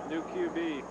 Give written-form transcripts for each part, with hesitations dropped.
New QB.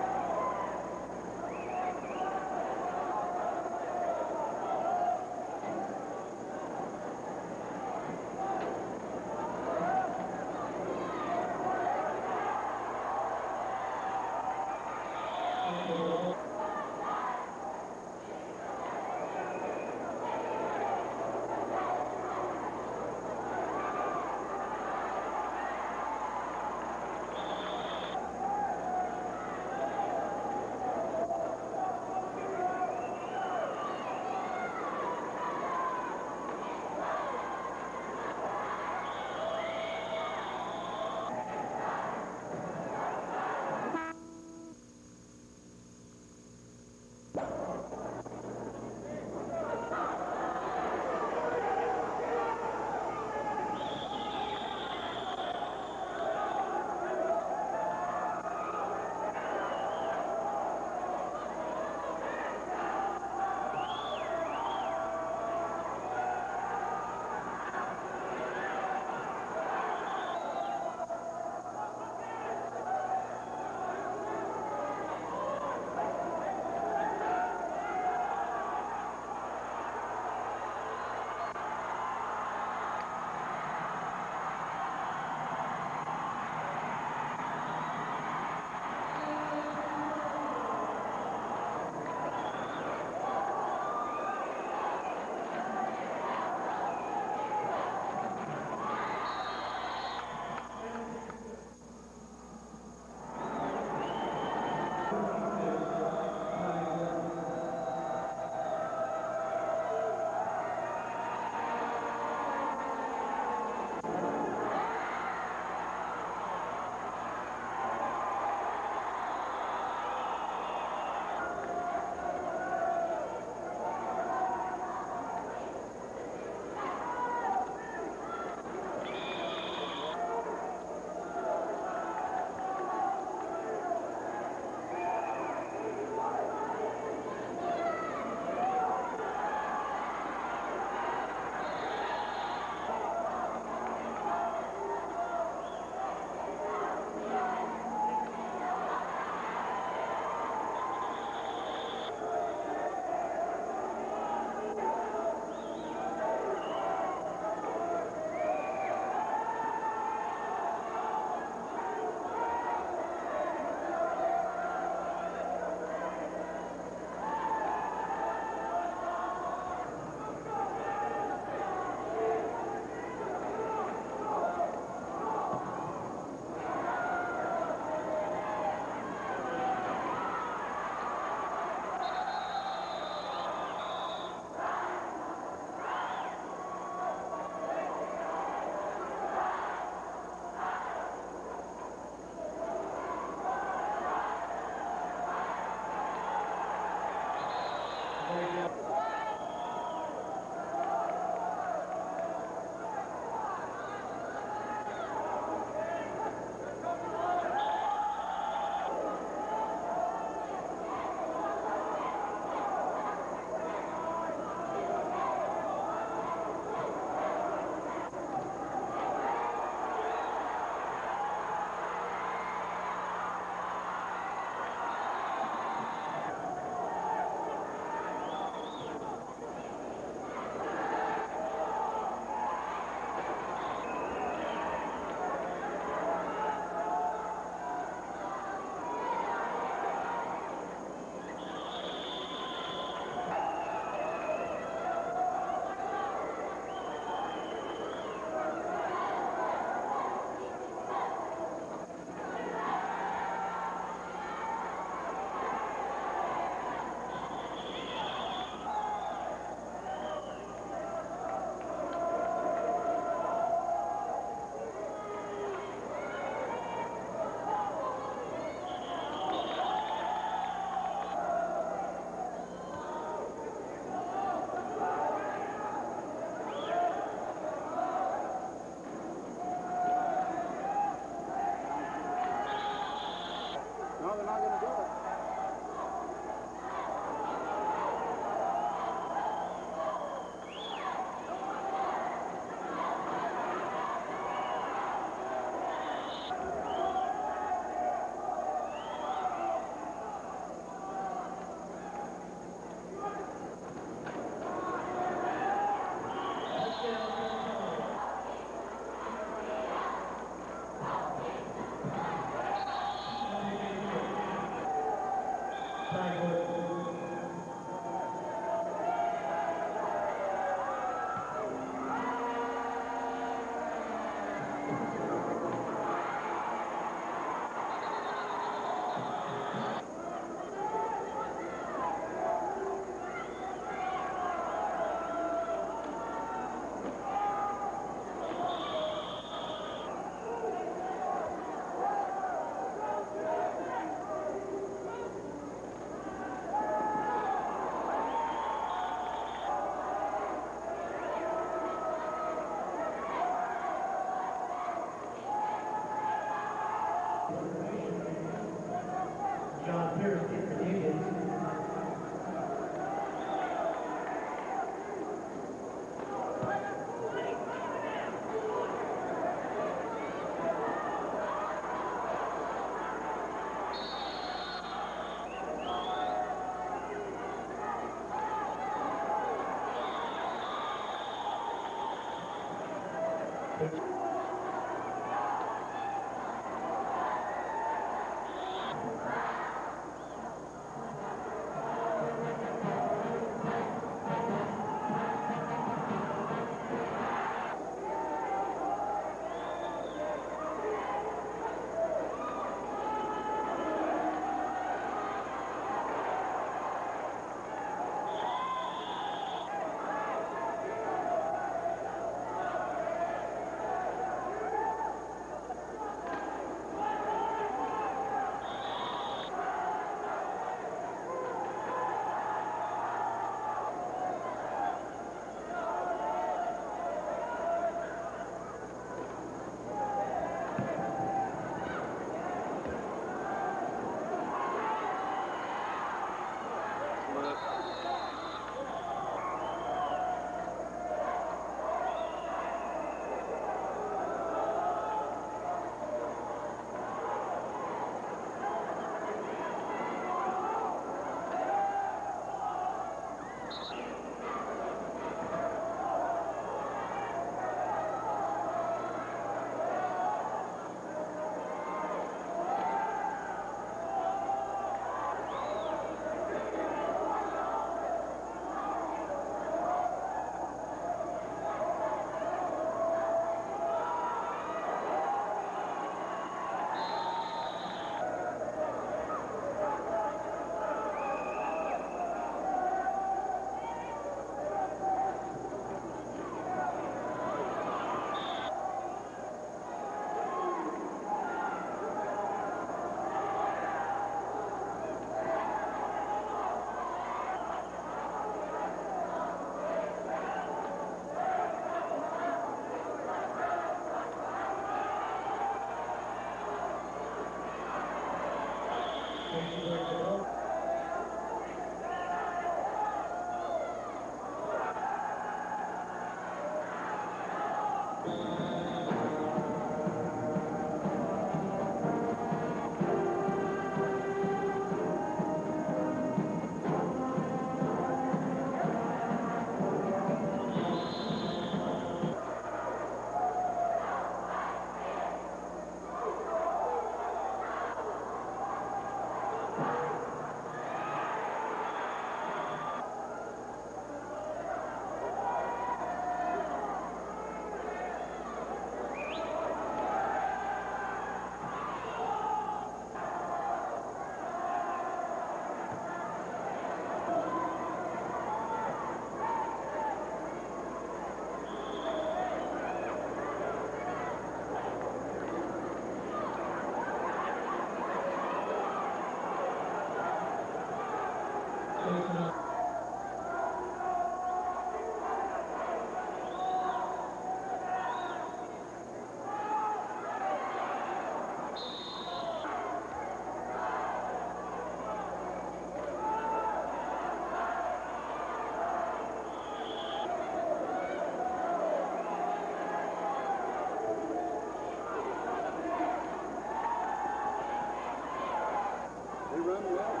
run well.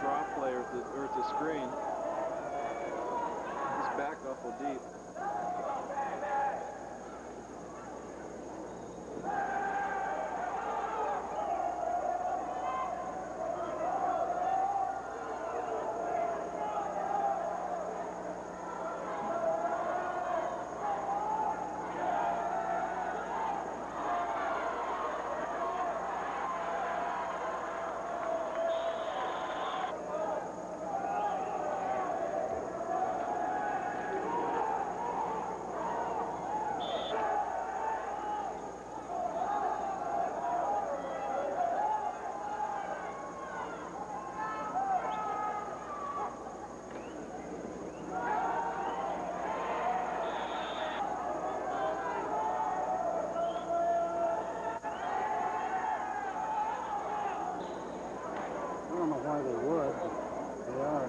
Draw player at the screen. He's back awful deep. I don't know why they would, but they are.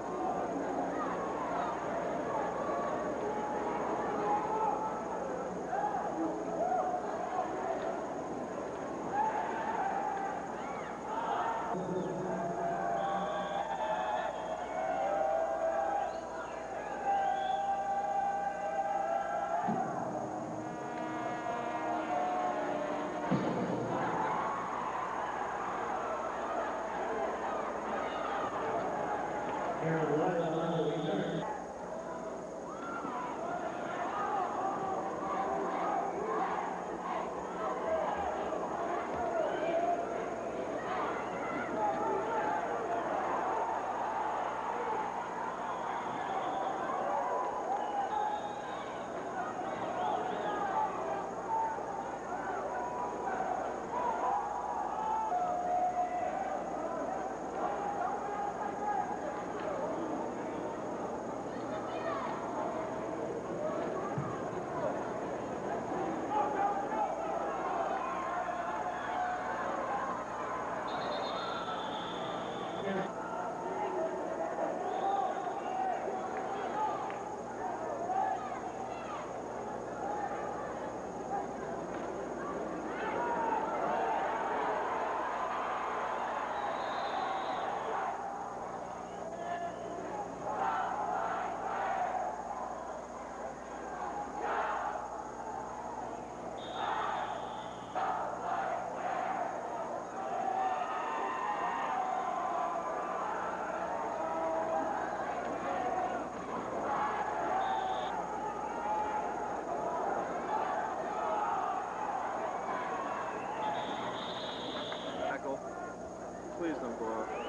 Tackle. Please don't go up.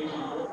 That's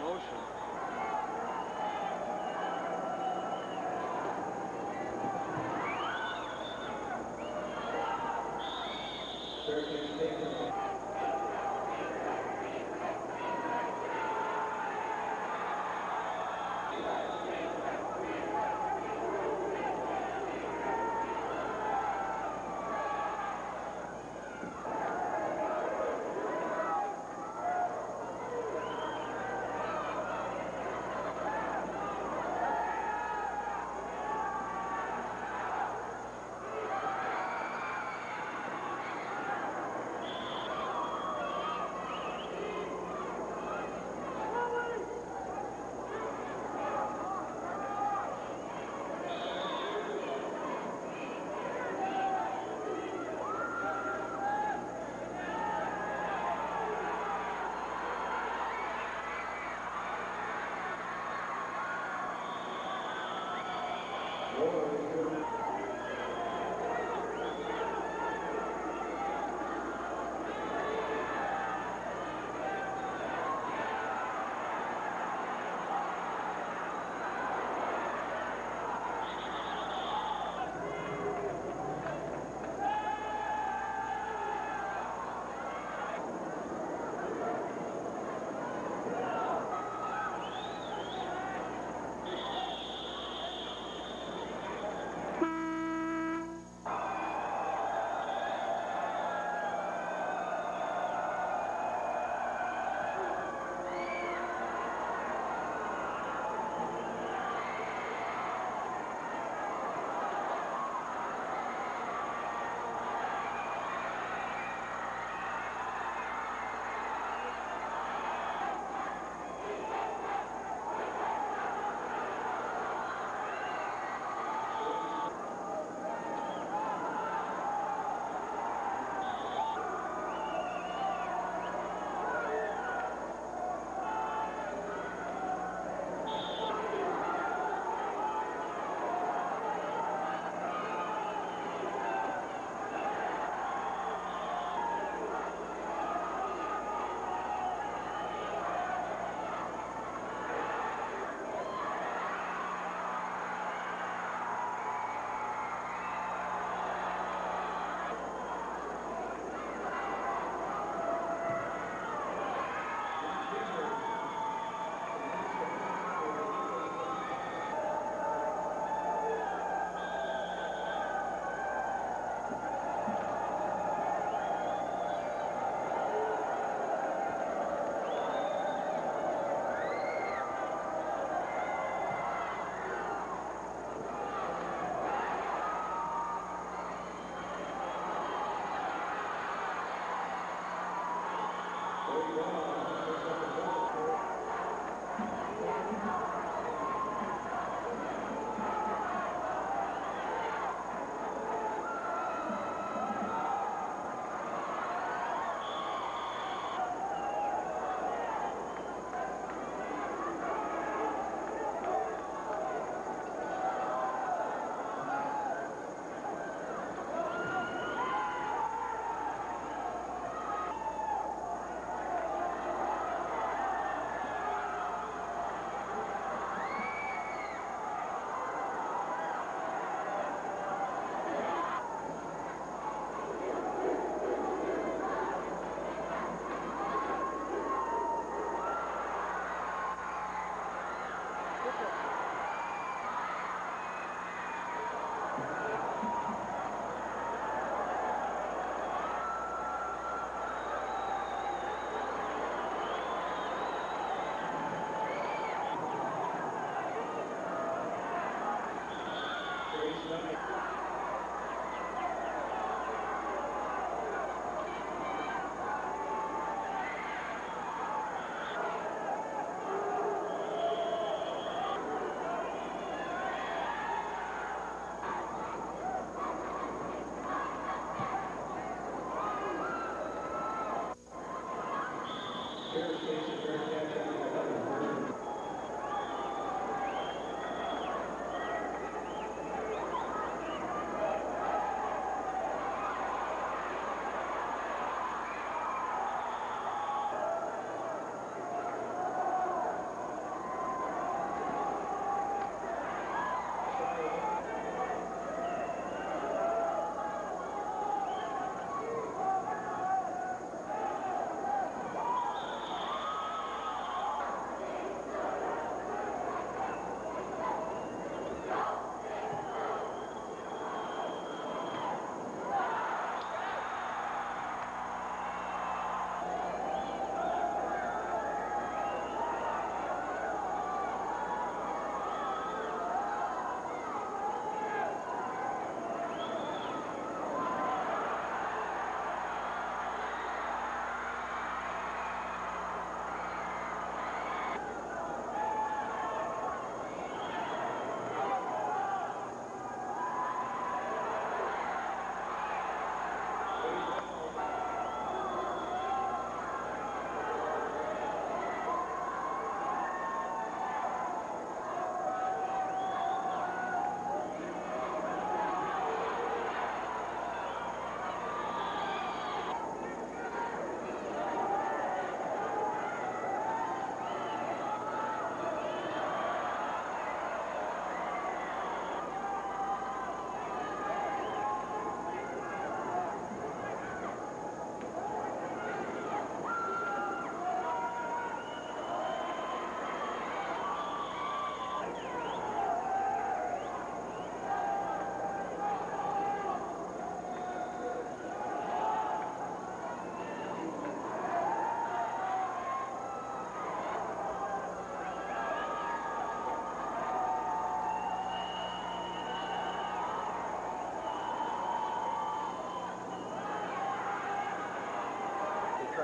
motion.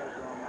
tires are almost.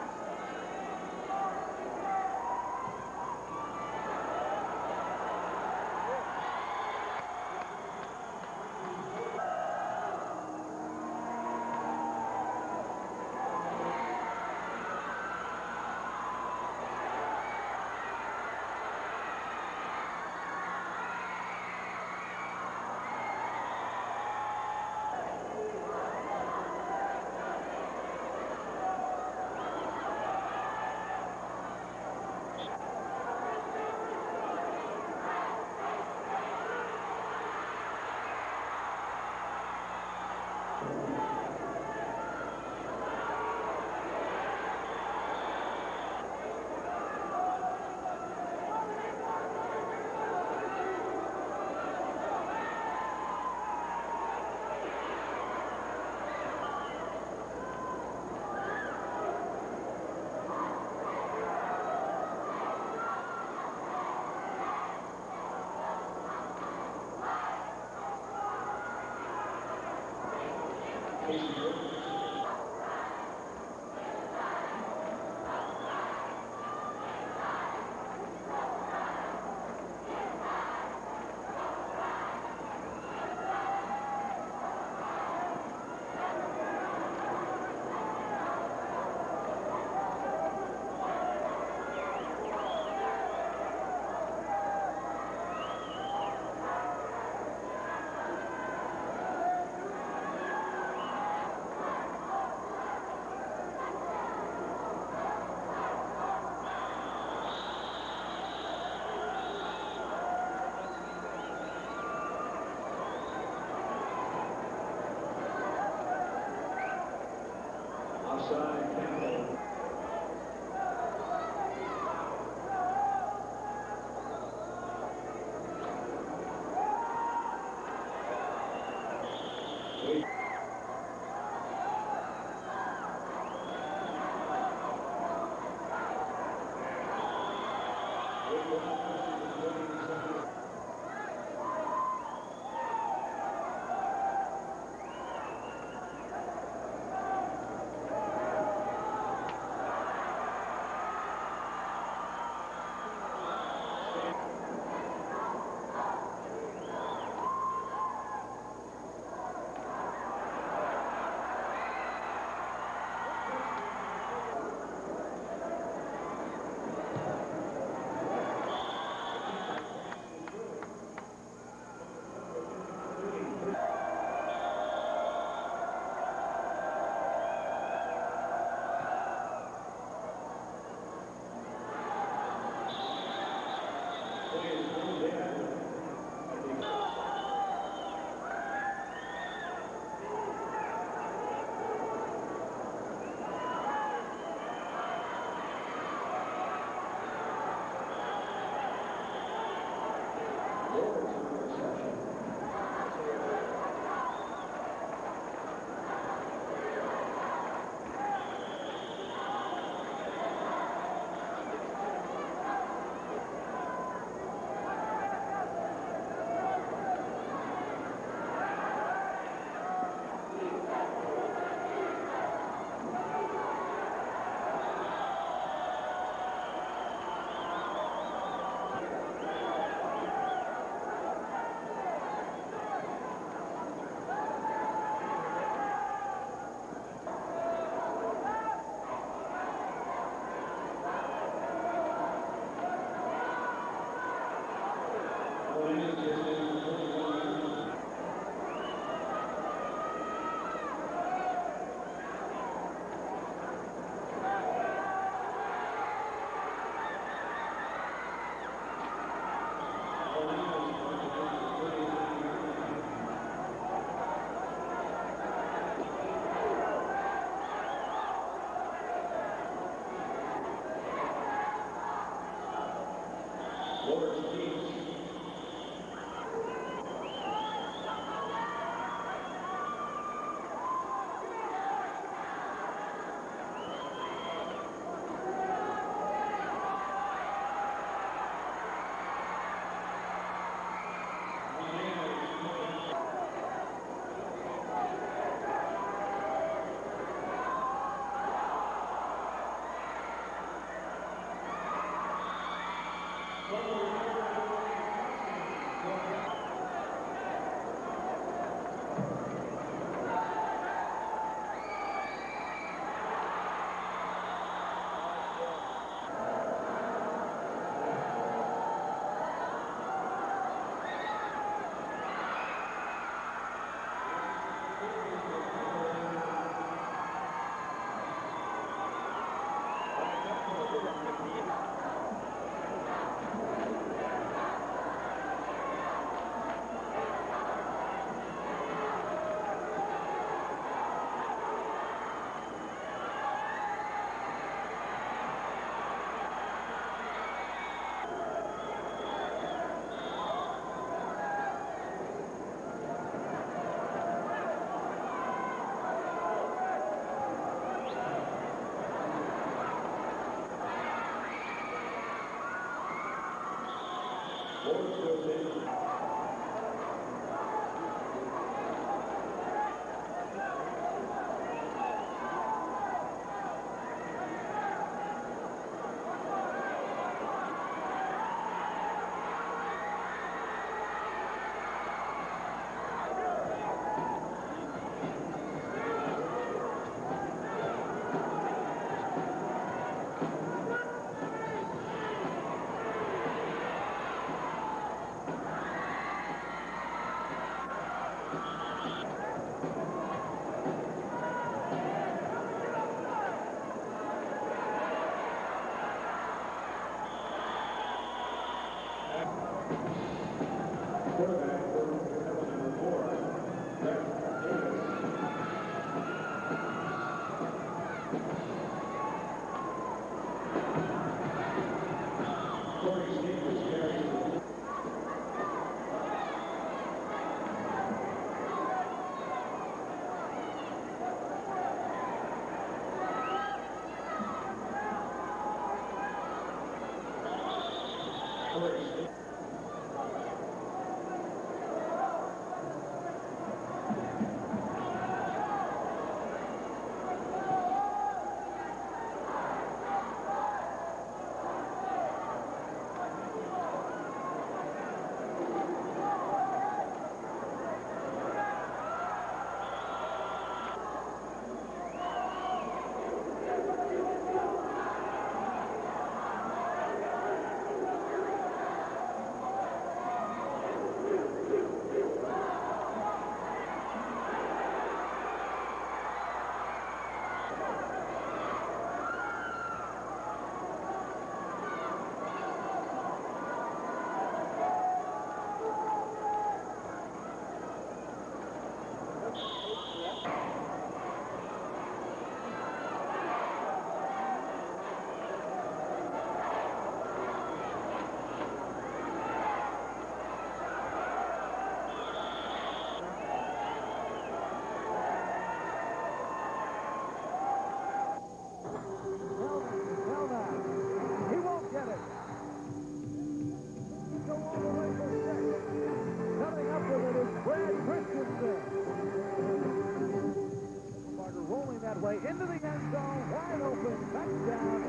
Rolling that way into the end zone, wide open, touchdown,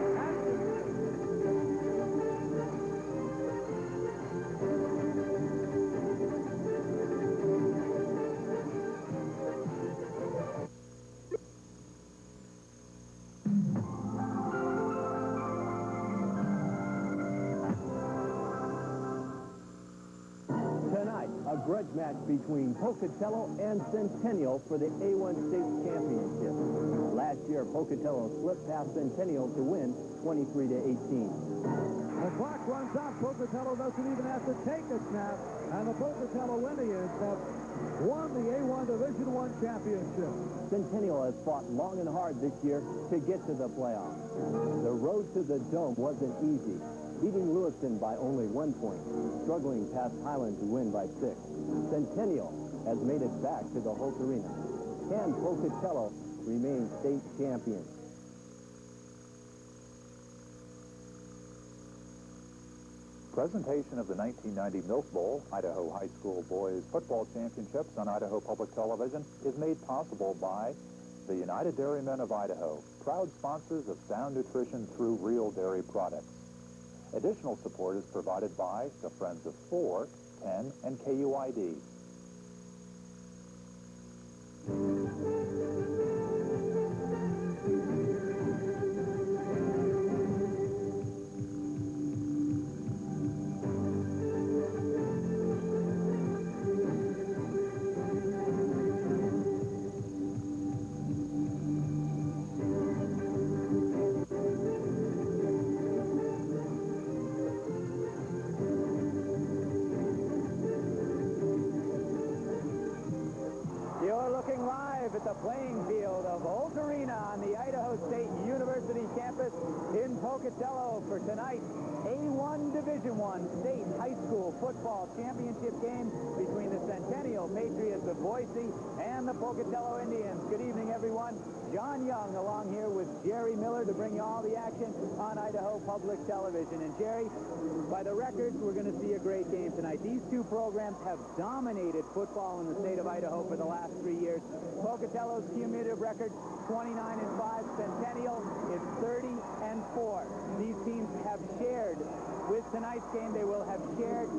Tonight, a grudge match between Pocatello and Centennial for the A1 State Championship. Last year, Pocatello slipped past Centennial to win 23-18. The clock runs out. Pocatello doesn't even have to take a snap, and the Pocatello Indians have won the A1 Division I championship. Centennial has fought long and hard this year to get to the playoffs. The road to the Dome wasn't easy, beating Lewiston by only 1 point, struggling past Highland to win by 6. Centennial has made it back to the Holt Arena. Can Pocatello remain state champions? Presentation of the 1990 Milk Bowl, Idaho High School Boys Football Championships on Idaho Public Television is made possible by the United Dairymen of Idaho, proud sponsors of sound nutrition through real dairy products. Additional support is provided by the Friends of 4, 10, and KUID. At the playing field of Holt Arena on the Idaho State University campus in Pocatello for tonight's A1 Division I State High School football. football championship game between the Centennial Patriots of Boise and the Pocatello Indians. Good evening, everyone. John Young along here with Jerry Miller to bring you all the action on Idaho Public Television. And Jerry, by the records, we're going to see a great game tonight. These two programs have dominated football in the state of Idaho for the last 3 years. Pocatello's cumulative record, 29-5. Centennial is 30-4. These teams have shared, with tonight's game, they will have shared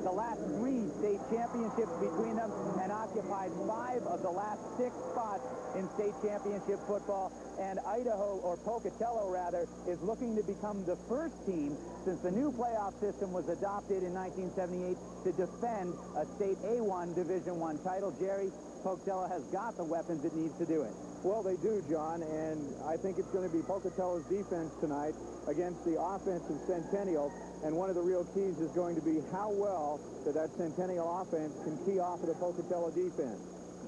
the last three state championships between them and occupied 5 of the last 6 spots in state championship football. And Idaho, or Pocatello rather, is looking to become the first team since the new playoff system was adopted in 1978 to defend a state A1 Division I title. Jerry, Pocatello has got the weapons it needs to do it. Well, they do, John, and I think it's going to be Pocatello's defense tonight against the offense of Centennial, and one of the real keys is going to be how well that Centennial offense can key off of the Pocatello defense.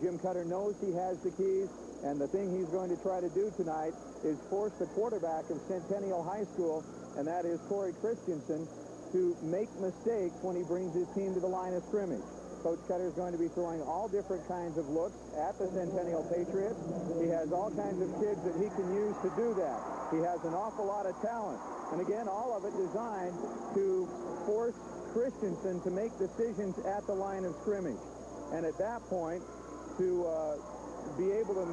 Jim Cutter knows he has the keys, and the thing he's going to try to do tonight is force the quarterback of Centennial High School, and that is Corey Christensen, to make mistakes when he brings his team to the line of scrimmage. Coach Cutter is going to be throwing all different kinds of looks at the Centennial Patriots. He has all kinds of kids that he can use to do that. He has an awful lot of talent. And again, all of it designed to force Christensen to make decisions at the line of scrimmage. And at that point, to be able to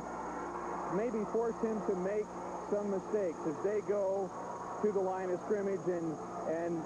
maybe force him to make some mistakes as they go to the line of scrimmage and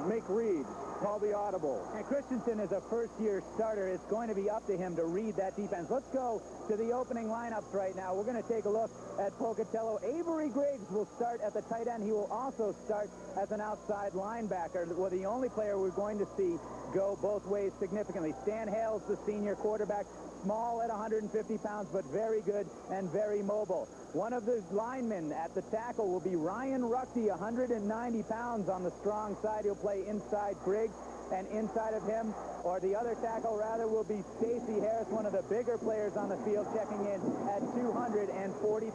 make reads, call the audible. And Christensen is a first-year starter. It's going to be up to him to read that defense. Let's go to the opening lineups right now. We're going to take a look at Pocatello. Avery Griggs will start at the tight end. He will also start as an outside linebacker. Well, the only player we're going to see go both ways significantly. Stan Hales, the senior quarterback, small at 150 pounds, but very good and very mobile. One of the linemen at the tackle will be Ryan Ruckty, 190 pounds on the strong side. He'll play inside Griggs, and inside of him, or the other tackle rather, will be Stacy Harris, one of the bigger players on the field, checking in at 240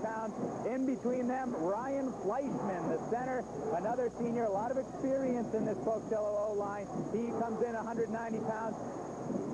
pounds. In between them, Ryan Fleischman, the center, another senior, a lot of experience in this Pocatello O-line. He comes in 190 pounds.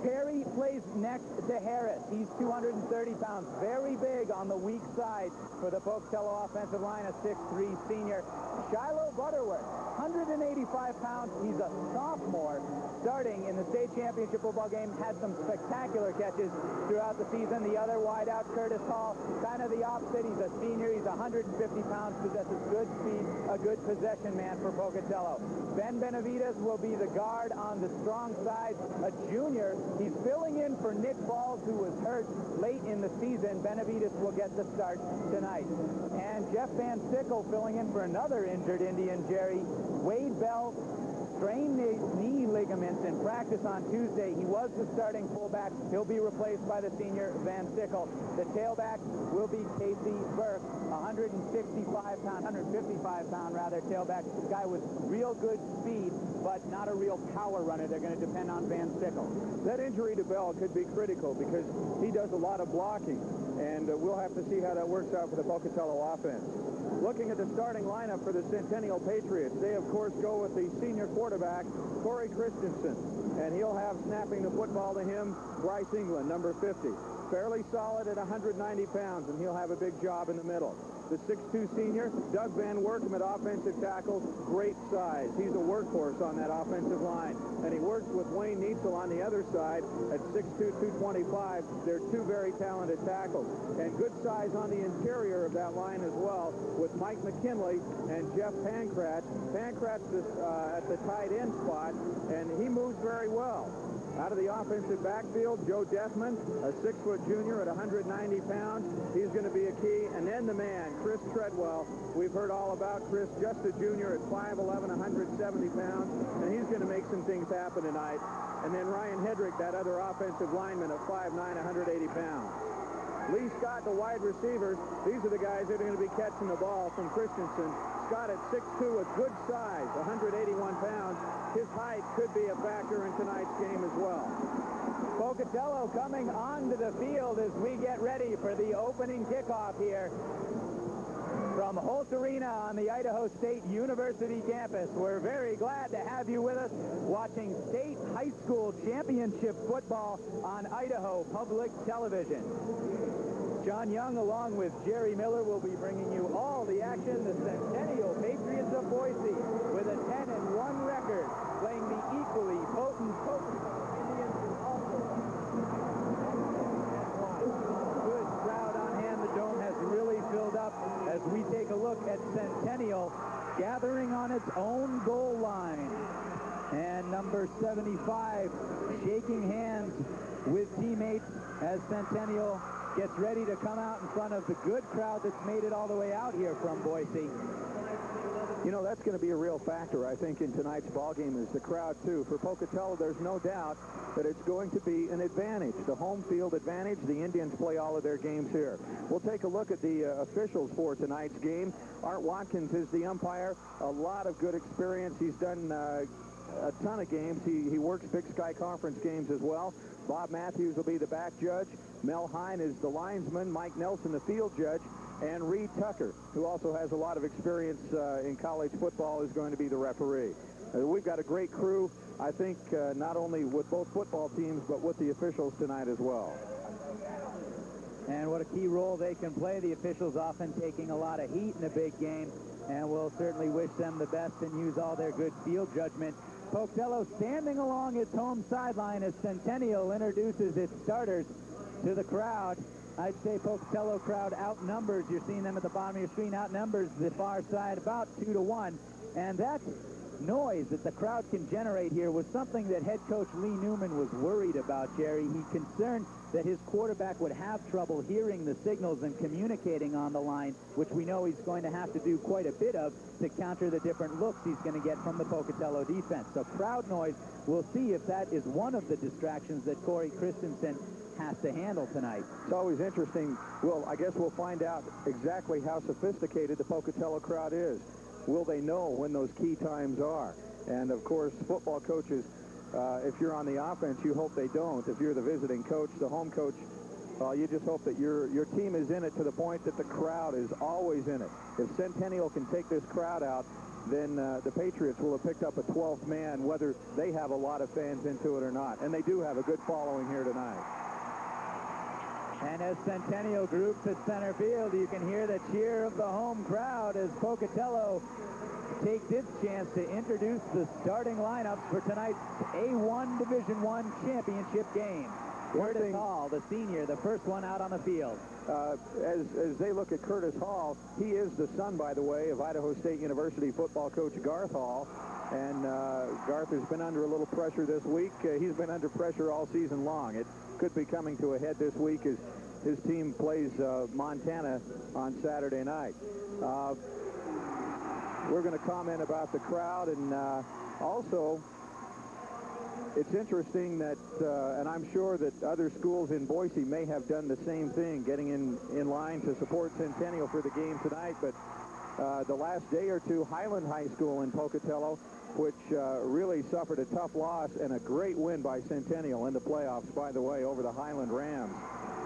Perry plays next to Harris. He's 230 pounds, very big on the weak side for the Pocatello offensive line, a 6'3" senior. Shiloh Butterworth, 185 pounds. He's a sophomore starting in the state championship football game, had some spectacular catches throughout the season. The other wideout, Curtis Hall, kind of the opposite. He's a senior. He's 150 pounds, possesses good speed, a good possession man for Pocatello. Ben Benavides will be the guard on the strong side, a junior. He's filling in for Nick Balls, who was hurt late in the season. Benavides will get the start tonight. And Jeff Van Sickle filling in for another injured Indian, Jerry. Wade Bell strained his knee ligaments in practice on Tuesday. He was the starting fullback. He'll be replaced by the senior Van Sickle. The tailback will be Casey Burke, 155-pound rather tailback. This guy with real good speed, but not a real power runner. They're going to depend on Van Sickle. That injury to Bell could be critical because he does a lot of blocking, and we'll have to see how that works out for the Pocatello offense. Looking at the starting lineup for the Centennial Patriots, they, of course, go with the senior quarterback, Corey Christensen, and he'll have snapping the football to him, Bryce England, number 50. Fairly solid at 190 pounds, and he'll have a big job in the middle. The 6'2" senior, Doug Van Workum at offensive tackle, great size. He's a workhorse on that offensive line. And he works with Wayne Neitzel on the other side at 6'2", 225. They're two very talented tackles. And good size on the interior of that line as well with Mike McKinley and Jeff Pankratz. Pankratz is at the tight end spot, and he moves very well. Out of the offensive backfield, Joe Deathman, a 6-foot junior at 190 pounds. He's going to be a key. And then the man, Chris Treadwell. We've heard all about Chris, just a junior at 5'11", 170 pounds. And he's going to make some things happen tonight. And then Ryan Hedrick, that other offensive lineman at 5'9", 180 pounds. Lee Scott, the wide receivers. These are the guys that are going to be catching the ball from Christensen. Scott at 6'2", with good size, 181 pounds. His height could be a factor in tonight's game as well. Pocatello coming onto the field as we get ready for the opening kickoff here from From Holt Arena on the Idaho State University campus, we're very glad to have you with us watching state high school championship football on Idaho Public Television. John Young, along with Jerry Miller, will be bringing you all the action. The Centennial Patriots of Boise, with a 10-1 record, playing the equally potent Indians also. Good crowd on hand. The dome has really filled up as we take a look at Centennial gathering on its own goal line. And number 75 shaking hands with teammates as Centennial gets ready to come out in front of the good crowd that's made it all the way out here from Boise. You know, that's going to be a real factor, I think, in tonight's ball game is the crowd, too. For Pocatello, there's no doubt that it's going to be an advantage, the home field advantage. The Indians play all of their games here. We'll take a look at the officials for tonight's game. Art Watkins is the umpire. A lot of good experience. He's done a ton of games. He works Big Sky Conference games as well. Bob Matthews will be the back judge. Mel Hine is the linesman. Mike Nelson, the field judge. And Reed Tucker, who also has a lot of experience in college football, is going to be the referee. We've got a great crew, I think, not only with both football teams, but with the officials tonight as well. And what a key role they can play. The officials often taking a lot of heat in a big game, and we'll certainly wish them the best and use all their good field judgment. Pocatello standing along its home sideline as Centennial introduces its starters to the crowd. I'd say Pocatello crowd outnumbers, you're seeing them at the bottom of your screen, outnumbers the far side about 2-1. And that noise that the crowd can generate here was something that head coach Lee Newman was worried about, Jerry. He concerned that his quarterback would have trouble hearing the signals and communicating on the line, which we know he's going to have to do quite a bit of to counter the different looks he's going to get from the Pocatello defense. So crowd noise, we'll see if that is one of the distractions that Corey Christensen has to handle tonight. It's always interesting. Well, I guess we'll find out exactly how sophisticated the Pocatello crowd is. Will they know when those key times are? And, of course, football coaches, if you're on the offense, you hope they don't. If you're the visiting coach, the home coach, you just hope that your team is in it to the point that the crowd is always in it. If Centennial can take this crowd out, then the Patriots will have picked up a 12th man, whether they have a lot of fans into it or not. And they do have a good following here tonight. And as Centennial groups at center field, you can hear the cheer of the home crowd as Pocatello takes its chance to introduce the starting lineups for tonight's A1 Division I championship game. Curtis Hall, the senior, the first one out on the field. As they look at Curtis Hall, he is the son, by the way, of Idaho State University football coach Garth Hall. And Garth has been under a little pressure this week. He's been under pressure all season long. It could be coming to a head this week as his team plays Montana on Saturday night. We're going to comment about the crowd, and also it's interesting that, and I'm sure that other schools in Boise may have done the same thing, getting in line to support Centennial for the game tonight, but the last day or two, Highland High School in Pocatello, which really suffered a tough loss and a great win by Centennial in the playoffs, by the way, over the Highland Rams.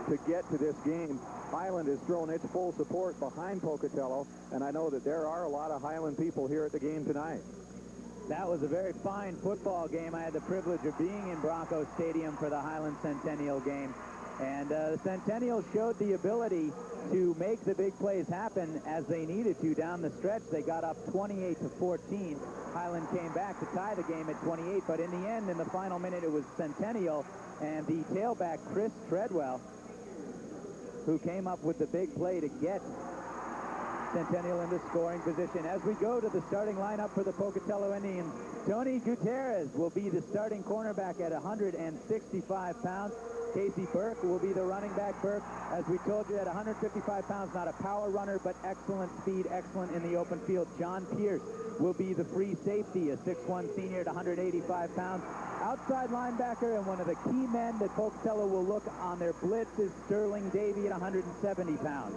To get to this game, Highland has thrown its full support behind Pocatello, and I know that there are a lot of Highland people here at the game tonight. That was a very fine football game. I had the privilege of being in Bronco Stadium for the Highland Centennial game. And the Centennial showed the ability to make the big plays happen as they needed to down the stretch. They got up 28-14. Highland came back to tie the game at 28, but in the end, in the final minute, it was Centennial and the tailback, Chris Treadwell, who came up with the big play to get Centennial into scoring position. As we go to the starting lineup for the Pocatello Indians, Tony Gutierrez will be the starting cornerback at 165 pounds. Casey Burke will be the running back. Burke, as we told you, at 155 pounds, not a power runner, but excellent speed, excellent in the open field. John Pierce will be the free safety, a 6'1 senior at 185 pounds. Outside linebacker, and one of the key men that Pocatello will look on their blitz is Sterling Davey at 170 pounds.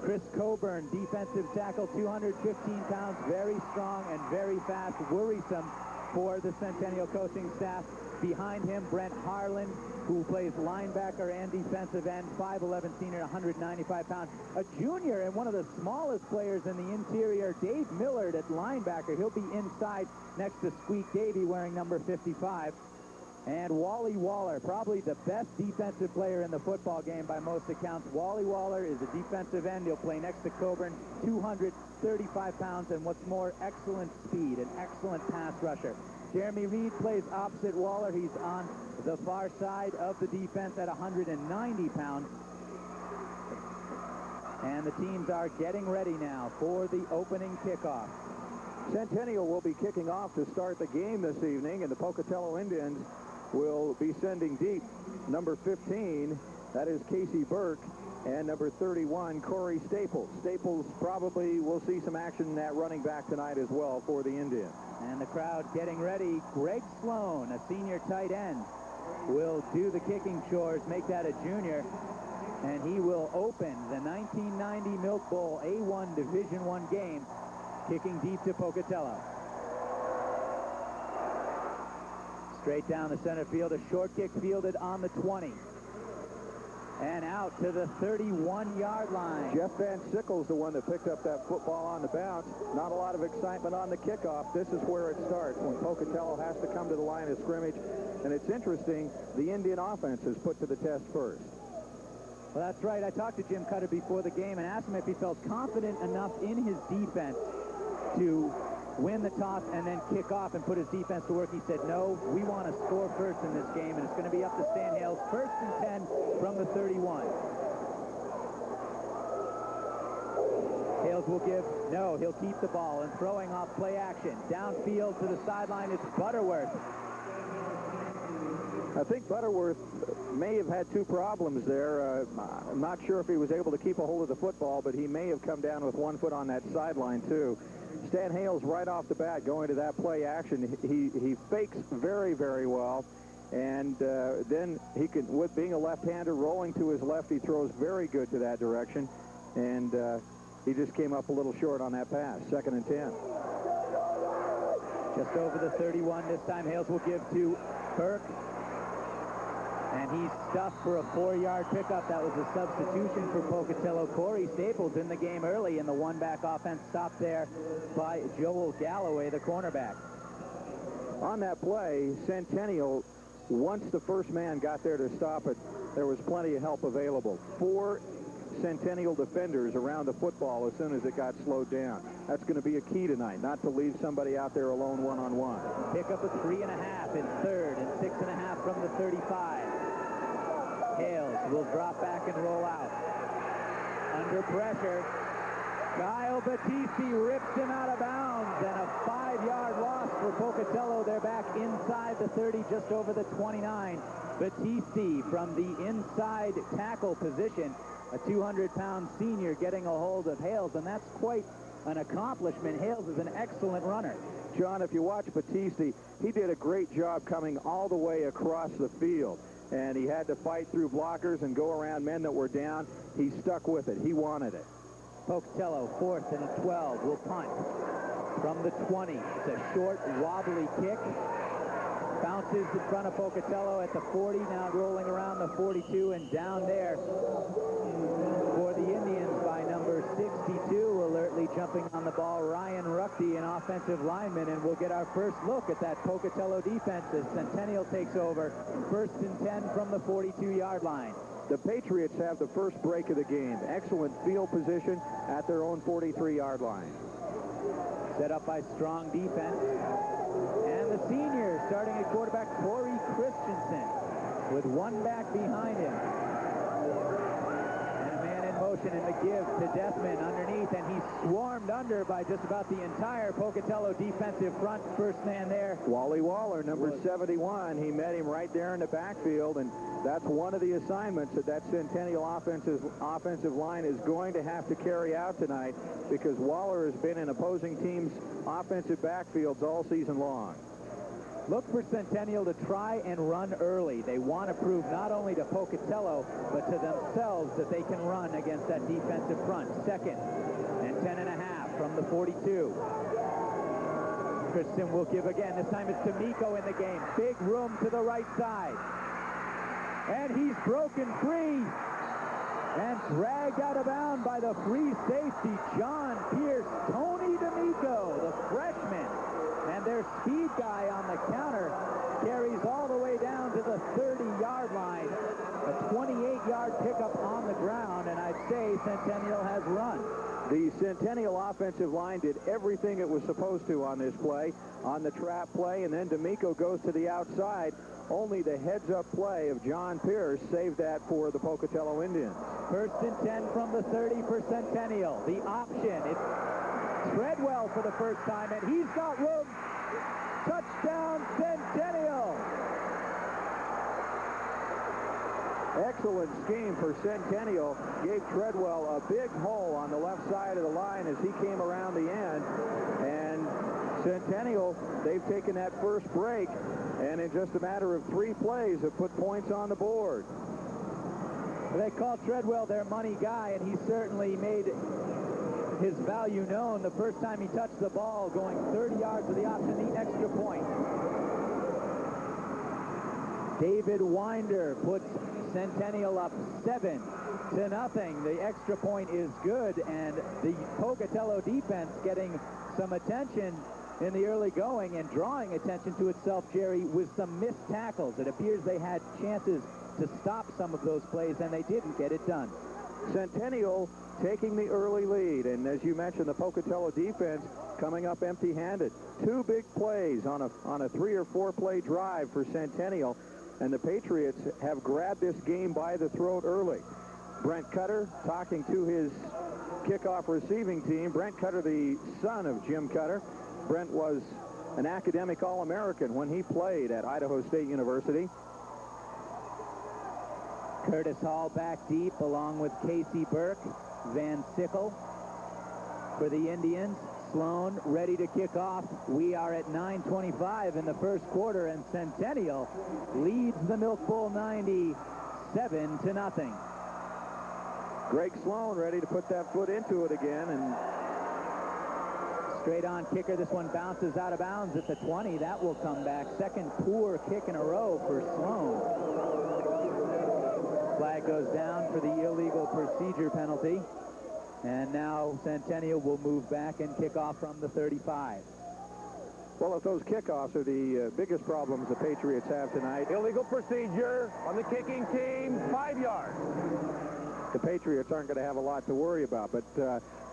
Chris Coburn, defensive tackle, 215 pounds, very strong and very fast, worrisome for the Centennial coaching staff. Behind him, Brent Harlan, who plays linebacker and defensive end, 5'11 senior, 195 pounds. A junior and one of the smallest players in the interior, Dave Millard at linebacker. He'll be inside next to Squeak Davey wearing number 55. And Wally Waller, probably the best defensive player in the football game by most accounts. Wally Waller is a defensive end. He'll play next to Coburn, 235 pounds, and what's more, excellent speed, an excellent pass rusher. Jeremy Reed plays opposite Waller. He's on the far side of the defense at 190 pounds. And the teams are getting ready now for the opening kickoff. Centennial will be kicking off to start the game this evening, and the Pocatello Indians will be sending deep number 15, that is Casey Burke, and number 31, Corey Staples. Staples probably will see some action at running back tonight as well for the Indians. And the crowd getting ready. Greg Sloan, a senior tight end, will do the kicking chores, make that a junior, and he will open the 1990 Milk Bowl A1 Division I game, kicking deep to Pocatello. Straight down the center field, a short kick fielded on the 20. And out to the 31-yard line. Jeff Van Sickle's the one that picked up that football on the bounce. Not a lot of excitement on the kickoff. This is where it starts, when Pocatello has to come to the line of scrimmage. And it's interesting, the Indian offense is put to the test first. Well, that's right. I talked to Jim Cutter before the game and asked him if he felt confident enough in his defense to win the toss and then kick off and put his defense to work. He said, no, we want to score first in this game, and it's going to be up to Stan Hales. 1st and 10 from the 31. Hales will give, no, he'll keep the ball, and throwing off play action. Downfield to the sideline, it's Butterworth. I think Butterworth may have had two problems there. I'm not sure if he was able to keep a hold of the football, but he may have come down with one foot on that sideline, too. Stan Hales, right off the bat, going to that play action, he fakes very, very well. And then he can, with being a left-hander, rolling to his left, he throws very good to that direction. And he just came up a little short on that pass. 2nd and 10. Just over the 31 this time. Hales will give to Burke. And he's stuffed for a 4-yard pickup. That was a substitution for Pocatello. Corey Staples in the game early in the one-back offense, stopped there by Joel Galloway, the cornerback. On that play, Centennial, once the first man got there to stop it, there was plenty of help available. 4 Centennial defenders around the football as soon as it got slowed down. That's going to be a key tonight, not to leave somebody out there alone one-on-one. Pick up a 3.5 in 3rd and 6.5 from the 35. Hales will drop back and roll out. Under pressure, Kyle Battisti rips him out of bounds, and a 5-yard loss for Pocatello. They're back inside the 30, just over the 29. Battisti from the inside tackle position, a 200-pound senior getting a hold of Hales, and that's quite an accomplishment. Hales is an excellent runner. John, if you watch Battisti, he did a great job coming all the way across the field. And he had to fight through blockers and go around men that were down. He stuck with it. He wanted it. Pocatello, 4th and 12, will punt from the 20. It's a short, wobbly kick. Bounces in front of Pocatello at the 40, now rolling around the 42 and down there for the Indians by number 62, alertly jumping on the ball, Ryan Ruckty, an offensive lineman, and we'll get our first look at that Pocatello defense as Centennial takes over. 1st and 10 from the 42-yard line. The Patriots have the first break of the game. Excellent field position at their own 43-yard line. Set up by strong defense. And the senior starting at quarterback, Corey Christensen, with one back behind him. And a man in motion in the give to Deathman underneath, and he's swarmed under by just about the entire Pocatello defensive front. First man there. Wally Waller, number 71. He met him right there in the backfield, and that's one of the assignments that Centennial offensive line is going to have to carry out tonight, because Waller has been in opposing teams' offensive backfields all season long. Look for Centennial to try and run early. They want to prove not only to Pocatello, but to themselves that they can run against that defensive front. 2nd and 10.5 from the 42. Christensen will give again. This time it's D'Amico in the game. Big room to the right side. And he's broken free and dragged out of bounds by the free safety, John Pierce. Tony D'Amico, the freshman, and their speed guy on the counter carries all the way down to the 30-yard line. A 28-yard pickup on the ground, and I'd say Centennial has run. The Centennial offensive line did everything it was supposed to on this play, on the trap play, and then D'Amico goes to the outside. Only the heads-up play of John Pierce saved that for the Pocatello Indians. First and 10 from the 30 for Centennial. The option, it's Treadwell for the first time, and he's got room. Touchdown, Centennial! Excellent scheme for Centennial. Gave Treadwell a big hole on the left side of the line as he came around the end. And Centennial, they've taken that first break, and in just a matter of 3 plays have put points on the board. They call Treadwell their money guy, and he certainly made his value known the first time he touched the ball, going 30 yards to the option, the extra point. David Winder puts Centennial up 7-0. The extra point is good, and the Pocatello defense getting some attention in the early going and drawing attention to itself, Jerry, with some missed tackles. It appears they had chances to stop some of those plays, and they didn't get it done. Centennial taking the early lead, and as you mentioned, the Pocatello defense coming up empty-handed. 2 big plays on a 3 or 4 play drive for Centennial, and the Patriots have grabbed this game by the throat early. Brent Cutter talking to his kickoff receiving team. Brent Cutter, the son of Jim Cutter. Brent was an academic All-American when he played at Idaho State University. Curtis Hall back deep along with Casey Burke. Van Sickle for the Indians. Sloan ready to kick off. We are at 9:25 in the first quarter, and Centennial leads the Milk Bowl 90 7-0. Greg Sloan ready to put that foot into it again, and straight on kicker. This one bounces out of bounds at the 20. That will come back. Second poor kick in a row for Sloan. Flag goes down for the illegal procedure penalty. And now Centennial will move back and kick off from the 35. Well, if those kickoffs are the biggest problems the Patriots have tonight, Illegal procedure on the kicking team, 5 yards. the Patriots aren't going to have a lot to worry about. But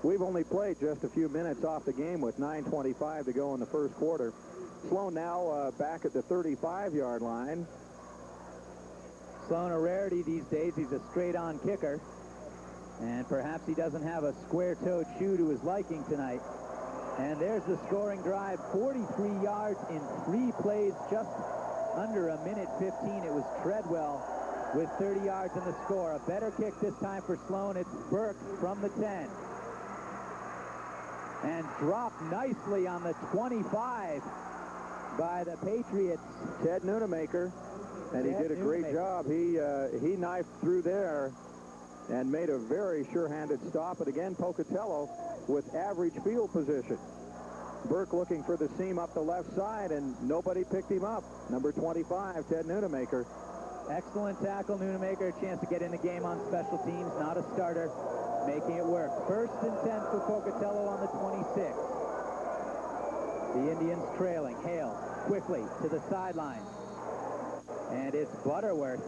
we've only played just a few minutes off the game with 9:25 to go in the first quarter. Sloan now back at the 35-yard line. Sloan, a rarity these days. He's a straight-on kicker. And perhaps he doesn't have a square-toed shoe to his liking tonight. And there's the scoring drive, 43 yards in 3 plays, just under a minute 15. It was Treadwell with 30 yards in the score. A better kick this time for Sloan. It's Burke from the 10. And dropped nicely on the 25 by the Patriots. Ted Noonemaker, and he did a great job. He knifed through there and made a very sure-handed stop. But again, Pocatello with average field position. Burke looking for the seam up the left side, and nobody picked him up. Number 25, Ted Noonemaker. Excellent tackle, Noonemaker. A chance to get in the game on special teams. Not a starter, making it work. First and 10 for Pocatello on the 26. The Indians trailing. Hale quickly to the sideline. And it's Butterworth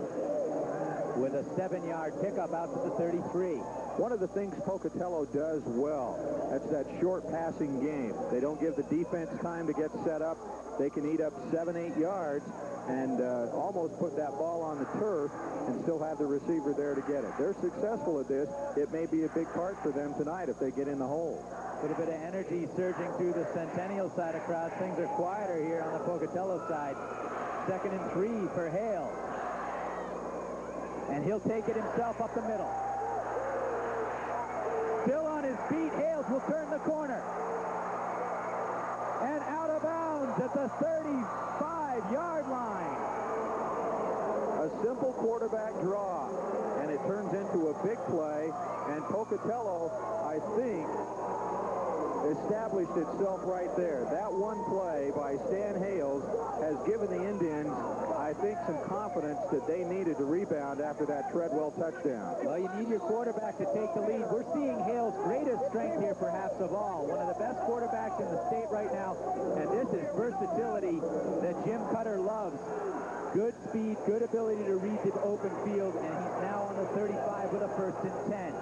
with a 7-yard pickup out to the 33. One of the things Pocatello does well, that's that short passing game. They don't give the defense time to get set up. They can eat up 7-8 yards and almost put that ball on the turf and still have the receiver there to get it. They're successful at this. It may be a big part for them tonight if they get in the hole. A little bit of energy surging through the Centennial side of crowds. Things are quieter here on the Pocatello side. 2nd and 3 for Hale. And he'll take it himself up the middle. Still on his feet, Hales will turn the corner. And out of bounds at the 35-yard line. A simple quarterback draw, and it turns into a big play. And Pocatello, I think, established itself right there. That one play by Stan Hales has given the Indians, I think, some confidence that they needed to rebound after that Treadwell touchdown. Well, you need your quarterback to take the lead. We're seeing Hale's greatest strength here, perhaps of all. One of the best quarterbacks in the state right now, and this is versatility that Jim Cutter loves. Good speed, good ability to read the open field, and he's now on the 35 with a 1st and 10.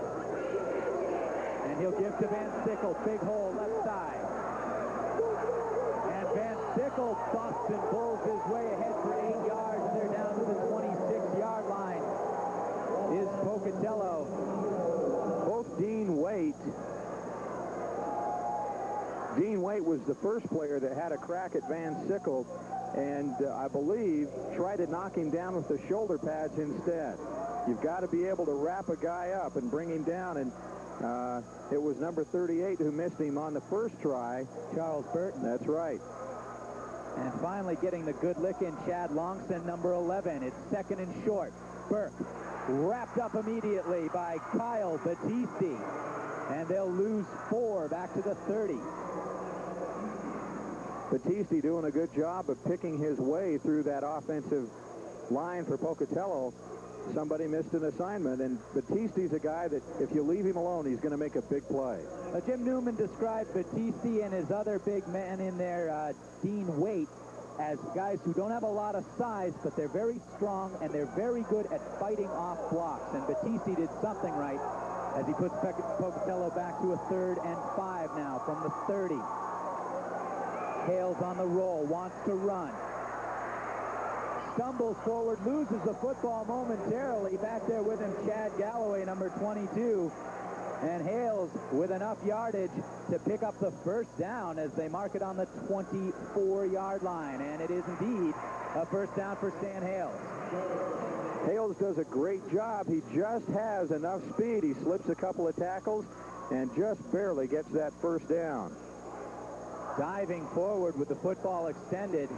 And he'll give to Van Sickle, big hole left side. And Van Sickle busts and pulls his way ahead for 8 yards. They're down to the 26-yard line. Is Pocatello. Both Dean Waite was the first player that had a crack at Van Sickle, and I believe tried to knock him down with the shoulder pads instead. You've got to be able to wrap a guy up and bring him down, and it was number 38 who missed him on the first try. Charles Burton. That's right. And finally getting the good lick in, Chad Longson, number 11. It's 2nd and short. Burke wrapped up immediately by Kyle Battisti. And they'll lose 4 back to the 30. Battisti doing a good job of picking his way through that offensive line for Pocatello. Somebody missed an assignment, and Battisti's a guy that if you leave him alone, he's going to make a big play. Jim Newman described Battisti and his other big man in there, Dean Waite, as guys who don't have a lot of size, but they're very strong, and they're very good at fighting off blocks. And Battisti did something right as he puts Pocatello back to a 3rd and 5 now from the 30. Hales on the roll, wants to run. Stumbles forward, loses the football momentarily. Back there with him, Chad Galloway, number 22. And Hales with enough yardage to pick up the 1st down as they mark it on the 24-yard line. And it is indeed a 1st down for Stan Hales. Hales does a great job. He just has enough speed. He slips a couple of tackles and just barely gets that 1st down. Diving forward with the football extended,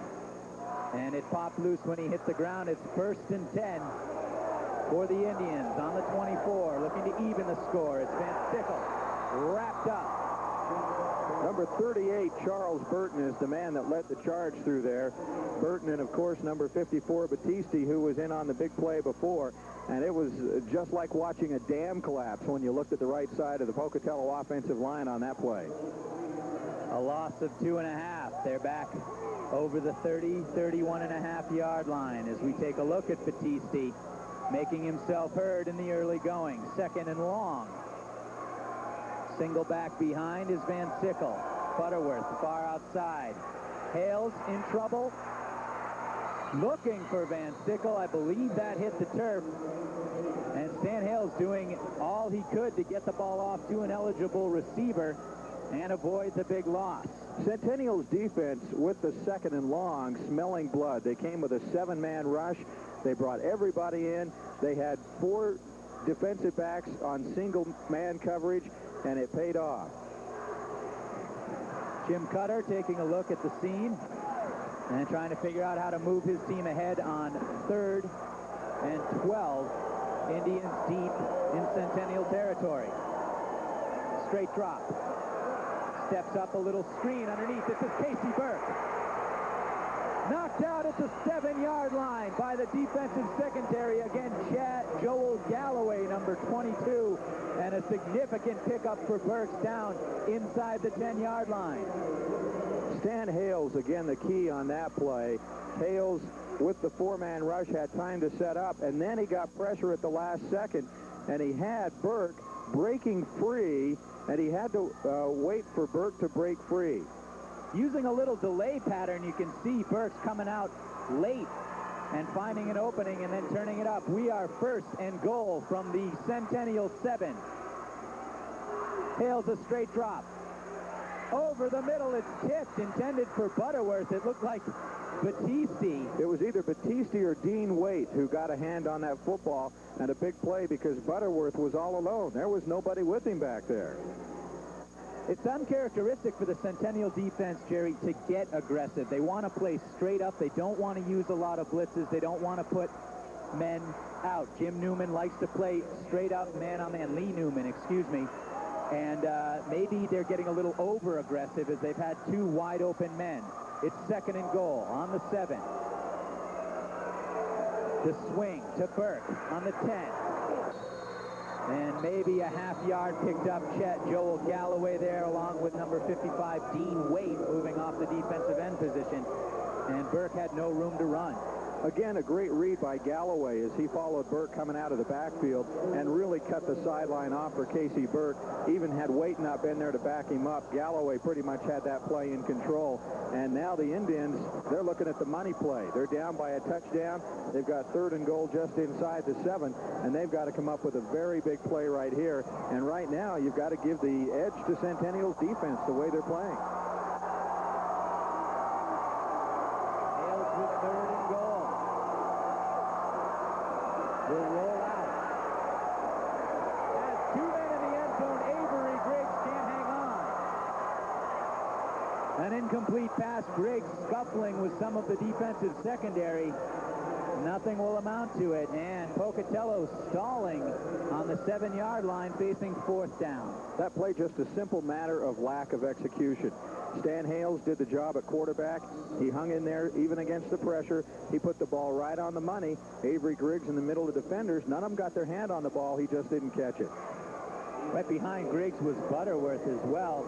and it popped loose when he hit the ground. It's 1st and 10 for the Indians on the 24, looking to even the score. It's Van Sickle wrapped up. Number 38, Charles Burton, is the man that led the charge through there. Burton and, of course, number 54, Battisti, who was in on the big play before. And it was just like watching a dam collapse when you looked at the right side of the Pocatello offensive line on that play. A loss of 2.5. They're back over the 31.5-yard line as we take a look at Battisti making himself heard in the early going. 2nd and long. Single back behind is Van Sickle. Butterworth far outside. Hales in trouble. Looking for Van Sickle. I believe that hit the turf. And Stan Hales doing all he could to get the ball off to an eligible receiver and avoid the big loss. Centennial's defense with the 2nd and long, smelling blood. They came with a 7-man rush. They brought everybody in. They had 4 defensive backs on single-man coverage, and it paid off. Jim Cutter taking a look at the scene and trying to figure out how to move his team ahead on 3rd and 12. Indians deep in Centennial territory. Straight drop. Steps up a little screen underneath. This is Casey Burke. Knocked out at the 7-yard line by the defensive secondary. Again, Joel Galloway, number 22. And a significant pickup for Burks down inside the 10-yard line. Stan Hales, again, the key on that play. Hales, with the 4-man rush, had time to set up, and then he got pressure at the last second, and he had Burke breaking free, and he had to wait for Burke to break free. Using a little delay pattern, you can see Burks coming out late and finding an opening and then turning it up. We are 1st and goal from the Centennial 7. Hales a straight drop. Over the middle, it's tipped, intended for Butterworth. It looked like Battisti. It was either Battisti or Dean Waite who got a hand on that football, and a big play because Butterworth was all alone. There was nobody with him back there. It's uncharacteristic for the Centennial defense, Jerry, to get aggressive. They want to play straight up. They don't want to use a lot of blitzes. They don't want to put men out. Jim Newman likes to play straight up man-on-man. Lee Newman, excuse me. And maybe they're getting a little over-aggressive as they've had two wide-open men. It's 2nd and goal on the 7. The swing to Burke on the 10. And maybe a half-yard picked up Joel Galloway there, along with number 55, Dean Waite, moving off the defensive end position. And Burke had no room to run. Again, a great read by Galloway as he followed Burke coming out of the backfield and really cut the sideline off for Casey Burke. Even had Waite not been there to back him up, Galloway pretty much had that play in control. And now the Indians, they're looking at the money play. They're down by a touchdown. They've got 3rd and goal just inside the 7, and they've got to come up with a very big play right here. And right now, you've got to give the edge to Centennial's defense the way they're playing. Hales with 3rd and goal. Will roll out. Has 2 men in the end zone. Avery Griggs can't hang on. An incomplete pass. Griggs scuffling with some of the defensive secondary. Nothing will amount to it. And Pocatello stalling on the 7-yard line, facing 4th down. That play just a simple matter of lack of execution. Stan Hales did the job at quarterback. He hung in there even against the pressure. He put the ball right on the money. Avery Griggs in the middle of defenders. None of them got their hand on the ball. He just didn't catch it. Right behind Griggs was Butterworth as well.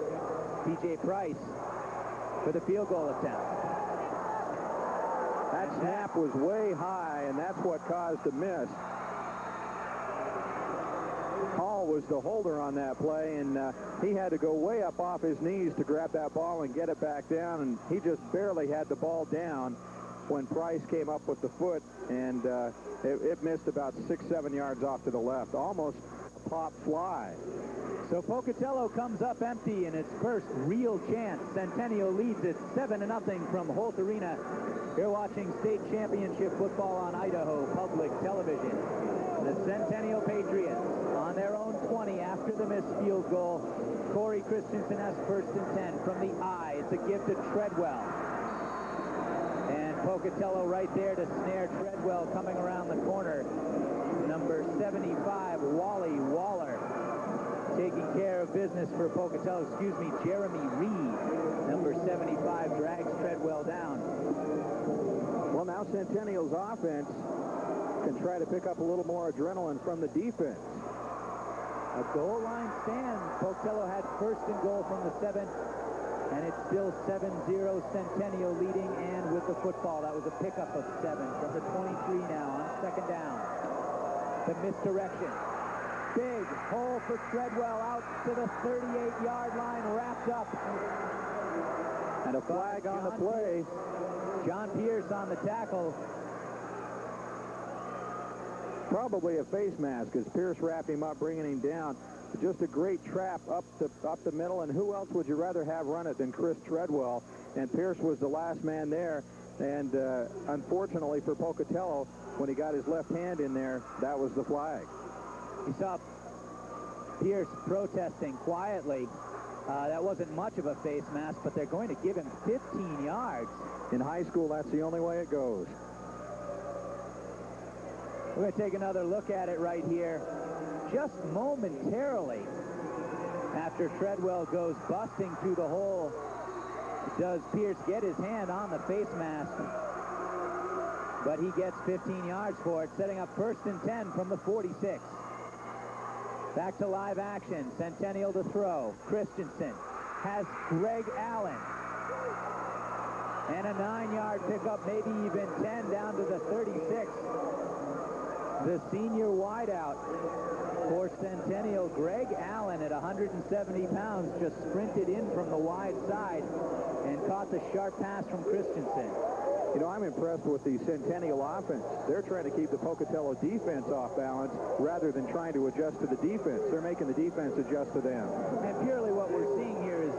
P.J. Price for the field goal attempt. That snap was way high, and that's what caused the miss. Hall was the holder on that play, and he had to go way up off his knees to grab that ball and get it back down, and he just barely had the ball down when Price came up with the foot, and it missed about 6-7 yards off to the left. Almost a pop fly. So Pocatello comes up empty in its first real chance. Centennial leads it 7-0 from Holt Arena. You're watching state championship football on Idaho Public Television. The Centennial Patriots on their own 20 after the missed field goal. Corey Christensen has 1st and 10 from the eye. It's a give to Treadwell. And Pocatello right there to snare Treadwell coming around the corner. Number 75, Wally Waller, taking care of business for Pocatello. Jeremy Reed, number 75, drags Treadwell down. Well, now Centennial's offense can try to pick up a little more adrenaline from the defense. A goal line stand. Pocatello had 1st and goal from the 7, and it's still 7-0 Centennial leading, and with the football. That was a pickup of 7 from the 23 now on 2nd down. The misdirection. Big hole for Treadwell out to the 38-yard line, wrapped up. And a flag on the play. John Pierce on the tackle. Probably a face mask as Pierce wrapped him up, bringing him down. Just a great trap up the middle, and who else would you rather have run it than Chris Treadwell? And Pierce was the last man there, and unfortunately for Pocatello, when he got his left hand in there, that was the flag. You saw Pierce protesting quietly. That wasn't much of a face mask, but they're going to give him 15 yards. In high school, that's the only way it goes. We're going to take another look at it right here. Just momentarily after Treadwell goes busting through the hole, does Pierce get his hand on the face mask. But he gets 15 yards for it, setting up 1st and 10 from the 46. Back to live action. Centennial to throw. Christensen has Greg Allen. And a 9-yard pickup, maybe even 10, down to the 36. The senior wideout for Centennial, Greg Allen, at 170 pounds, just sprinted in from the wide side and caught the sharp pass from Christensen. You know, I'm impressed with the Centennial offense. They're trying to keep the Pocatello defense off balance rather than trying to adjust to the defense. They're making the defense adjust to them. And purely what we're seeing here is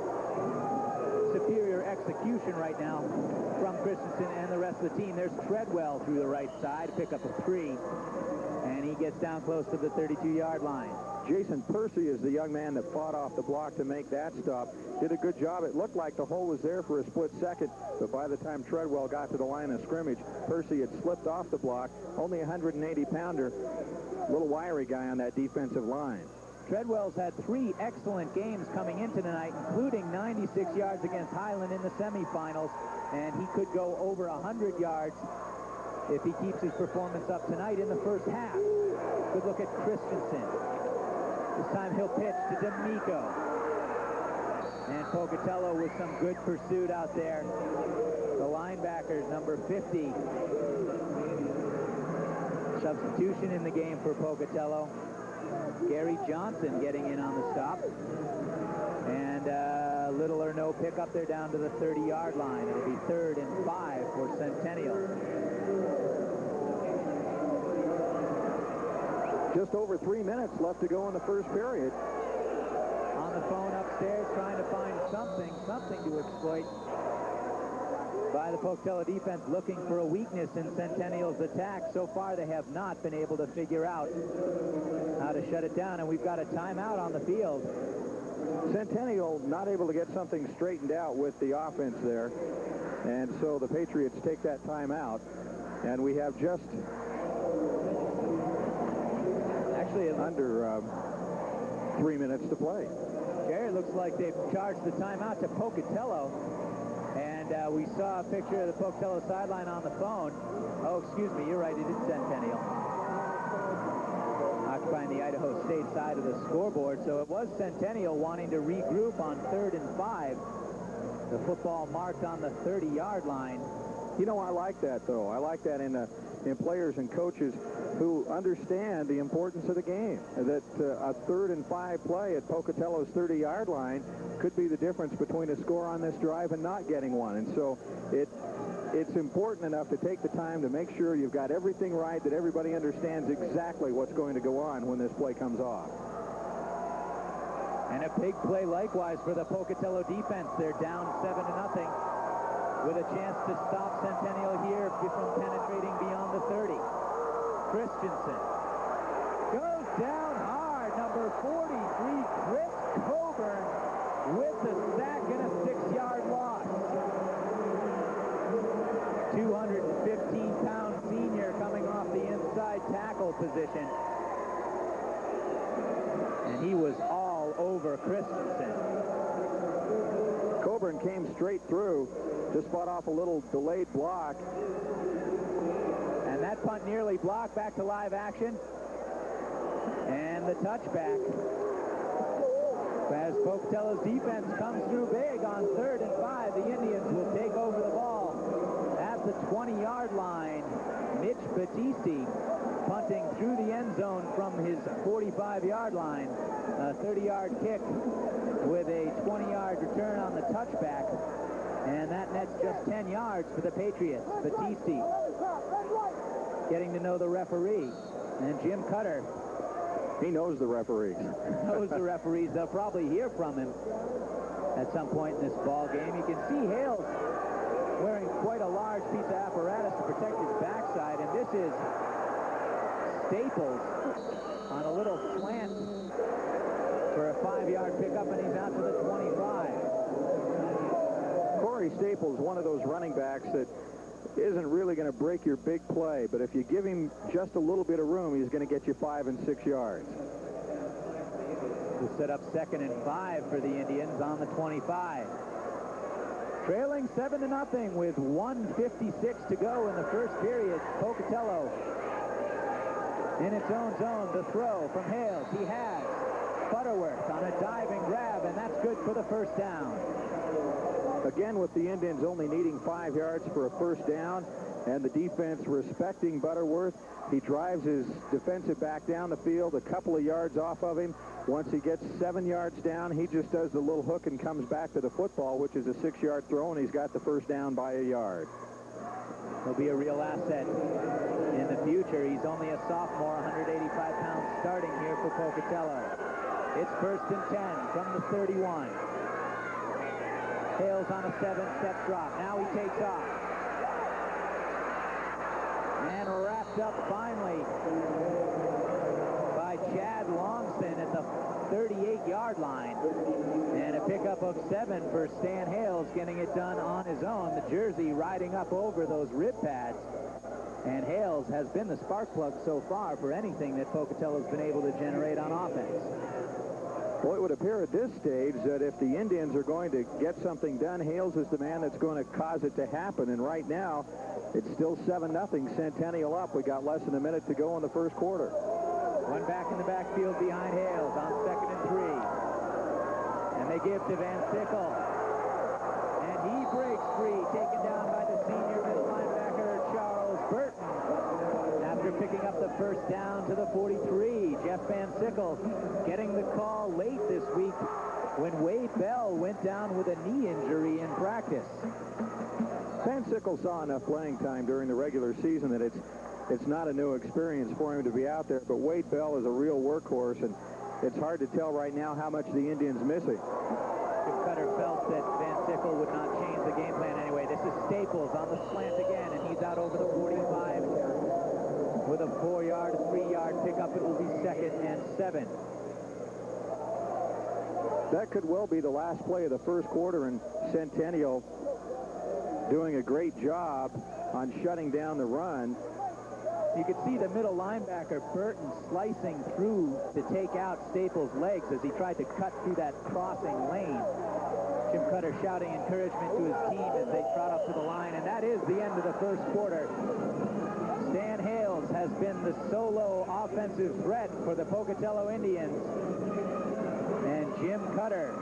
superior execution right now from Christensen and the rest of the team. There's Treadwell through the right side, pick up a 3, and he gets down close to the 32-yard line. Jason Percy is the young man that fought off the block to make that stop. Did a good job. It looked like the hole was there for a split second, but by the time Treadwell got to the line of scrimmage, Percy had slipped off the block. Only a 180-pounder, little wiry guy on that defensive line. Treadwell's had 3 excellent games coming into tonight, including 96 yards against Highland in the semifinals, and he could go over 100 yards if he keeps his performance up tonight in the first half. Good look at Christensen. This time he'll pitch to D'Amico. And Pocatello with some good pursuit out there. The linebacker, number 50. Substitution in the game for Pocatello. Gary Johnson getting in on the stop. And little or no pickup there down to the 30-yard line. It'll be 3rd and 5 for Centennial. Just over 3 minutes left to go in the first period. On the phone upstairs, trying to find something to exploit by the Pocatello defense, looking for a weakness in Centennial's attack. So far, they have not been able to figure out how to shut it down, and we've got a timeout on the field. Centennial not able to get something straightened out with the offense there, and so the Patriots take that timeout, and we have just actually under 3 minutes to play. Jerry, it looks like they've charged the timeout to Pocatello. And we saw a picture of the Pocatello sideline on the phone. Oh, excuse me, you're right, it is Centennial. Occupying the Idaho State side of the scoreboard. So it was Centennial wanting to regroup on 3rd and 5. The football marked on the 30-yard line. You know, I like that, though. I like that in players and coaches who understand the importance of the game. That a 3rd and 5 play at Pocatello's 30-yard line could be the difference between a score on this drive and not getting one. And so it's important enough to take the time to make sure you've got everything right, that everybody understands exactly what's going to go on when this play comes off. And a big play likewise for the Pocatello defense. They're down 7-0 with a chance to stop Centennial here from penetrating beyond the 30. Christensen goes down hard. Number 43, Chris Coburn, with the sack and a 6-yard loss. 215-pound senior coming off the inside tackle position. And he was all over Christensen. Coburn came straight through, just fought off a little delayed block. And that punt nearly blocked. Back to live action. And the touchback. As Pocatello's defense comes through big on 3rd and 5, the Indians will take over the ball at the 20-yard line. Mitch Battisti punting through the end zone from his 45-yard line. A 30-yard kick with a 20-yard return on the touchback. And that nets just 10 yards for the Patriots. Battisti getting to know the referee. And Jim Cutter. He knows the referees. Knows the referees. They'll probably hear from him at some point in this ball game. You can see Hales wearing quite a large piece of apparatus to protect his backside. And this is Staples on a little slant for a 5-yard pickup, and he's out to the 25. Corey Staples, one of those running backs that isn't really going to break your big play, but if you give him just a little bit of room, he's going to get you 5 and 6 yards. To set up 2nd and 5 for the Indians on the 25. Trailing 7-0 with 1:56 to go in the first period. Pocatello in its own zone. The throw from Hales. He has Butterworth on a diving grab, and that's good for the first down. Again, with the Indians only needing 5 yards for a first down, and the defense respecting Butterworth, he drives his defensive back down the field a couple of yards off of him. Once he gets 7 yards down, he just does the little hook and comes back to the football, which is a 6-yard throw, and he's got the first down by a yard. He'll be a real asset in the future. He's only a sophomore, 185 pounds starting here for Pocatello. It's 1st and 10 from the 31. Hales on a 7-step drop. Now he takes off. And wrapped up finally by Chad Longston at the 38-yard line. And a pickup of 7 for Stan Hales, getting it done on his own. The jersey riding up over those rib pads. And Hales has been the spark plug so far for anything that Pocatello's been able to generate on offense. Well, it would appear at this stage that if the Indians are going to get something done, Hales is the man that's going to cause it to happen. And right now, it's still 7-0, Centennial up. We got less than a minute to go in the first quarter. One back in the backfield behind Hales on 2nd and 3. And they give to Van Sickle. And he breaks free, taken down by the senior middle linebacker, Charles Burton. After picking up the first down to the 43, Jeff Van Sickle getting the call late this week when Wade Bell went down with a knee injury in practice. Van Sickle saw enough playing time during the regular season that it's not a new experience for him to be out there, but Wade Bell is a real workhorse, and it's hard to tell right now how much the Indians miss him. Jim Cutter felt that Van Sickle would not change the game plan anyway. This is Staples on the slant again, and he's out over the 45 with a 4-yard, 3-yard pickup. It will be 2nd and 7. That could well be the last play of the first quarter, and Centennial doing a great job on shutting down the run. You could see the middle linebacker, Burton, slicing through to take out Staples' legs as he tried to cut through that crossing lane. Jim Cutter shouting encouragement to his team as they trot up to the line, and that is the end of the first quarter. Stan Hales has been the solo offensive threat for the Pocatello Indians, and Jim Cutter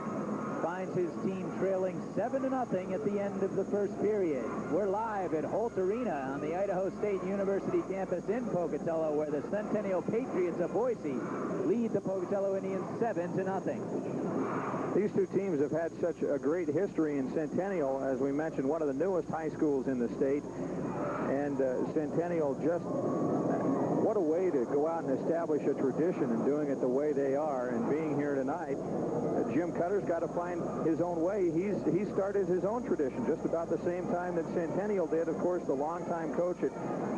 finds his team trailing 7-0 at the end of the first period. We're live at Holt Arena on the Idaho State University campus in Pocatello, where the Centennial Patriots of Boise lead the Pocatello Indians 7-0. These two teams have had such a great history in Centennial, as we mentioned, one of the newest high schools in the state. And Centennial, just what a way to go out and establish a tradition and doing it the way they are. And being here tonight, Jim Cutter's got to find his own way. He started his own tradition just about the same time that Centennial did. Of course, the longtime coach at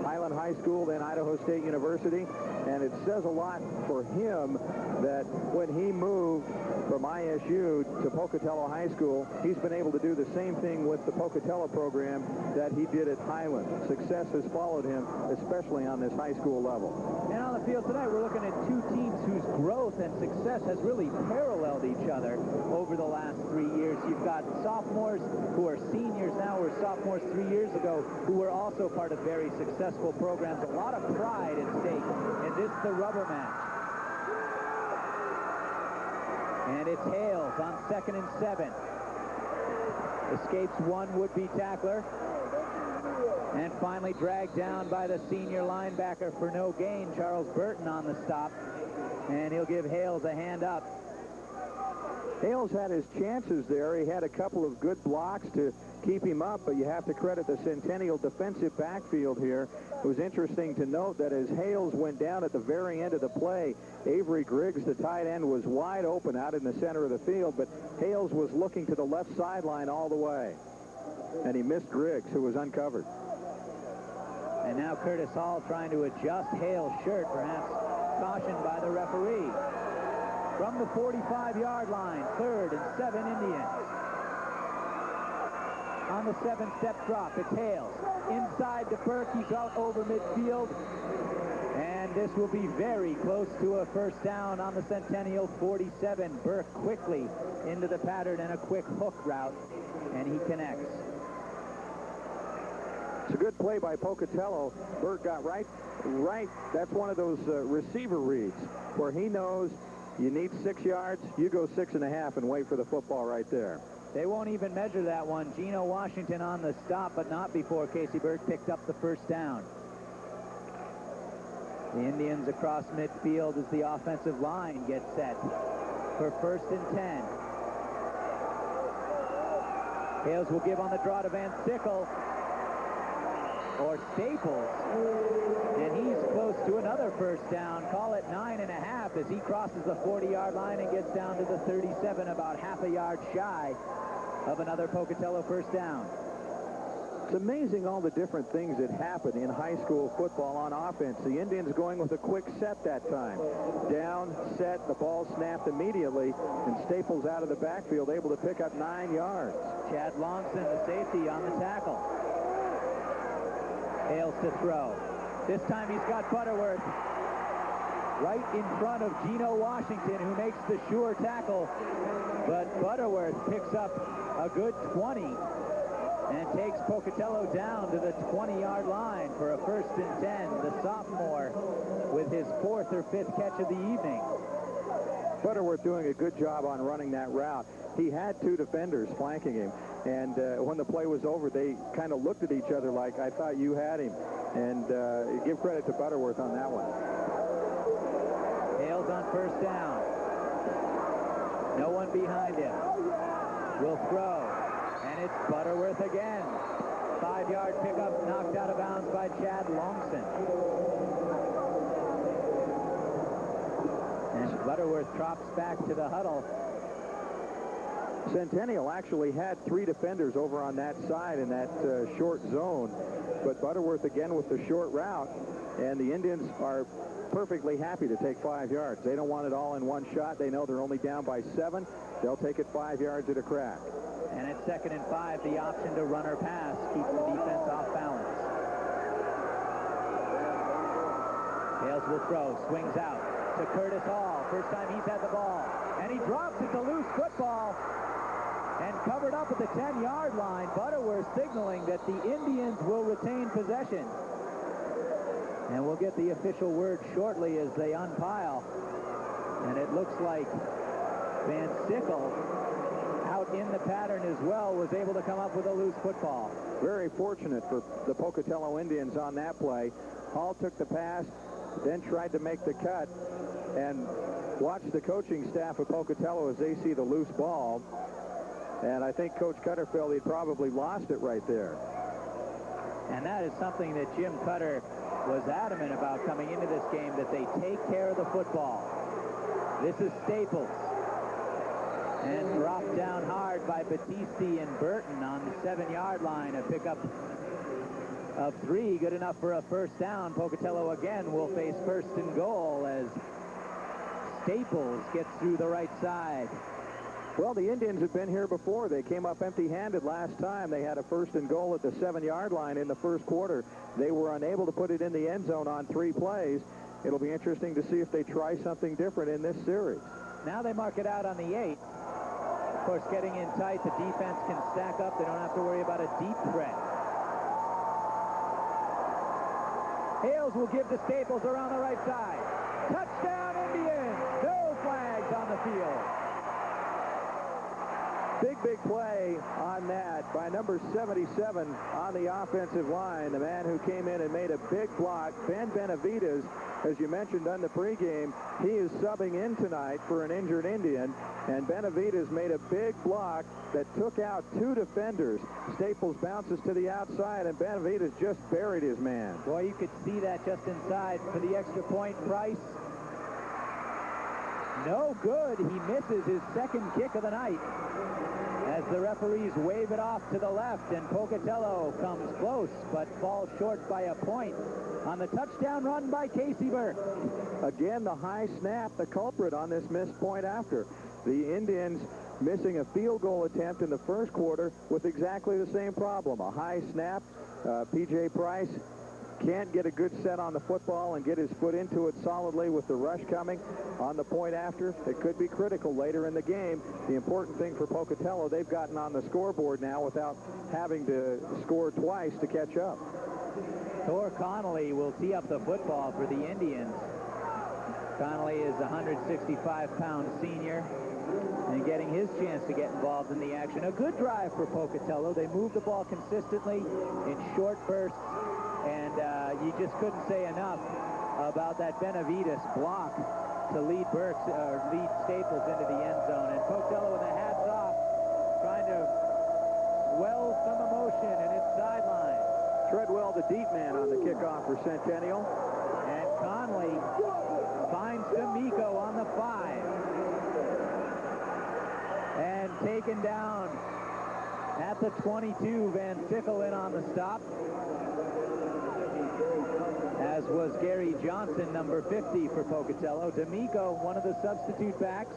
Highland High School, then Idaho State University. And it says a lot for him that when he moved from ISU to Pocatello High School, he's been able to do the same thing with the Pocatello program that he did at Highland. Success has followed him, especially on this high school level. And on the field tonight, we're looking at two teams whose growth and success has really paralleled each other over the last 3 years. You've got sophomores who are seniors now, were sophomores 3 years ago, who were also part of very successful programs. A lot of pride at stake in this, the rubber match. And it's Hales on 2nd and 7. Escapes one would-be tackler. And finally dragged down by the senior linebacker for no gain, Charles Burton on the stop. And he'll give Hales a hand up. Hales had his chances there. He had a couple of good blocks to keep him up, but you have to credit the Centennial defensive backfield here. It was interesting to note that as Hales went down at the very end of the play, Avery Griggs, the tight end, was wide open out in the center of the field, but Hales was looking to the left sideline all the way. And he missed Griggs, who was uncovered. And now Curtis Hall trying to adjust Hale's shirt, perhaps cautioned by the referee. From the 45-yard line, 3rd and 7 Indians. On the 7-step drop, it's Hales. Inside to Burke, he's out over midfield. And this will be very close to a first down on the Centennial 47. Burke quickly into the pattern and a quick hook route, and he connects. It's a good play by Pocatello. Burke got right. That's one of those receiver reads where he knows you need 6 yards, you go 6.5 and wait for the football right there. They won't even measure that one. Geno Washington on the stop, but not before Casey Burke picked up the first down. The Indians across midfield as the offensive line gets set for 1st and 10. Hales will give on the draw to Van Sickle. Or Staples, and he's close to another first down. Call it 9.5 as he crosses the 40-yard line and gets down to the 37, about half a yard shy of another Pocatello first down. It's amazing all the different things that happen in high school football on offense. The Indians going with a quick set that time. Down, set, the ball snapped immediately, and Staples out of the backfield able to pick up 9 yards. Chad Longson, the safety, on the tackle. Hales to throw. This time he's got Butterworth. right in front of Geno Washington, who makes the sure tackle. But Butterworth picks up a good 20 and takes Pocatello down to the 20-yard line for a 1st and 10. The sophomore with his 4th or 5th catch of the evening. Butterworth doing a good job on running that route. He had 2 defenders flanking him, and when the play was over, they kind of looked at each other like, I thought you had him. And give credit to Butterworth on that one. Hales on 1st down. No one behind him. Will throw, and it's Butterworth again. 5-yard pickup, knocked out of bounds by Chad Longson. And Butterworth drops back to the huddle. Centennial actually had 3 defenders over on that side in that short zone, but Butterworth again with the short route, and the Indians are perfectly happy to take 5 yards. They don't want it all in one shot. They know they're only down by 7. They'll take it 5 yards at a crack. And at 2nd and 5, the option to run or pass keeps the defense off balance. Hales will throw, swings out to Curtis Hall. First time he's had the ball, and he drops it to loose football and covered up at the 10-yard line. Butterworth signaling that the Indians will retain possession. And we'll get the official word shortly as they unpile. And it looks like Van Sickle, out in the pattern as well, was able to come up with a loose football. Very fortunate for the Pocatello Indians on that play. Hall took the pass, then tried to make the cut, and watched the coaching staff of Pocatello as they see the loose ball. And I think Coach Cutter felt he'd probably lost it right there. And that is something that Jim Cutter was adamant about coming into this game, that they take care of the football. This is Staples. And dropped down hard by Battisti and Burton on the 7-yard line. A pickup of 3, good enough for a 1st down. Pocatello again will face 1st and goal as Staples gets through the right side. Well, the Indians have been here before. They came up empty-handed last time. They had a 1st and goal at the 7-yard line in the 1st quarter. They were unable to put it in the end zone on 3 plays. It'll be interesting to see if they try something different in this series. Now they mark it out on the 8. Of course, getting in tight, the defense can stack up. They don't have to worry about a deep threat. Hales will give to Staples around the right side. Touchdown, Indians! No flags on the field. Big play on that by number 77 on the offensive line. The man who came in and made a big block, Ben Benavides, as you mentioned on the pregame, he is subbing in tonight for an injured Indian, and Benavides made a big block that took out 2 defenders. Staples bounces to the outside, and Benavides just buried his man. Boy, you could see that just inside for the extra point. Price, no good. He misses his 2nd kick of the night as the referees wave it off to the left, and Pocatello comes close but falls short by a point on the touchdown run by Casey Burke. Again, the high snap, the culprit on this missed point after. The Indians missing a field goal attempt in the 1st quarter with exactly the same problem. A high snap. P.J. Price can't get a good set on the football and get his foot into it solidly with the rush coming on the point after. It could be critical later in the game. The important thing for Pocatello, they've gotten on the scoreboard now without having to score twice to catch up. Thor Connolly will tee up the football for the Indians. Connolly is a 165-pound senior and getting his chance to get involved in the action. A good drive for Pocatello. They move the ball consistently in short bursts, and you just couldn't say enough about that Benavides block to lead lead Staples into the end zone. And Pocatello with the hats off, trying to swell some emotion in its sideline. Treadwell, the deep man on the kickoff for Centennial. And Conley finds D'Amico on the 5. And taken down at the 22. Van Sickle in on the stop, as was Gary Johnson, number 50 for Pocatello. D'Amico, one of the substitute backs.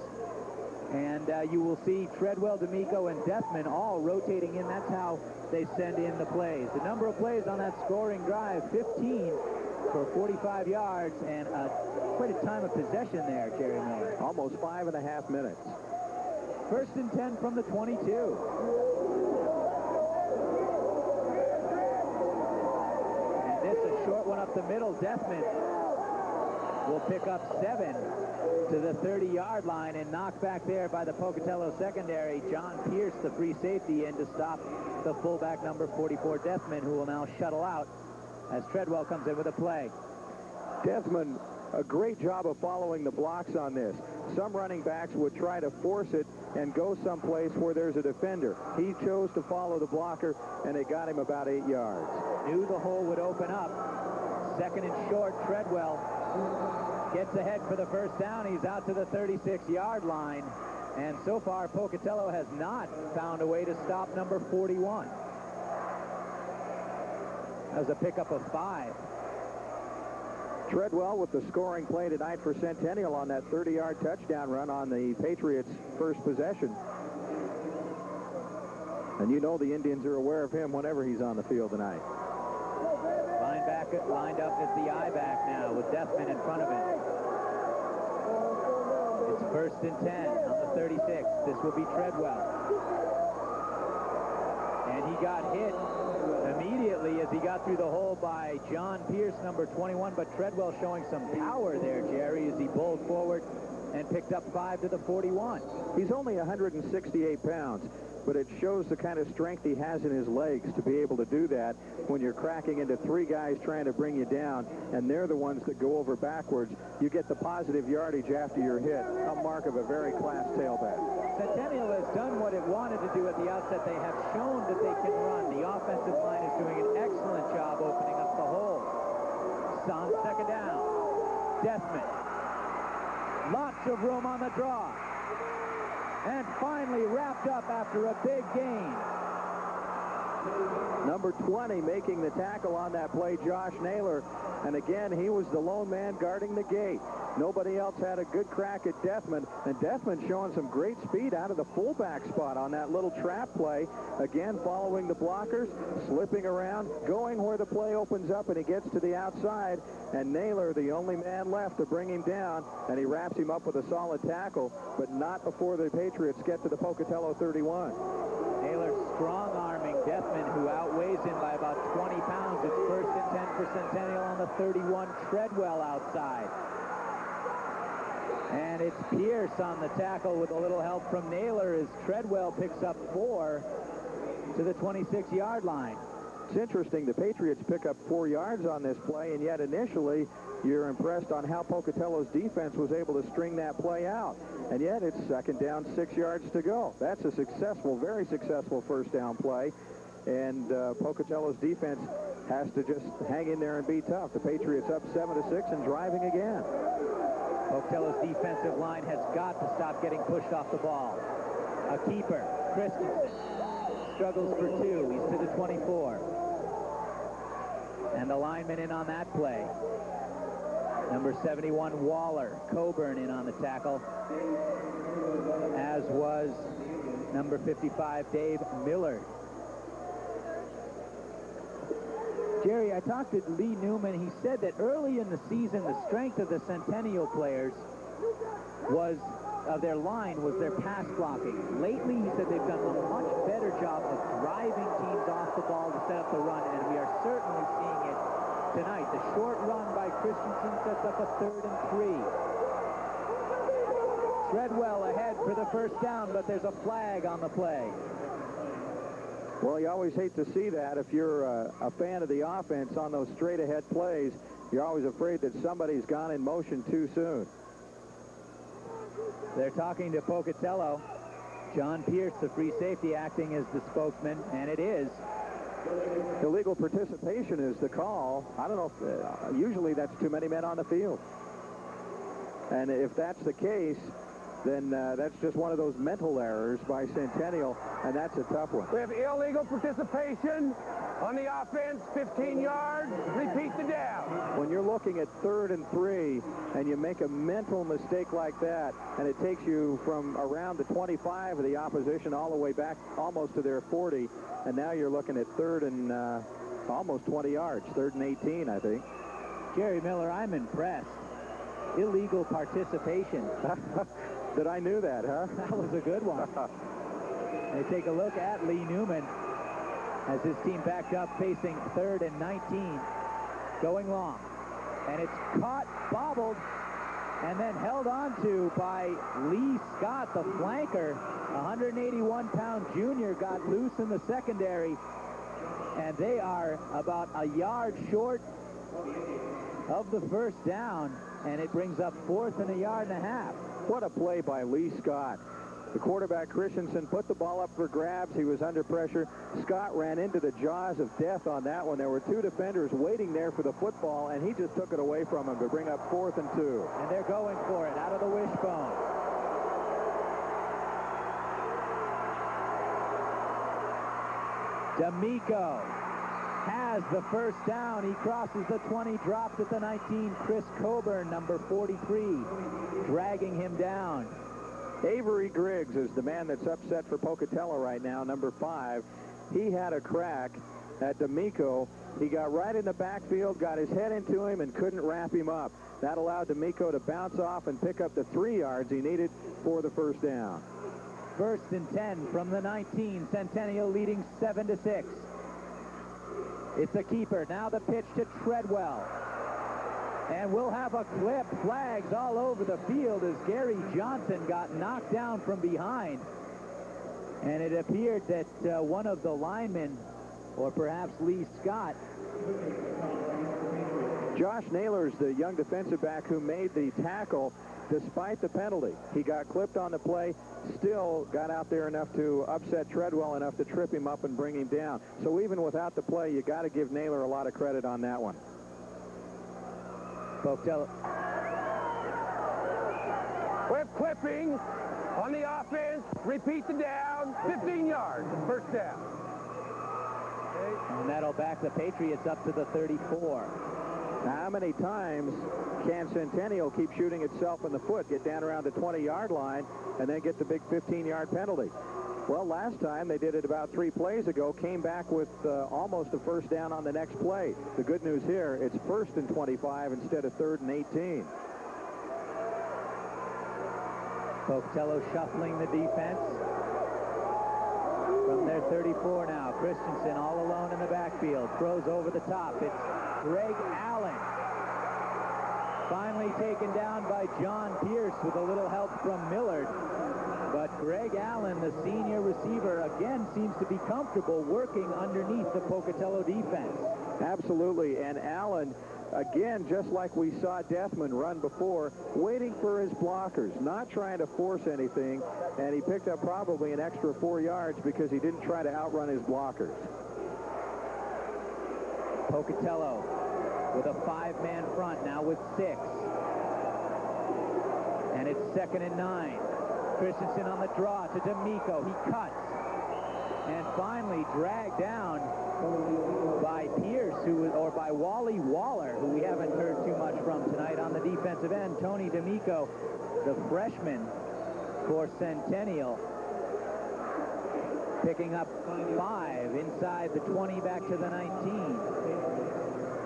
And you will see Treadwell, D'Amico, and Deathman all rotating in. That's how they send in the plays. The number of plays on that scoring drive, 15 for 45 yards and quite a time of possession there, Jerry Miller. Almost 5.5 minutes. First and 10 from the 22. And this a short one up the middle. Deathman will pick up 7 to the 30-yard line and knocked back there by the Pocatello secondary. John Pierce, the free safety, in to stop the fullback number 44, Deathman, who will now shuttle out as Treadwell comes in with a play. Deathman, a great job of following the blocks on this. Some running backs would try to force it and go someplace where there's a defender. He chose to follow the blocker, and it got him about 8 yards. Knew the hole would open up. Second and short, Treadwell gets ahead for the first down. He's out to the 36-yard line. And so far, Pocatello has not found a way to stop number 41. That was a pickup of 5. Treadwell with the scoring play tonight for Centennial on that 30-yard touchdown run on the Patriots' first possession. And you know the Indians are aware of him whenever he's on the field tonight. Linebacker lined up as the I-back now with Deathman in front of him. It's first and 10 on the 36. This will be Treadwell. And he got hit immediately as he got through the hole by John Pierce, number 21, but Treadwell showing some power there, Jerry, as he bowled forward and picked up 5 to the 41. He's only 168 pounds, but it shows the kind of strength he has in his legs to be able to do that when you're cracking into 3 guys trying to bring you down, and they're the ones that go over backwards. You get the positive yardage after you're hit, a mark of a very class tailback. Centennial has done what it wanted to do at the outset. They have shown that they can run. The offensive line is doing an excellent job opening up the hole. On second down, Deathman. Lots of room on the draw. And finally wrapped up after a big gain. Number 20 making the tackle on that play, Josh Naylor. And again, he was the lone man guarding the gate. Nobody else had a good crack at Deathman. And Deathman showing some great speed out of the fullback spot on that little trap play. Again, following the blockers, slipping around, going where the play opens up, and he gets to the outside. And Naylor, the only man left to bring him down, and he wraps him up with a solid tackle, but not before the Patriots get to the Pocatello 31. Naylor strong-arming Deathman, who outweighs him by about 20 pounds. It's first and 10 for Centennial on the 31. Treadwell outside. And it's Pierce on the tackle with a little help from Naylor as Treadwell picks up 4 to the 26-yard line. It's interesting, the Patriots pick up 4 yards on this play, and yet initially you're impressed on how Pocatello's defense was able to string that play out. And yet it's second down, 6 yards to go. That's a successful, very successful first down play. And Pocatello's defense has to just hang in there and be tough. The Patriots up 7-6 and driving again. Pocatello's defensive line has got to stop getting pushed off the ball. A keeper, Christensen, struggles for 2. He's to the 24. And the lineman in on that play. Number 71, Waller. Coburn in on the tackle, as was number 55, Dave Millard. Jerry, I talked to Lee Newman. He said that early in the season, the strength of the Centennial players of their line was their pass blocking. Lately, he said they've done a much better job of driving teams off the ball to set up the run, and we are certainly seeing it tonight. The short run by Christensen sets up a 3rd and 3. Treadwell ahead for the first down, but there's a flag on the play. Well, you always hate to see that. If you're a fan of the offense on those straight-ahead plays, you're always afraid that somebody's gone in motion too soon. They're talking to Pocatello. John Pierce, the free safety, acting as the spokesman, and it is. Illegal participation is the call. I don't know if usually that's too many men on the field. And if that's the case, then that's just one of those mental errors by Centennial, and that's a tough one. We have illegal participation on the offense, 15 yards, repeat the down. When you're looking at 3rd and 3, and you make a mental mistake like that, and it takes you from around the 25 of the opposition all the way back almost to their 40, and now you're looking at 3rd and almost 20 yards, 3rd and 18, I think. Jerry Miller, I'm impressed. Illegal participation. That I knew that, huh? That was a good one. They take a look at Lee Newman as his team backed up facing 3rd and 19, going long. And it's caught, bobbled, and then held on to by Lee Scott, the flanker. 181-pound junior got loose in the secondary, and they are about a yard short of the first down, and it brings up 4th and a yard and a half. What a play by Lee Scott. The quarterback, Christensen, put the ball up for grabs. He was under pressure. Scott ran into the jaws of death on that one. There were 2 defenders waiting there for the football, and he just took it away from him to bring up 4th and 2. And they're going for it out of the wishbone. D'Amico has the first down. He crosses the 20, dropped at the 19. Chris Coburn, number 43, dragging him down. Avery Griggs is the man that's upset for Pocatello right now, number 5. He had a crack at D'Amico. He got right in the backfield, got his head into him, and couldn't wrap him up. That allowed D'Amico to bounce off and pick up the 3 yards he needed for the first down. 1st and 10 from the 19. Centennial leading 7-6. It's a keeper. Now the pitch to Treadwell. And we'll have a clip. Flags all over the field as Gary Johnson got knocked down from behind. And it appeared that one of the linemen, or perhaps Lee Scott. Josh Naylor's the young defensive back who made the tackle despite the penalty. He got clipped on the play, still got out there enough to upset Treadwell enough to trip him up and bring him down. So even without the play, you got to give Naylor a lot of credit on that one. Pocatello. With clipping on the offense, repeat the down, 15 yards, first down. And that'll back the Patriots up to the 34. Now, how many times can Centennial keep shooting itself in the foot, get down around the 20-yard line, and then get the big 15-yard penalty? Well, last time they did it about 3 plays ago, came back with almost a first down on the next play. The good news here, it's 1st and 25 instead of 3rd and 18. Pocatello shuffling the defense from their 34 now. Christensen all alone in the backfield, throws over the top. It's Greg Allen. Finally taken down by John Pierce with a little help from Millard. But Greg Allen, the senior receiver, again seems to be comfortable working underneath the Pocatello defense. Absolutely, and Allen, again, just like we saw Deathman run before, waiting for his blockers, not trying to force anything, and he picked up probably an extra 4 yards because he didn't try to outrun his blockers. Pocatello with a 5-man front now with 6. And it's 2nd and 9. Christensen on the draw to D'Amico. He cuts. And finally dragged down by Pierce, or by Wally Waller, who we haven't heard too much from tonight on the defensive end. Tony D'Amico, the freshman for Centennial, picking up 5 inside the 20 back to the 19.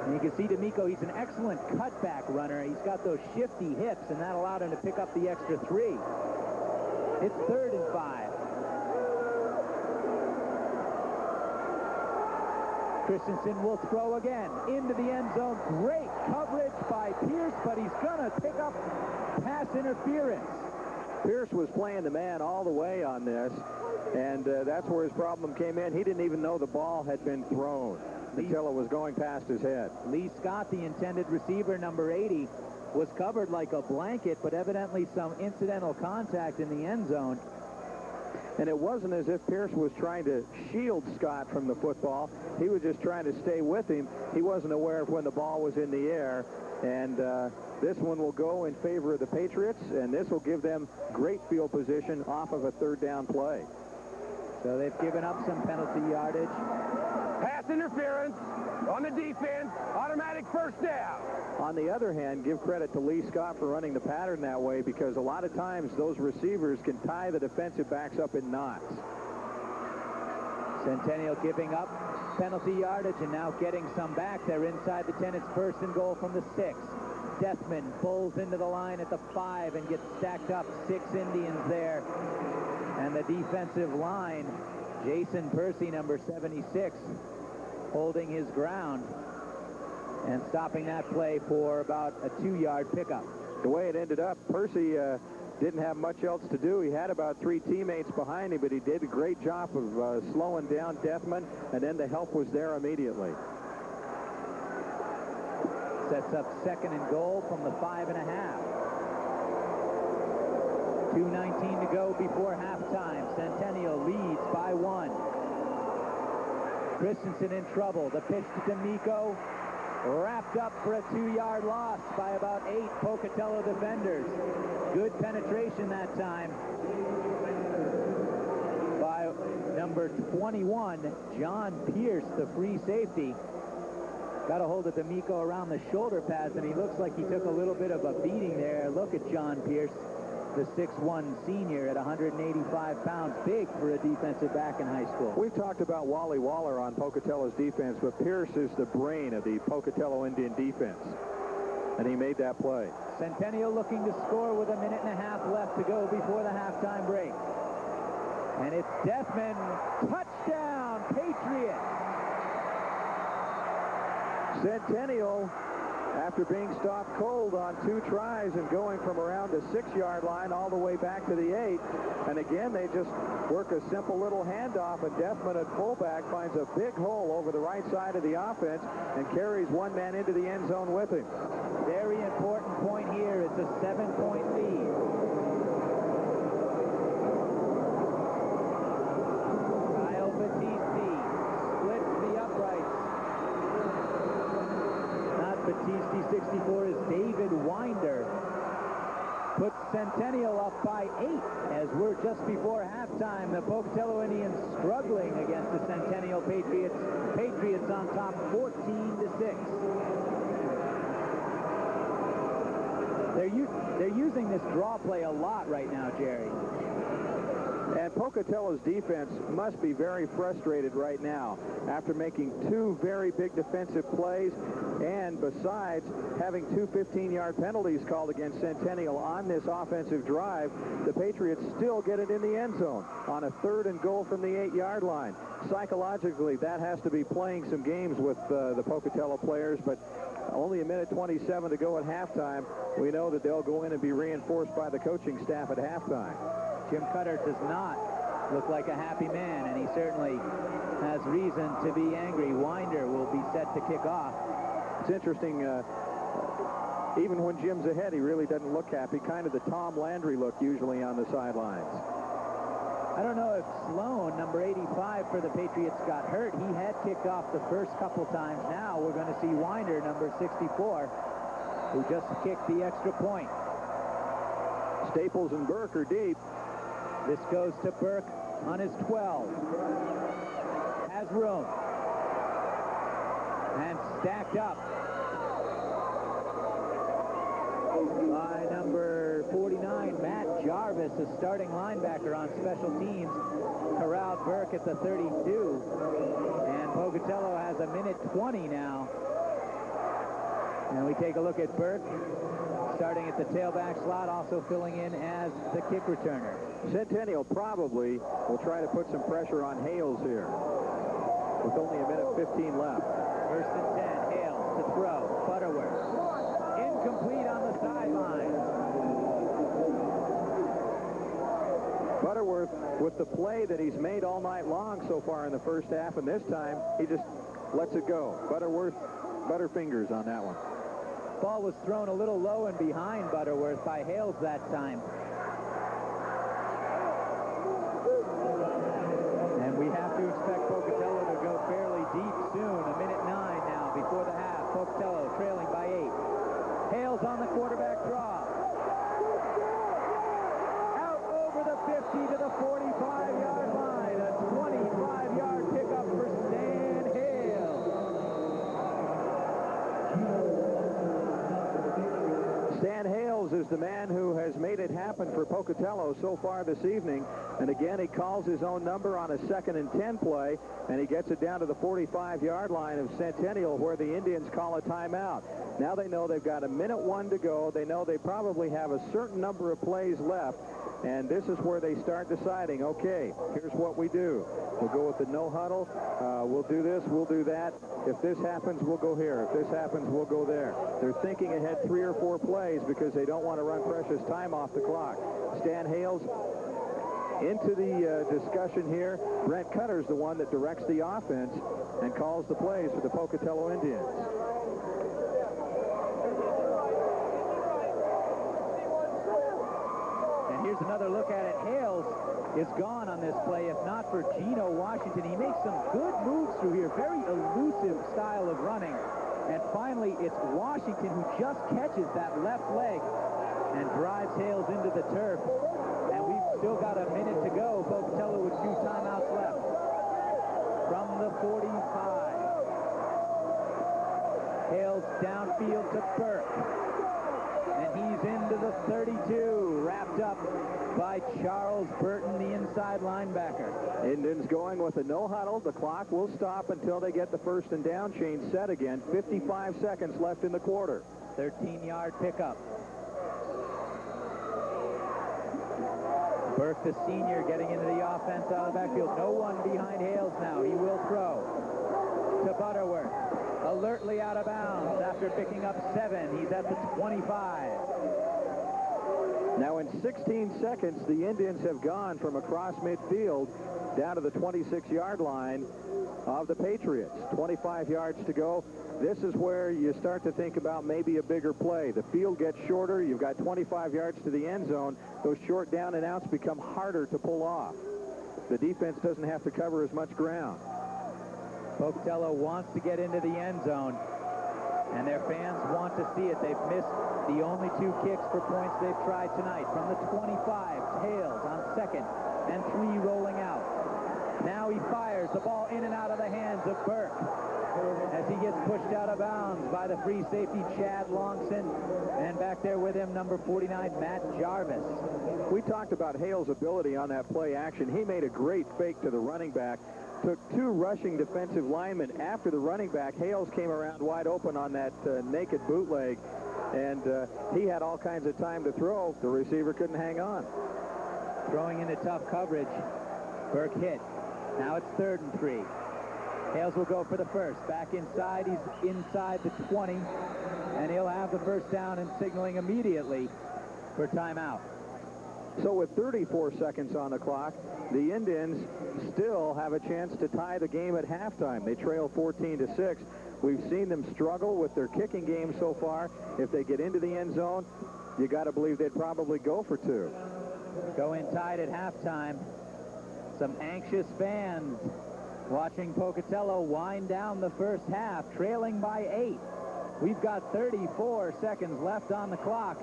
And you can see D'Amico, he's an excellent cutback runner. He's got those shifty hips, and that allowed him to pick up the extra 3. It's 3rd and 5. Christensen will throw again into the end zone. Great coverage by Pierce, but he's going to pick up pass interference. Pierce was playing the man all the way on this, and that's where his problem came in. He didn't even know the ball had been thrown until it was going past his head. Lee Scott, the intended receiver, number 80, was covered like a blanket, but evidently some incidental contact in the end zone. And it wasn't as if Pierce was trying to shield Scott from the football. He was just trying to stay with him. He wasn't aware of when the ball was in the air. And this one will go in favor of the Patriots, and this will give them great field position off of a 3rd down play. So they've given up some penalty yardage. Pass interference on the defense, automatic first down. On the other hand, give credit to Lee Scott for running the pattern that way, because a lot of times those receivers can tie the defensive backs up in knots. Centennial giving up penalty yardage, and now getting some back. They're inside the 10. It's first and goal from the 6. Deathman bowls into the line at the 5 and gets stacked up. 6 Indians there. And the defensive line, Jason Percy, number 76, holding his ground and stopping that play for about a 2-yard pickup. The way it ended up, Percy didn't have much else to do. He had about 3 teammates behind him, but he did a great job of slowing down Deathman, and then the help was there immediately. Sets up second and goal from the 5.5. 2:19 to go before halftime. Centennial leads by 1. Christensen in trouble. The pitch to D'Amico. Wrapped up for a 2-yard loss by about 8 Pocatello defenders. Good penetration that time by number 21, John Pierce, the free safety. Got a hold of D'Amico around the shoulder pads, and he looks like he took a little bit of a beating there. Look at John Pierce, the 6'1 senior at 185 pounds, big for a defensive back in high school. We've talked about Wally Waller on Pocatello's defense, but Pierce is the brain of the Pocatello Indian defense, and he made that play. Centennial looking to score with a 1.5 minutes left to go before the halftime break. And it's Deathman. Touchdown, Patriots! Centennial, after being stopped cold on 2 tries and going from around the 6-yard line all the way back to the 8. And again, they just work a simple little handoff, and Deathman at fullback finds a big hole over the right side of the offense and carries one man into the end zone with him. Very important point here. It's a 7-point lead. Kyle Battisti splits the uprights. Battisti 64 is David Winder. Puts Centennial up by 8 as we're just before halftime. The Pocatello Indians struggling against the Centennial Patriots. Patriots on top 14-6. They're using this draw play a lot right now, Jerry. And Pocatello's defense must be very frustrated right now after making 2 very big defensive plays, and besides having 2 15-yard penalties called against Centennial on this offensive drive. The Patriots still get it in the end zone on a 3rd and goal from the 8-yard line. Psychologically, that has to be playing some games with the Pocatello players, but only 1:27 to go at halftime. We know that they'll go in and be reinforced by the coaching staff at halftime. Jim Cutter does not look like a happy man, and he certainly has reason to be angry. Winder will be set to kick off. It's interesting, even when Jim's ahead, he really doesn't look happy. Kind of the Tom Landry look usually on the sidelines. I don't know if Sloan, number 85 for the Patriots, got hurt. He had kicked off the first couple times. Now we're going to see Winder, number 64, who just kicked the extra point. Staples and Burke are deep. This goes to Burke on his 12. Has room. And stacked up by number 49, Matt Jarvis, a starting linebacker on special teams, corralled Burke at the 32. And Pocatello has 1:20 now. And we take a look at Burke, starting at the tailback slot, also filling in as the kick returner. Centennial probably will try to put some pressure on Hales here with only 1:15 left. First and 10, Hales to throw. Butterworth. Incomplete on the sideline. Butterworth, with the play that he's made all night long so far in the first half, and this time he just lets it go. Butterworth, Butterfingers on that one. Ball was thrown a little low and behind Butterworth by Hales that time. And we have to expect Pocatello to go fairly deep soon. 1:09 now before the half. Pocatello trailing by 8. Hales on the quarterback draw. Out over the 50 to the 45-yard line. A 25-yard pickup for Stan Hales. Stan Hales Hales is the man who has made it happen for Pocatello so far this evening. And again, he calls his own number on a 2nd and 10 play, and he gets it down to the 45-yard line of Centennial, where the Indians call a timeout. Now they know they've got 1:01 to go. They know they probably have a certain number of plays left, and this is where they start deciding, okay, here's what we do. We'll go with the no huddle. We'll do this. We'll do that. If this happens, we'll go here. If this happens, we'll go there. They're thinking ahead 3 or 4 plays because they don't want to run precious time off the clock. Stan Hales into the discussion here. Brent Cutter's the one that directs the offense and calls the plays for the Pocatello Indians. And here's another look at it. Hales is gone on this play. If not for Geno Washington, he makes some good moves through here. Very elusive style of running. And finally, it's Washington who just catches that left leg and drives Hales into the turf. And we've still got a minute to go. Pocatello with 2 timeouts left. From the 45. Hales downfield to Burke. And he's into the 32, wrapped up by Charles Burton, the inside linebacker. Indians going with a no huddle. The clock will stop until they get the 1st and down chain set again. 55 seconds left in the quarter. 13-yard pickup. Burke, the senior, getting into the offense out of the backfield. No one behind Hales now. He will throw to Butterworth. Alertly out of bounds after picking up 7. He's at the 25. Now in 16 seconds, the Indians have gone from across midfield down to the 26-yard line of the Patriots. 25 yards to go. This is where you start to think about maybe a bigger play. The field gets shorter. You've got 25 yards to the end zone. Those short down and outs become harder to pull off. The defense doesn't have to cover as much ground. Pocatello wants to get into the end zone, and their fans want to see it. They've missed the only 2 kicks for points they've tried tonight. From the 25, Hales on 2nd and 3 rolling out. Now he fires the ball in and out of the hands of Burke as he gets pushed out of bounds by the free safety Chad Longson, and back there with him number 49 Matt Jarvis. We talked about Hales' ability on that play action. He made a great fake to the running back, took 2 rushing defensive linemen after the running back. Hales came around wide open on that naked bootleg, and he had all kinds of time to throw. The receiver couldn't hang on. Throwing into tough coverage. Burke hit. Now it's 3rd and 3. Hales will go for the 1st. Back inside. He's inside the 20. And he'll have the 1st down and signaling immediately for timeout. So with 34 seconds on the clock, the Indians still have a chance to tie the game at halftime. They trail 14-6. We've seen them struggle with their kicking game so far. If they get into the end zone, you got to believe they'd probably go for 2. Go in tied at halftime. Some anxious fans watching Pocatello wind down the first half, trailing by 8. We've got 34 seconds left on the clock.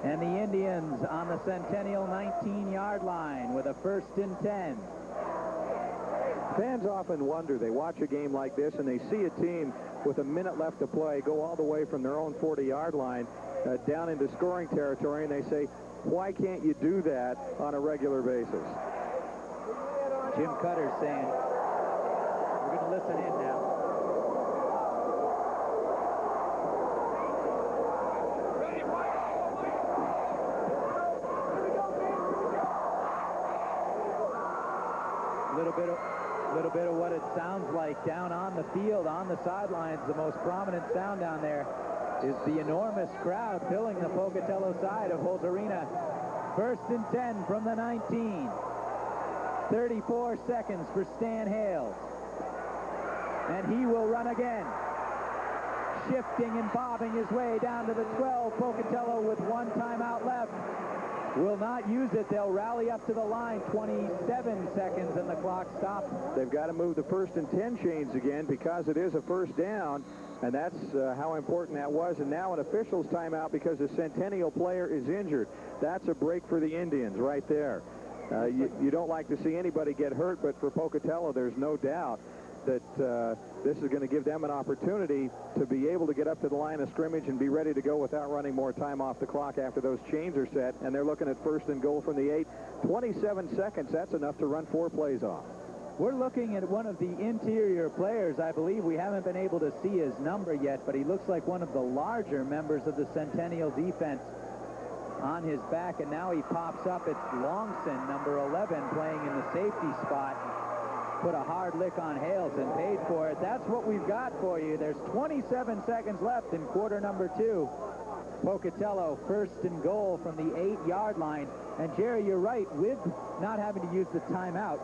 And the Indians on the Centennial 19-yard line with a 1st and 10. Fans often wonder, they watch a game like this and they see a team with a minute left to play go all the way from their own 40-yard line down into scoring territory, and they say, why can't you do that on a regular basis? Jim Cutter's saying, we're going to listen in now. A little bit of what it sounds like down on the field, on the sidelines. The most prominent sound down there is the enormous crowd filling the Pocatello side of Holt Arena. 1st and 10 from the 19. 34 seconds for Stan Hales. And he will run again. Shifting and bobbing his way down to the 12. Pocatello with 1 timeout left. Will not use it. They'll rally up to the line. 27 seconds and the clock stops. They've got to move the 1st and 10 chains again because it is a 1st down, and that's how important that was. And now an official's timeout because a Centennial player is injured. That's a break for the Indians right there. You don't like to see anybody get hurt, but for Pocatello, there's no doubt that this is going to give them an opportunity to be able to get up to the line of scrimmage and be ready to go without running more time off the clock after those chains are set. And they're looking at 1st and goal from the 8. 27 seconds, that's enough to run 4 plays off. We're looking at one of the interior players. I believe we haven't been able to see his number yet, but he looks like one of the larger members of the Centennial defense on his back, and now he pops up. It's Longson, number 11, playing in the safety spot. Put a hard lick on Hales and paid for it. That's what we've got for you. There's 27 seconds left in quarter number 2. Pocatello 1st and goal from the 8-yard line. And Jerry, you're right, with not having to use the timeout.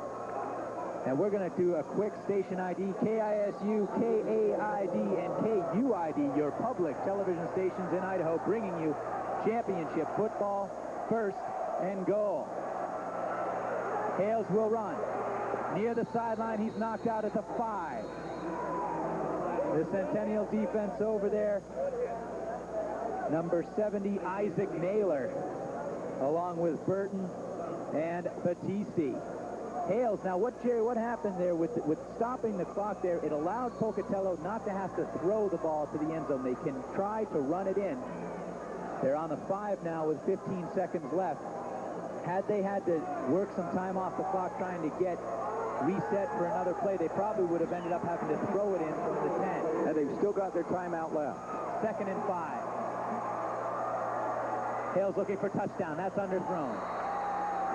And we're going to do a quick station ID, KISU, KAID, and KUID, your public television stations in Idaho, bringing you championship football, 1st and goal. Hales will run. Near the sideline, he's knocked out at the 5. The Centennial defense over there, number 70, Isaac Naylor, along with Burton and Battisti. Hales, now what happened there with stopping the clock there, it allowed Pocatello not to have to throw the ball to the end zone. They can try to run it in. They're on the 5 now with 15 seconds left. Had they had to work some time off the clock trying to get reset for another play, they probably would have ended up having to throw it in from the 10. And they've still got their timeout left. 2nd and 5. Hales looking for touchdown. That's underthrown.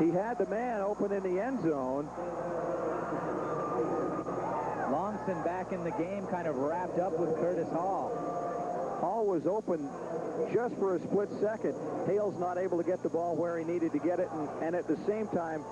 He had the man open in the end zone. Longson back in the game, kind of wrapped up with Curtis Hall. Hall was open just for a split second. Hales not able to get the ball where he needed to get it, and at the same time,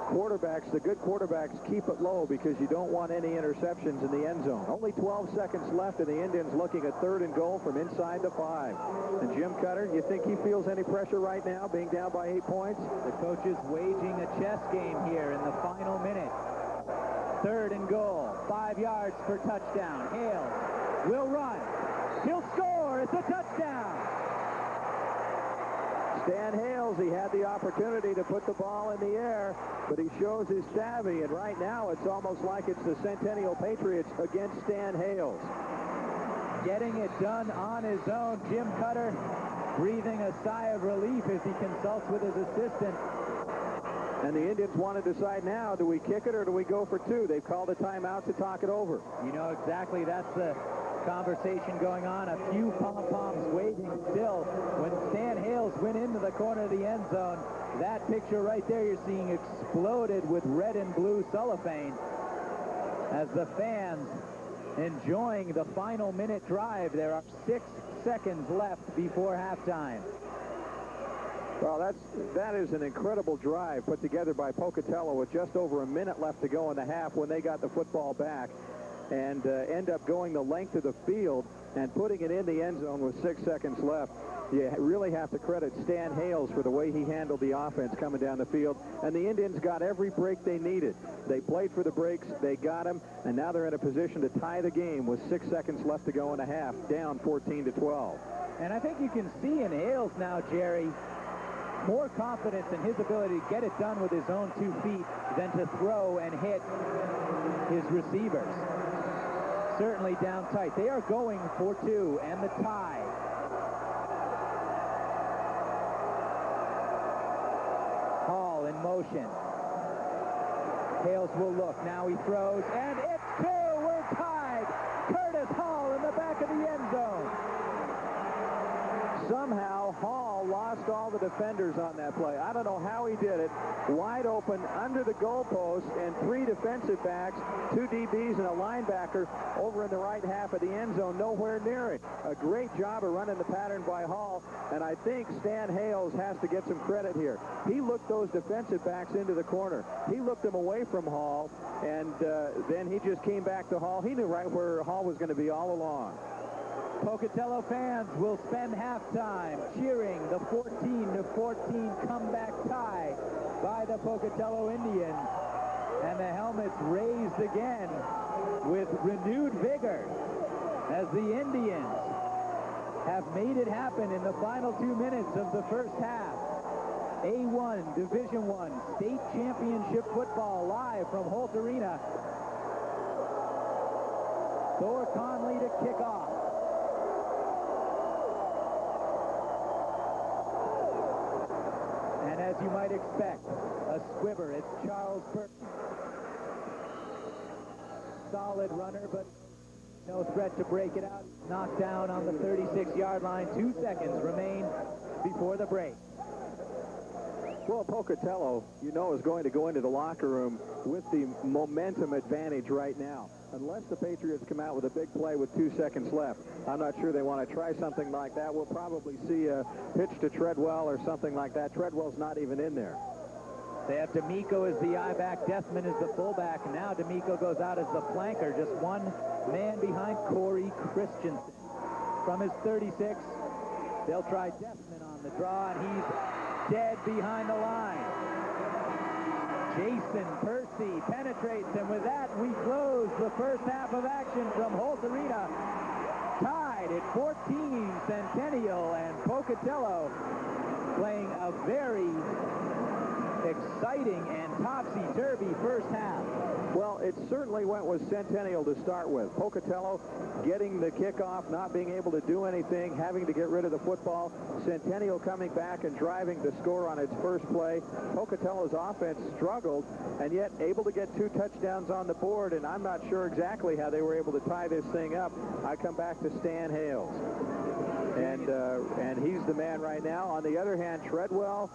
the good quarterbacks keep it low because you don't want any interceptions in the end zone. Only 12 seconds left, and the Indians looking at 3rd and goal from inside the 5. And Jim Cutter, you think he feels any pressure right now, being down by 8 points? The coach is waging a chess game here in the final minute. 3rd and goal, 5 yards for touchdown. Hales will run. He'll score. It's a touchdown. Stan Hales, he had the opportunity to put the ball in the air, but he shows his savvy, and right now it's almost like it's the Centennial Patriots against Stan Hales. Getting it done on his own. Jim Cutter breathing a sigh of relief as he consults with his assistant. And the Indians want to decide now, do we kick it or do we go for 2? They've called a timeout to talk it over. You know exactly, that's the conversation going on. A few pom-poms waving still. When Stan Hales went into the corner of the end zone, that picture right there you're seeing exploded with red and blue cellophane as the fans enjoying the final minute drive. There are 6 seconds left before halftime. Well, that is an incredible drive put together by Pocatello with just over a minute left to go in the half when they got the football back, and end up going the length of the field and putting it in the end zone with 6 seconds left. You really have to credit Stan Hales for the way he handled the offense coming down the field. And the Indians got every break they needed. They played for the breaks, they got them, and now they're in a position to tie the game with 6 seconds left to go in the half, down 14-12. And I think you can see in Hales now, Jerry, more confidence in his ability to get it done with his own 2 feet than to throw and hit his receivers. Certainly down tight. They are going for 2 and the tie. Hall in motion. Hales will look. Now he throws, and it's 2. We're tied. Curtis Hall in the back of the end zone. Somehow, Hall lost all the defenders on that play. I don't know how he did it. Wide open under the goalpost, and 3 defensive backs, 2 DBs, and a linebacker over in the right half of the end zone, nowhere near it. A great job of running the pattern by Hall, and I think Stan Hales has to get some credit here. He looked those defensive backs into the corner. He looked them away from Hall, and then he just came back to Hall. He knew right where Hall was going to be all along. Pocatello fans will spend halftime cheering the 14-14 comeback tie by the Pocatello Indians. And the helmets raised again with renewed vigor as the Indians have made it happen in the final 2 minutes of the first half. A1 Division I State Championship football live from Holt Arena. Thor Conley to kick off. And as you might expect, a squibber. It's Charles Burton. Solid runner, but no threat to break it out. Knocked down on the 36-yard line. 2 seconds remain before the break. Well, Pocatello, you know, is going to go into the locker room with the momentum advantage right now. Unless the Patriots come out with a big play with 2 seconds left, I'm not sure they want to try something like that. We'll probably see a pitch to Treadwell or something like that. Treadwell's not even in there. They have D'Amico as the I-back, Deathman is the fullback. Now D'Amico goes out as the flanker, just one man behind Corey Christensen. From his 36, they'll try Deathman on the draw, and he's dead behind the line. Jason Percy penetrates, and with that, we close the first half of action from Holt Arena. Tied at 14, Centennial and Pocatello playing a very exciting and topsy-turvy first half. Well, it certainly went with Centennial to start with. Pocatello getting the kickoff, not being able to do anything, having to get rid of the football. Centennial coming back and driving to score on its first play. Pocatello's offense struggled, and yet able to get 2 touchdowns on the board, and I'm not sure exactly how they were able to tie this thing up. I come back to Stan Hales. And he's the man right now. On the other hand, Treadwell,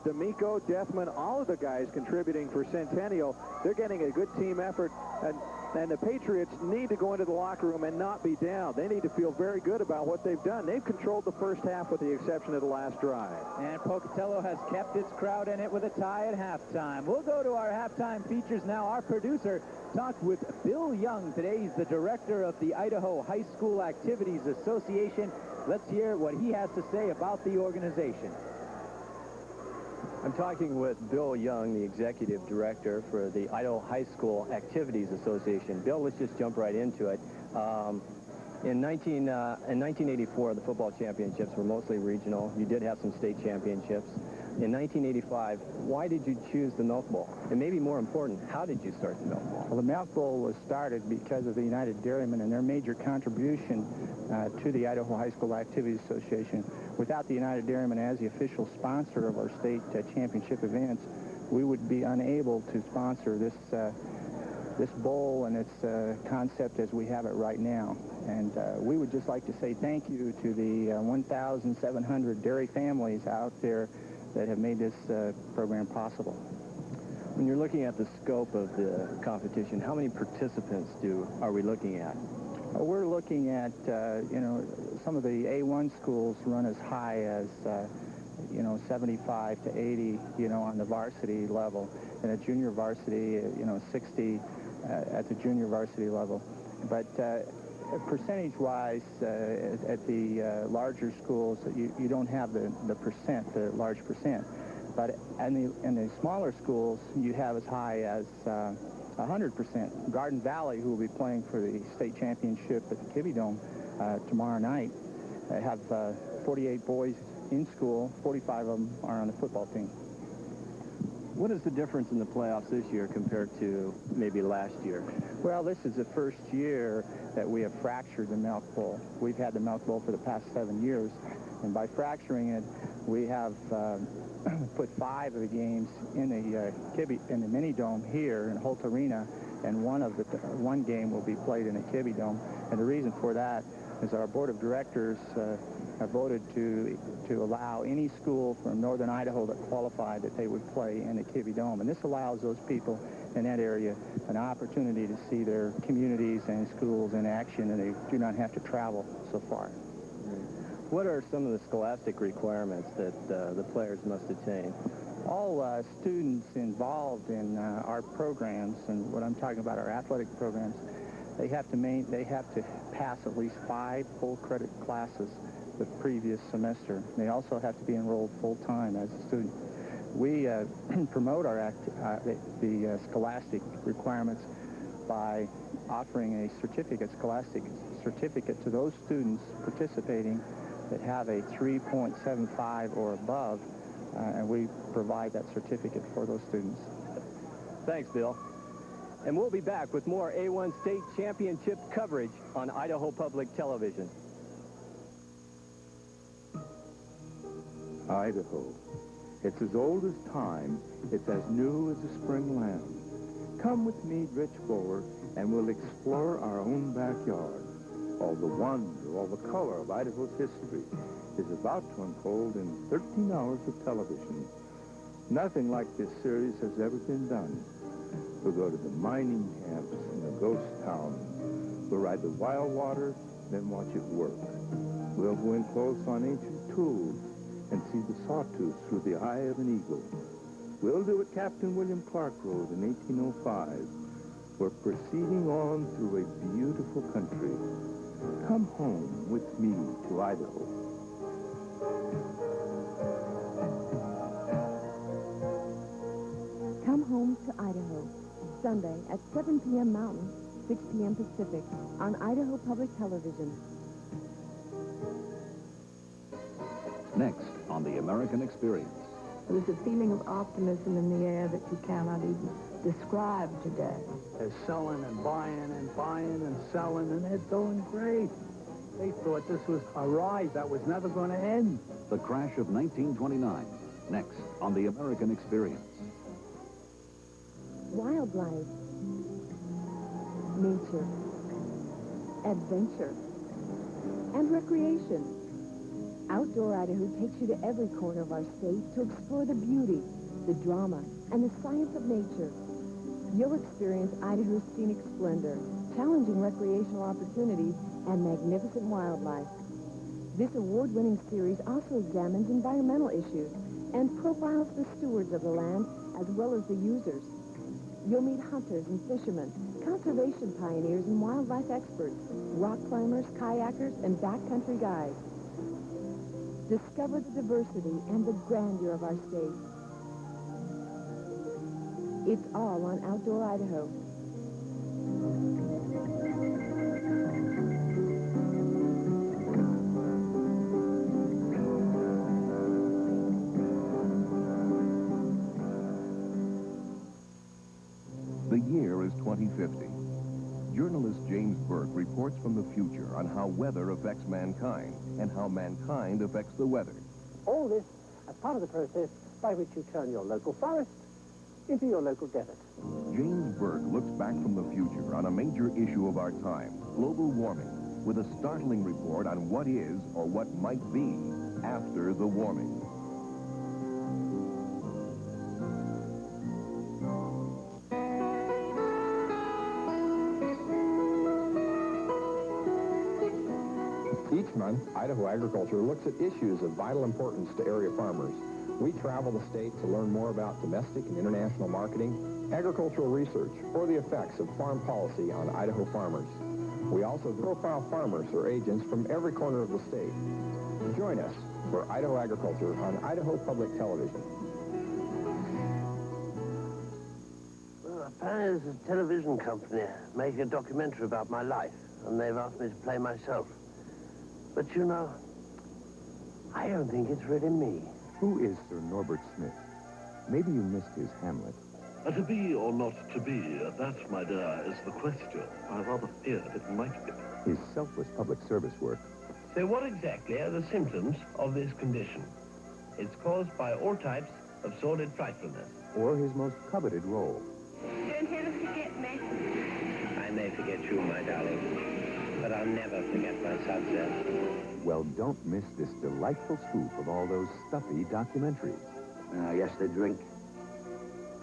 D'Amico, Deathman, all of the guys contributing for Centennial. They're getting a good team effort, and the Patriots need to go into the locker room and not be down. They need to feel very good about what they've done. They've controlled the first half with the exception of the last drive. And Pocatello has kept its crowd in it with a tie at halftime. We'll go to our halftime features now. Our producer talked with Bill Young. Today he's the director of the Idaho High School Activities Association. Let's hear what he has to say about the organization. I'm talking with Bill Young, the executive director for the Idaho High School Activities Association. Bill, let's just jump right into it. In 1984, the football championships were mostly regional. You did have some state championships. In 1985, why did you choose the Milk Bowl? And maybe more important, how did you start the Milk Bowl? Well, the Milk Bowl was started because of the United Dairymen and their major contribution to the Idaho High School Activities Association. Without the United Dairymen as the official sponsor of our state championship events, we would be unable to sponsor this bowl and its concept as we have it right now. And we would just like to say thank you to the 1,700 dairy families out there that have made this program possible. When you're looking at the scope of the competition, how many participants are we looking at? We're looking at, you know, some of the A1 schools run as high as, you know, 75 to 80, you know, on the varsity level. And at junior varsity, you know, 60 at the junior varsity level. But percentage-wise, at the larger schools, you don't have the large percent. But in the smaller schools, you have as high as 100%. Garden Valley, who will be playing for the state championship at the Kibbe Dome tomorrow night, have 48 boys in school. 45 of them are on the football team. What is the difference in the playoffs this year compared to maybe last year? Well, this is the first year that we have fractured the Milk Bowl. We've had the Milk Bowl for the past 7 years, and by fracturing it, we have put 5 of the games in the mini dome here in Holt Arena, and one game will be played in the Kibbe Dome. And the reason for that is our board of directors have voted to allow any school from northern Idaho that qualified that they would play in the Kibbe Dome. And this allows those people in that area an opportunity to see their communities and schools in action, and they do not have to travel so far. What are some of the scholastic requirements that the players must attain? All students involved in our programs, and what I'm talking about our athletic programs, they have to pass at least 5 full credit classes the previous semester. They also have to be enrolled full-time as a student. We promote the scholastic requirements by offering a scholastic certificate to those students participating that have a 3.75 or above, and we provide that certificate for those students. Thanks, Bill. And we'll be back with more A1 State Championship coverage on Idaho Public Television. Idaho. It's as old as time. It's as new as a spring lamb. Come with me, Rich Bower, and we'll explore our own backyard. All the wonder, all the color of Idaho's history is about to unfold in 13 hours of television. Nothing like this series has ever been done. We'll go to the mining camps and the ghost towns. We'll ride the wild water, then watch it work. We'll go in close on ancient tools and see the sawtooth through the eye of an eagle. We'll do what Captain William Clark rode in 1805. We're proceeding on through a beautiful country. Come home with me to Idaho. Come home to Idaho, Sunday at 7 p.m. Mountain, 6 p.m. Pacific, on Idaho Public Television. Next on The American Experience. There's a feeling of optimism in the air that you cannot even describe today. They're selling and buying and selling, and they're doing great. They thought this was a ride that was never going to end. The Crash of 1929. Next on The American Experience. Wildlife, nature, adventure, and recreation. Outdoor Idaho takes you to every corner of our state to explore the beauty, the drama, and the science of nature. You'll experience Idaho's scenic splendor, challenging recreational opportunities, and magnificent wildlife. This award-winning series also examines environmental issues and profiles the stewards of the land as well as the users. You'll meet hunters and fishermen, conservation pioneers and wildlife experts, rock climbers, kayakers, and backcountry guides. Discover the diversity and the grandeur of our state. It's all on Outdoor Idaho. The year is 2050. Journalist James Burke reports from the future on how weather affects mankind and how mankind affects the weather. All this as part of the process by which you turn your local forest into your local desert. James Burke looks back from the future on a major issue of our time, global warming, with a startling report on what is or what might be after the warming. Each month, Idaho Agriculture looks at issues of vital importance to area farmers. We travel the state to learn more about domestic and international marketing, agricultural research, or the effects of farm policy on Idaho farmers. We also profile farmers or agents from every corner of the state. Join us for Idaho Agriculture on Idaho Public Television. Well, apparently there's a television company making a documentary about my life, and they've asked me to play myself. But you know, I don't think it's really me. Who is Sir Norbert Smith? Maybe you missed his Hamlet. To be or not to be, that, my dear, is the question. I rather feared it might be. His selfless public service work. So what exactly are the symptoms of this condition? It's caused by all types of sordid frightfulness. Or his most coveted role. Don't ever forget me. I may forget you, my darling, but I'll never forget my success. Well, don't miss this delightful scoop of all those stuffy documentaries. Yes, they drink.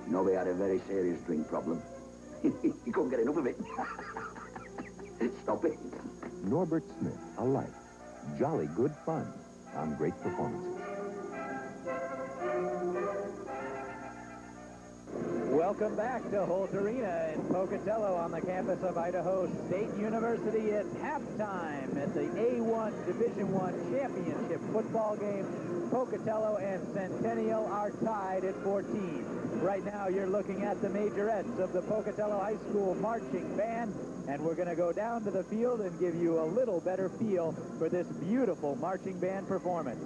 Nobody had a very serious drink problem. You couldn't get enough of it. Stop it. Norbert Smith, a life. Jolly good fun on great performances. Welcome back to Holt Arena in Pocatello on the campus of Idaho State University. It's halftime at the A1 Division I Championship football game. Pocatello and Centennial are tied at 14. Right now you're looking at the majorettes of the Pocatello High School Marching Band, and we're going to go down to the field and give you a little better feel for this beautiful marching band performance.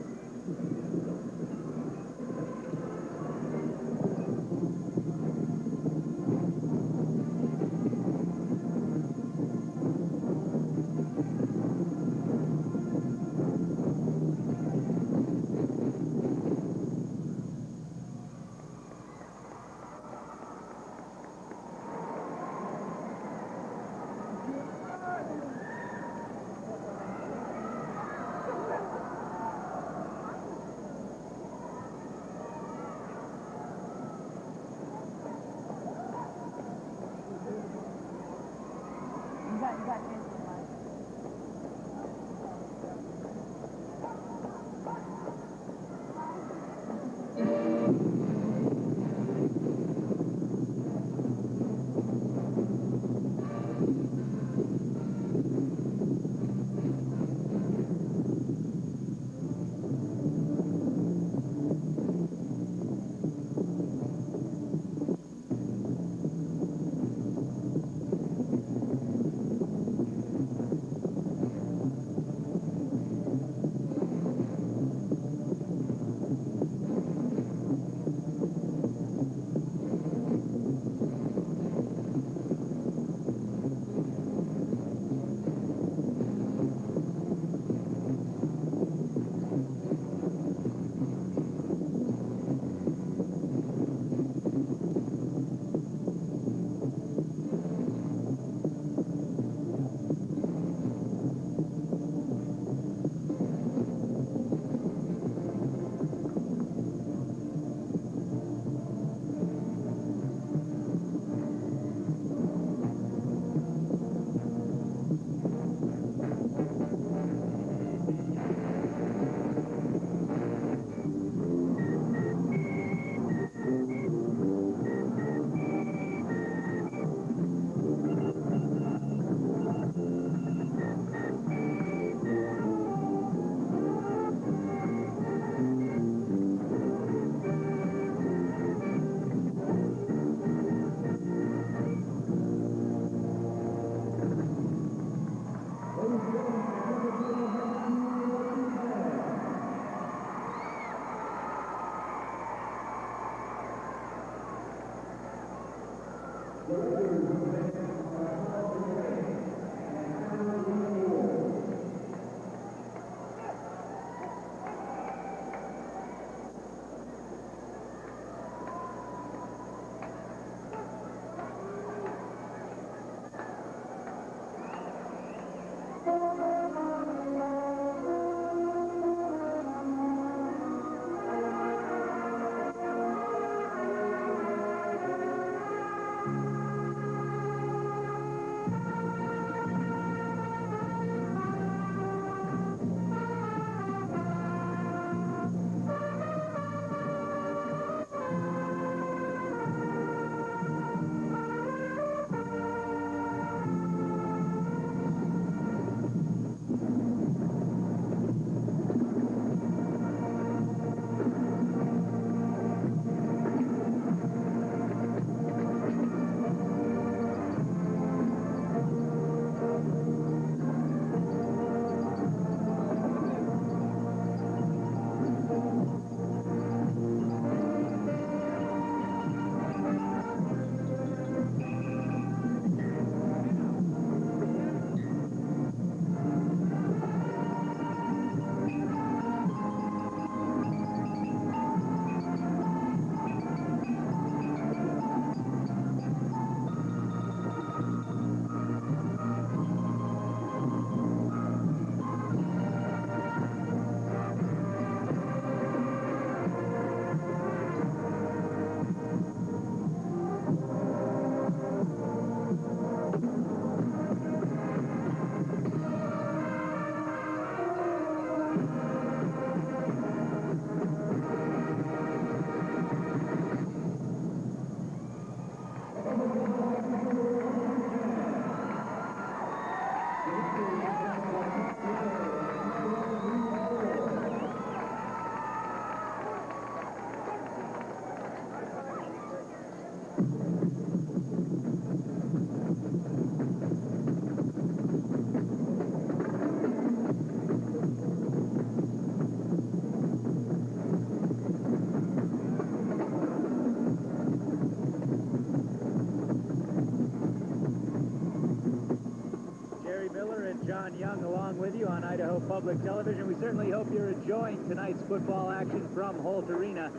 John Young along with you on Idaho Public Television. We certainly hope you're enjoying tonight's football action from Holt Arena.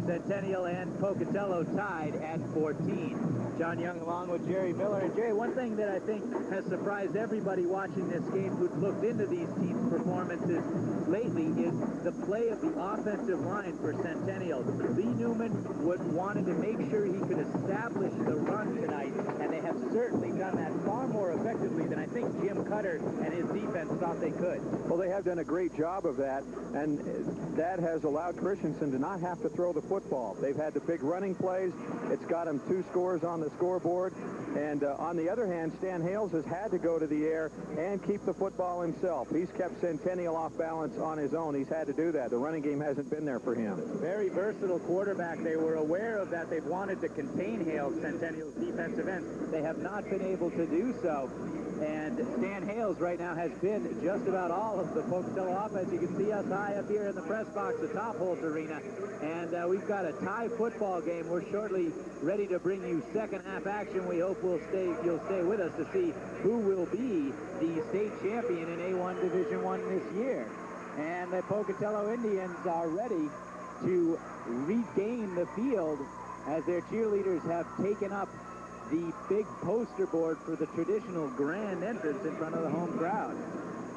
Centennial and Pocatello tied at 14. John Young along with Jerry Miller. And Jerry, one thing that I think has surprised everybody watching this game who's looked into these teams' performances lately is the play of the offensive line for Centennial. Lee Newman wanted to make sure he could establish the run tonight, and they have certainly done that far more effectively than I think Jim Cutter and his defense thought they could. Well, they have done a great job of that, and that has allowed Christensen to not have to throw the football. They've had the big running plays. It's got them 2 scores on the scoreboard. And on the other hand, Stan Hales has had to go to the air and keep the football himself. He's kept Centennial off balance on his own. He's had to do that. The running game hasn't been there for him. Very versatile quarterback. They were aware of that. They've wanted to contain Hales, Centennial's defensive end. They have not been able to do so. And Stan Hales right now has been just about all of the Pocatello offense. You can see us high up here in the press box atop Holt Arena. And we've got a tie football game. We're shortly ready to bring you second half action. We hope you'll stay with us to see who will be the state champion in A1 Division I this year. And the Pocatello Indians are ready to regain the field as their cheerleaders have taken up the big poster board for the traditional grand entrance in front of the home crowd.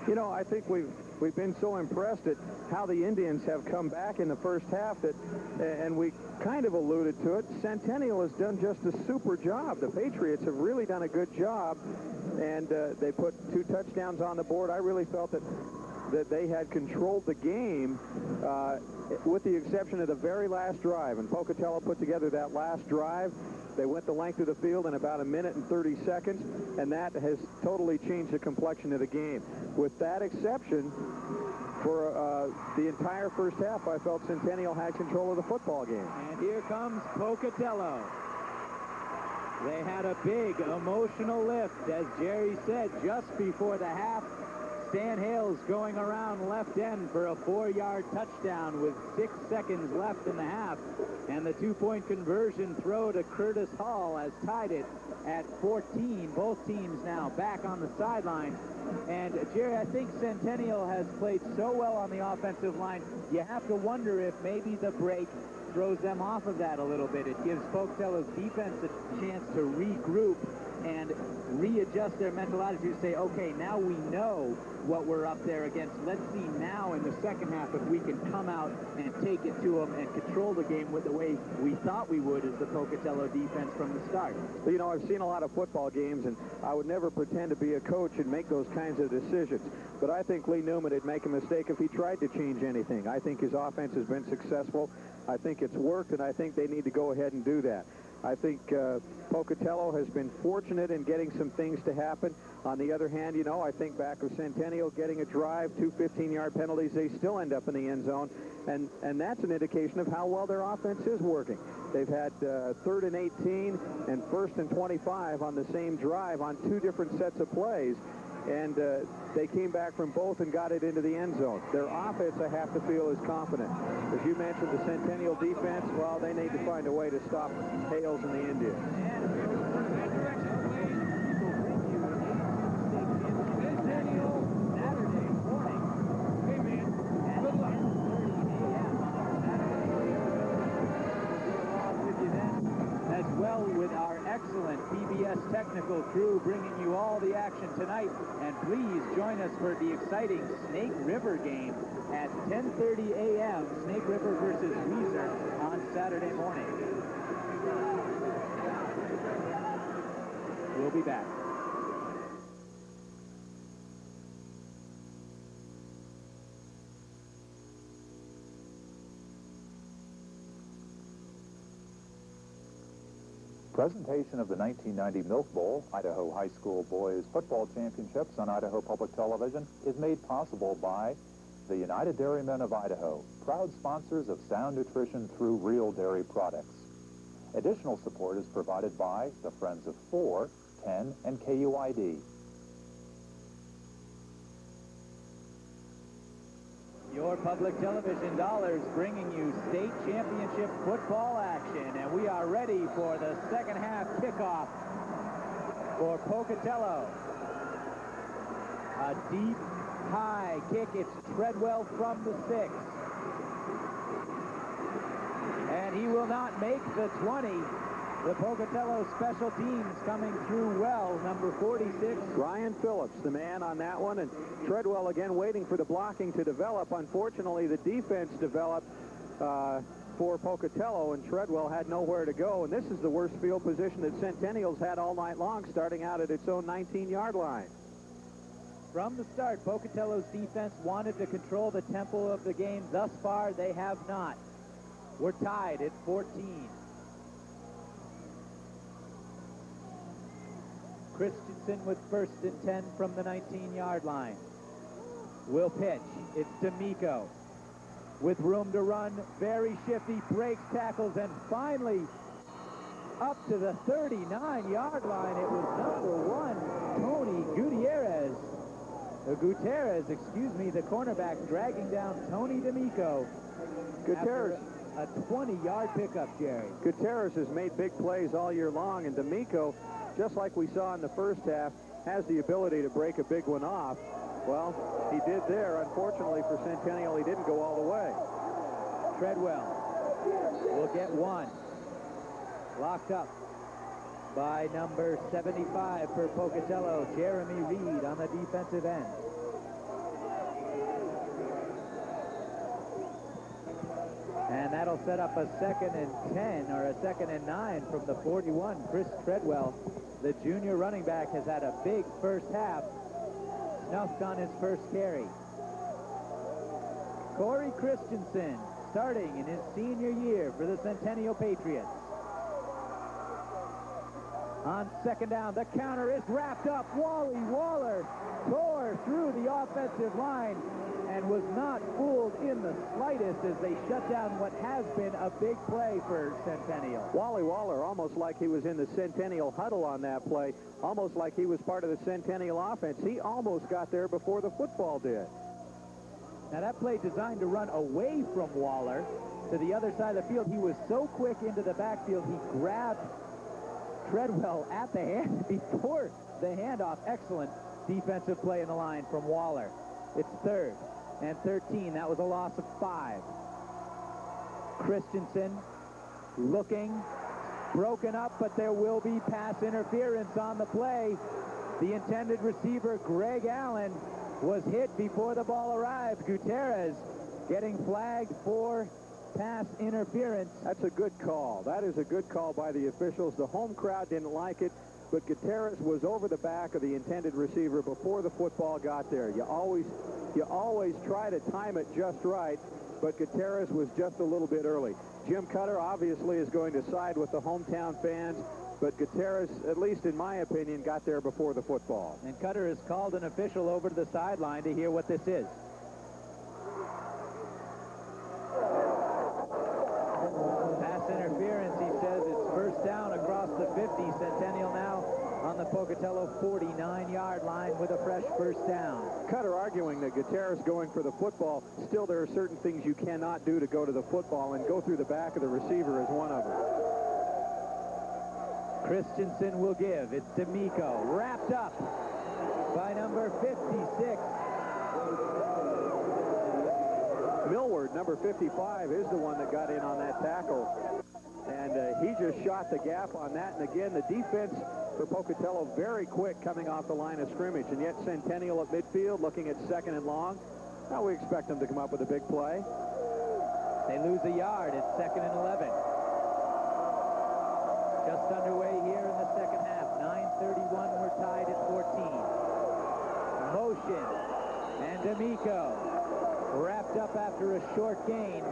You know, I think we've been so impressed at how the Indians have come back in the first half that, and we kind of alluded to it, Centennial has done just a super job. The Patriots have really done a good job, and they put 2 touchdowns on the board. I really felt that they had controlled the game with the exception of the very last drive. And Pocatello put together that last drive. They went the length of the field in about 1 minute and 30 seconds, and that has totally changed the complexion of the game. With that exception, for the entire first half, I felt Centennial had control of the football game. And here comes Pocatello. They had a big emotional lift, as Jerry said, just before the half. Stan Hales going around left end for a 4-yard touchdown with 6 seconds left in the half. And the two-point conversion throw to Curtis Hall has tied it at 14. Both teams now back on the sideline. And, Jerry, I think Centennial has played so well on the offensive line, you have to wonder if maybe the break throws them off of that a little bit. It gives Pocatello's defense a chance to regroup and readjust their mental attitude, say, okay, now we know what we're up there against. Let's see now in the second half if we can come out and take it to them and control the game with the way we thought we would as the Pocatello defense from the start. Well, you know, I've seen a lot of football games, and I would never pretend to be a coach and make those kinds of decisions. But I think Lee Newman would make a mistake if he tried to change anything. I think his offense has been successful. I think it's worked, and I think they need to go ahead and do that. I think Pocatello has been fortunate in getting some things to happen. On the other hand, you know, I think back of Centennial getting a drive, 2 15-yard penalties, they still end up in the end zone. And that's an indication of how well their offense is working. They've had 3rd and 18 and 1st and 25 on the same drive on 2 different sets of plays. And they came back from both and got it into the end zone. Their offense, I have to feel, is confident. As you mentioned, the Centennial defense, well, they need to find a way to stop Hales and the Indians. With our excellent PBS technical crew bringing you all the action tonight. And please join us for the exciting Snake River game at 10:30 a.m. Snake River versus Weiser on Saturday morning. We'll be back. Presentation of the 1990 Milk Bowl, Idaho High School Boys Football Championships on Idaho Public Television is made possible by the United Dairymen of Idaho, proud sponsors of sound nutrition through real dairy products. Additional support is provided by the Friends of 4, 10, and KUID. Your public television dollars bringing you state championship football action, and we are ready for the second half kickoff for Pocatello. A deep, high kick. It's Treadwell from the 6. And he will not make the 20. The Pocatello special teams coming through well, number 46. Ryan Phillips, the man on that one, and Treadwell again waiting for the blocking to develop. Unfortunately, the defense developed for Pocatello, and Treadwell had nowhere to go. And this is the worst field position that Centennial's had all night long, starting out at its own 19-yard line. From the start, Pocatello's defense wanted to control the tempo of the game. Thus far, they have not. We're tied at 14. Christensen with 1st and 10 from the 19-yard line. Will pitch. It's D'Amico. With room to run, very shifty, breaks tackles, and finally up to the 39-yard line. It was number 1, Tony Gutierrez, the cornerback, dragging down Tony D'Amico. Gutierrez. A 20-yard pickup, Jerry. Gutierrez has made big plays all year long, and D'Amico, just like we saw in the first half, has the ability to break a big one off. Well, he did there. Unfortunately for Centennial, he didn't go all the way. Treadwell will get 1. Locked up by number 75 for Pocatello, Jeremy Reed on the defensive end. And that'll set up a 2nd and 10, or a 2nd and 9 from the 41. Chris Treadwell, the junior running back, has had a big first half. Snuffed on his first carry. Corey Christensen starting in his senior year for the Centennial Patriots. On 2nd down, the counter is wrapped up. Wally Waller tore through the offensive line and was not fooled in the slightest. latest as they shut down what has been a big play for Centennial. Wally Waller, almost like he was in the Centennial huddle on that play, almost like he was part of the Centennial offense. He almost got there before the football did. Now that play designed to run away from Waller to the other side of the field. He was so quick into the backfield, he grabbed Treadwell at the hand before the handoff. Excellent defensive play in the line from Waller. It's 3rd and 13. That was a loss of 5. Christensen looking, broken up, but there will be pass interference on the play. The intended receiver, Greg Allen, was hit before the ball arrived. Gutierrez getting flagged for pass interference. That's a good call. That is a good call by the officials. The home crowd didn't like it, but Gutierrez was over the back of the intended receiver before the football got there. You always try to time it just right, but Gutierrez was just a little bit early. Jim Cutter obviously is going to side with the hometown fans, but Gutierrez, at least in my opinion, got there before the football. And Cutter has called an official over to the sideline to hear what this is. Pass interference, he says. It's first down across the 50. Centennial now on the Pocatello 49-yard line with a fresh first down. Cutter arguing that Gutierrez going for the football. Still, there are certain things you cannot do to go to the football, and go through the back of the receiver is one of them. Christensen will give. It's D'Amico, wrapped up by number 56. Millward, number 55, is the one that got in on that tackle. And he just shot the gap on that. And again, the defense for Pocatello very quick coming off the line of scrimmage. And yet Centennial at midfield looking at 2nd and long. Now we expect them to come up with a big play. They lose a yard. It's 2nd and 11. Just underway here in the second half. 9:31, we're tied at 14. Motion. And D'Amico wrapped up after a short gain.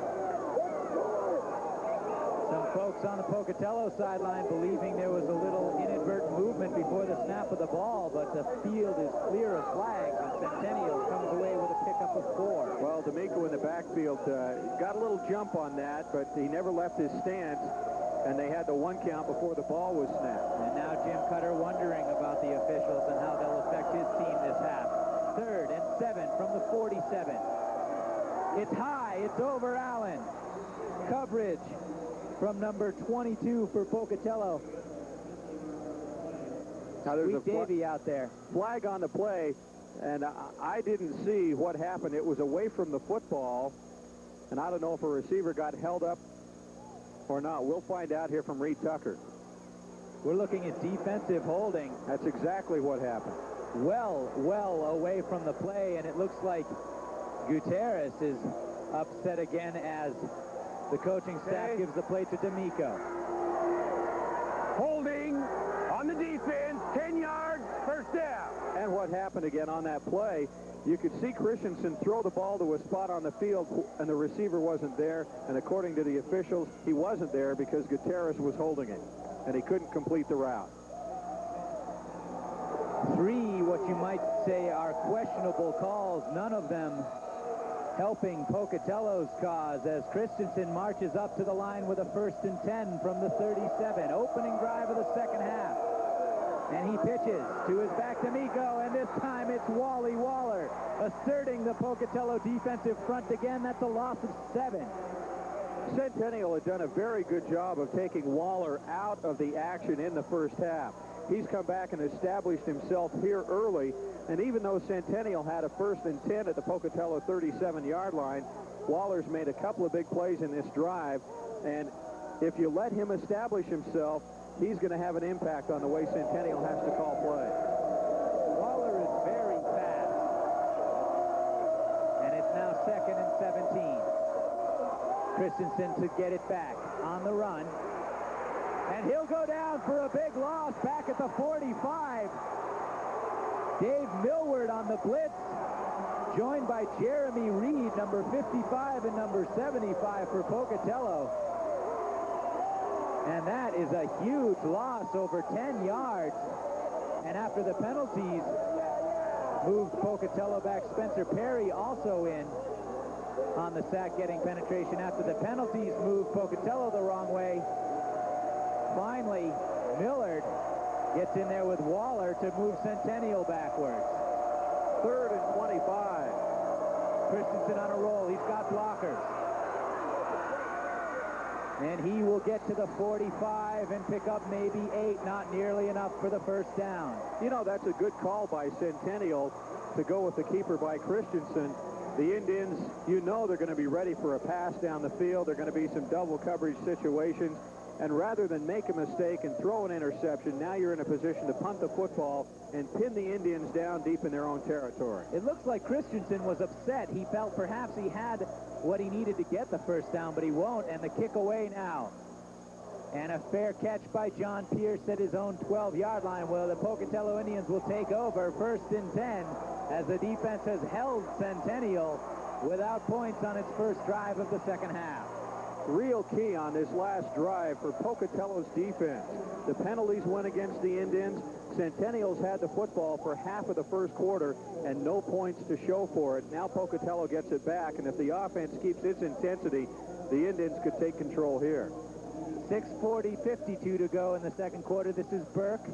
Some folks on the Pocatello sideline believing there was a little inadvertent movement before the snap of the ball, but the field is clear of flags, and Centennial comes away with a pickup of 4. Well, D'Amico in the backfield got a little jump on that, but he never left his stance, and they had the 1 count before the ball was snapped. And now Jim Cutter wondering about the officials and how they'll affect his team this half. 3rd and 7 from the 47. It's high. It's over Allen. Coverage from number 22 for Pocatello. Now there's Sweet Davy out there. Flag on the play, and I didn't see what happened. It was away from the football, and I don't know if a receiver got held up or not. We'll find out here from Reed Tucker. We're looking at defensive holding. That's exactly what happened. Well away from the play, and it looks like Gutierrez is upset again as the coaching staff gives the play to D'Amico. Holding on the defense, 10 yards, first down. And what happened again on that play, you could see Christensen throw the ball to a spot on the field, and the receiver wasn't there. And according to the officials, he wasn't there because Gutierrez was holding it, and he couldn't complete the route. 3, what you might say, are questionable calls, none of them helping Pocatello's cause as Christensen marches up to the line with a 1st and 10 from the 37. Opening drive of the second half. And he pitches to his back D'Amico, and this time it's Wally Waller asserting the Pocatello defensive front again. That's a loss of 7. Centennial had done a very good job of taking Waller out of the action in the first half. He's come back and established himself here early, and even though Centennial had a 1st and 10 at the Pocatello 37-yard line, Waller's made a couple of big plays in this drive, and if you let him establish himself, he's going to have an impact on the way Centennial has to call play. Waller is very fast, and it's now 2nd and 17. Christensen to get it back on the run. And he'll go down for a big loss back at the 45. Dave Millward on the blitz, joined by Jeremy Reed, number 55 and number 75 for Pocatello. And that is a huge loss, over 10 yards. And after the penalties moved Pocatello back, Spencer Perry also in. on the sack, getting penetration after the penalties moved Pocatello the wrong way. Finally, Millard gets in there with Waller to move Centennial backwards. 3rd and 25. Christensen on a roll. He's got blockers. And he will get to the 45 and pick up maybe 8, not nearly enough for the first down. You know, that's a good call by Centennial to go with the keeper by Christensen. The Indians, you know they're going to be ready for a pass down the field. There are going to be some double coverage situations. And rather than make a mistake and throw an interception, now you're in a position to punt the football and pin the Indians down deep in their own territory. It looks like Christensen was upset. He felt perhaps he had what he needed to get the first down, but he won't. And the kick away now. And a fair catch by John Pierce at his own 12-yard line. Well, the Pocatello Indians will take over 1st and 10 as the defense has held Centennial without points on its first drive of the second half. Real key on this last drive for Pocatello's defense. The penalties went against the Indians. Centennial's had the football for half of the first quarter and no points to show for it. Now Pocatello gets it back, and if the offense keeps its intensity, the Indians could take control here. 6:40, 52 to go in the second quarter. This is Burke.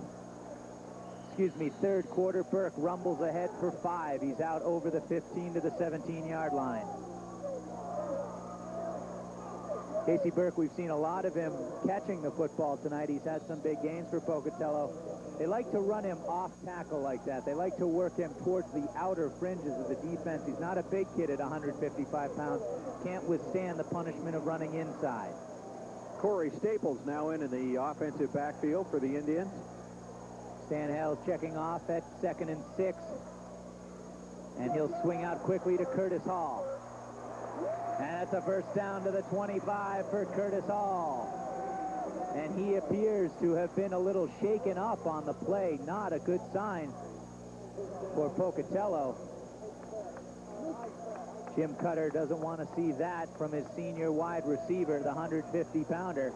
Excuse me, third quarter. Burke rumbles ahead for 5. He's out over the 15 to the 17-yard line. Casey Burke, we've seen a lot of him catching the football tonight. He's had some big games for Pocatello. They like to run him off tackle like that. They like to work him towards the outer fringes of the defense. He's not a big kid at 155 pounds. Can't withstand the punishment of running inside. Corey Staples now in the offensive backfield for the Indians. Stan Hales checking off at 2nd and 6. And he'll swing out quickly to Curtis Hall. And that's a first down to the 25 for Curtis Hall. And he appears to have been a little shaken up on the play. Not a good sign for Pocatello. Jim Cutter doesn't want to see that from his senior wide receiver, the 150-pounder.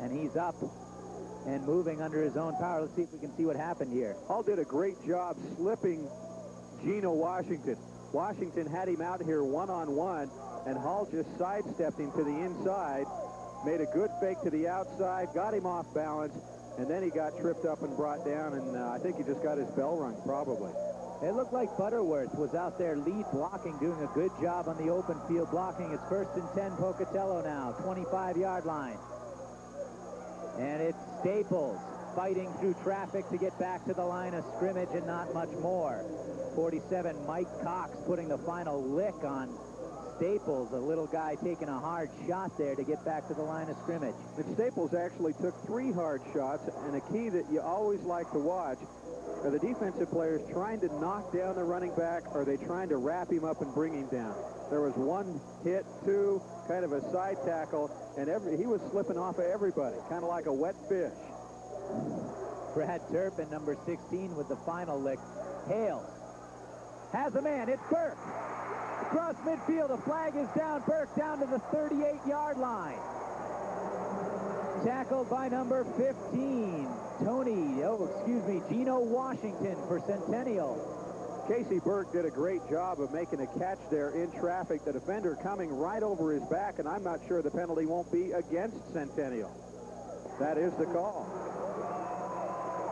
And he's up and moving under his own power. Let's see if we can see what happened here. Hall did a great job slipping Geno Washington. Washington had him out here one-on-one, and Hall just sidestepped him to the inside, made a good fake to the outside, got him off balance, and then he got tripped up and brought down, and I think he just got his bell rung, probably. It looked like Butterworth was out there lead blocking, doing a good job on the open field blocking. It's 1st and 10 Pocatello now, 25-yard line. And it's Staples fighting through traffic to get back to the line of scrimmage and not much more. 47, Mike Cox putting the final lick on Staples, a little guy taking a hard shot there to get back to the line of scrimmage. And Staples actually took 3 hard shots, and a key that you always like to watch are the defensive players trying to knock down the running back, or are they trying to wrap him up and bring him down? There was 1 hit, 2, kind of a side tackle, and he was slipping off of everybody, kind of like a wet fish. Brad Turpin, number 16, with the final lick. Hales has a man. It's Burke. Across midfield, the flag is down. Burke down to the 38-yard line. Tackled by number 15, Geno Washington for Centennial. Casey Burke did a great job of making a catch there in traffic. The defender coming right over his back, and I'm not sure the penalty won't be against Centennial. That is the call.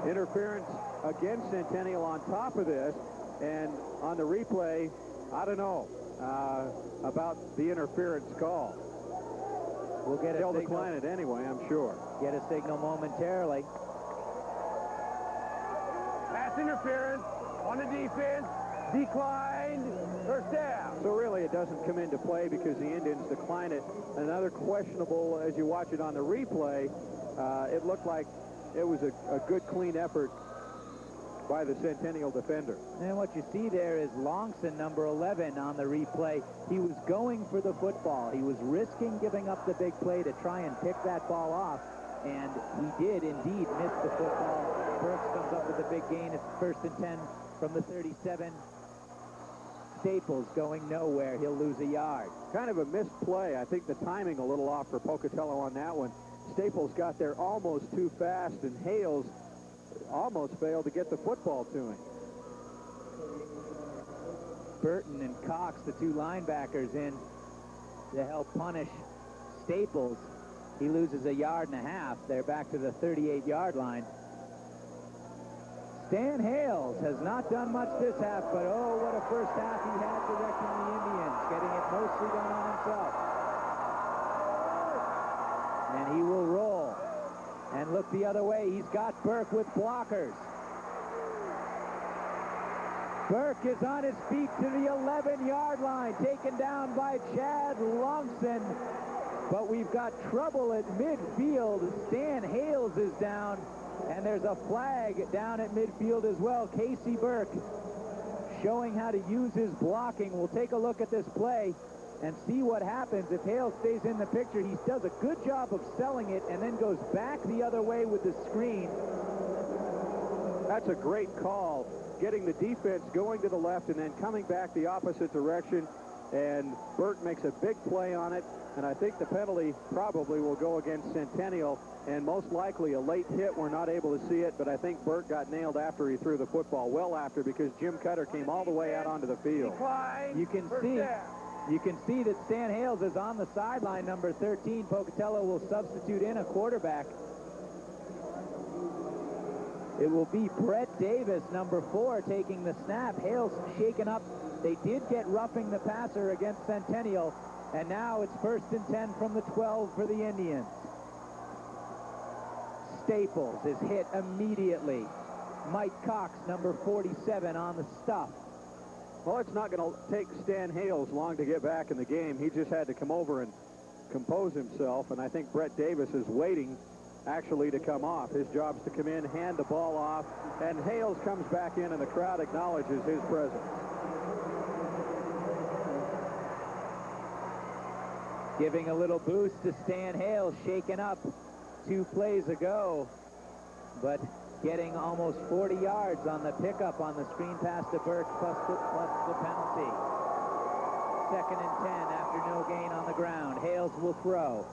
Interference against Centennial on top of this, and on the replay, I don't know about the interference call. We'll get They'll decline it anyway, I'm sure. Get a signal momentarily. Pass interference on the defense, declined, first down. So really it doesn't come into play because the Indians decline it. Another questionable, as you watch it on the replay, it looked like it was a good, clean effort by the Centennial defender. And what you see there is Longson, number 11, on the replay. He was going for the football. He was risking giving up the big play to try and pick that ball off, and he did indeed miss the football. Burks comes up with a big gain. It's 1st and 10 from the 37. Staples going nowhere. He'll lose a yard. Kind of a missed play. I think the timing a little off for Pocatello on that one. Staples got there almost too fast, and Hales almost failed to get the football to him. Burton and Cox, the two linebackers, in to help punish Staples. He loses 1.5 yards. They're back to the 38-yard line. Stan Hales has not done much this half, but oh, what a first half he had directing the Indians, getting it mostly done on himself. And he will roll and look the other way. He's got Burke with blockers. Burke is on his feet to the 11-yard line, taken down by Chad Longson. But we've got trouble at midfield. Stan Hales is down, and there's a flag down at midfield as well. Casey Burke showing how to use his blocking. We'll take a look at this play and see what happens. If Hales stays in the picture, he does a good job of selling it and then goes back the other way with the screen. That's a great call, getting the defense going to the left and then coming back the opposite direction. And Burke makes a big play on it, and I think the penalty probably will go against Centennial, and most likely a late hit. We're not able to see it, but I think Burke got nailed after he threw the football, well after, because Jim Cutter came all the way out onto the field. You can see that Stan Hales is on the sideline, number 13. Pocatello will substitute in a quarterback. It will be Brett Davis, number 4, taking the snap. Hales shaken up. They did get roughing the passer against Centennial, and now it's 1st and 10 from the 12 for the Indians. Staples is hit immediately. Mike Cox, number 47, on the stuff. Well, it's not going to take Stan Hales long to get back in the game. He just had to come over and compose himself, and I think Brett Davis is waiting actually to come off. His job's to come in, hand the ball off, and Hales comes back in, and the crowd acknowledges his presence. Giving a little boost to Stan Hales, shaken up 2 plays ago, but getting almost 40 yards on the pickup on the screen pass to Burke, plus the penalty. 2nd and 10 after no gain on the ground. Hales will throw.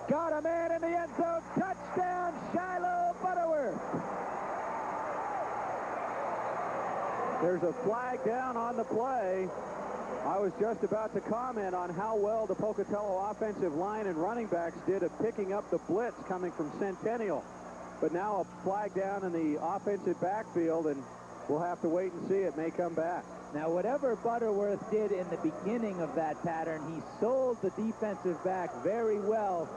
Got a man in the end zone. Touchdown, Shiloh Butterworth. There's a flag down on the play. I was just about to comment on how well the Pocatello offensive line and running backs did at picking up the blitz coming from Centennial. But now a flag down in the offensive backfield, and we'll have to wait and see. It may come back. Now, whatever Butterworth did in the beginning of that pattern, he sold the defensive back very well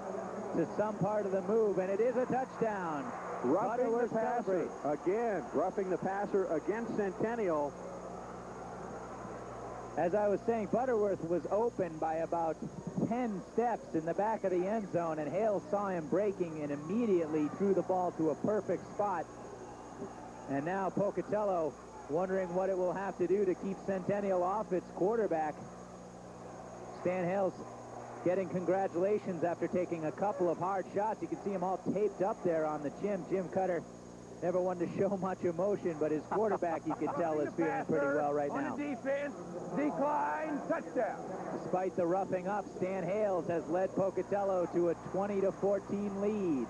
to some part of the move, and it is a touchdown. Roughing the passer. Again, roughing the passer against Centennial. As I was saying, Butterworth was open by about 10 steps in the back of the end zone, and Hales saw him breaking and immediately threw the ball to a perfect spot. And now Pocatello wondering what it will have to do to keep Centennial off its quarterback. Stan Hales getting congratulations after taking a couple of hard shots. You can see him all taped up there on the chin. Jim Cutter never wanted to show much emotion, but his quarterback, you can tell, is feeling pretty well right now. On the defense, decline, touchdown. Despite the roughing up, Stan Hales has led Pocatello to a 20-14 lead.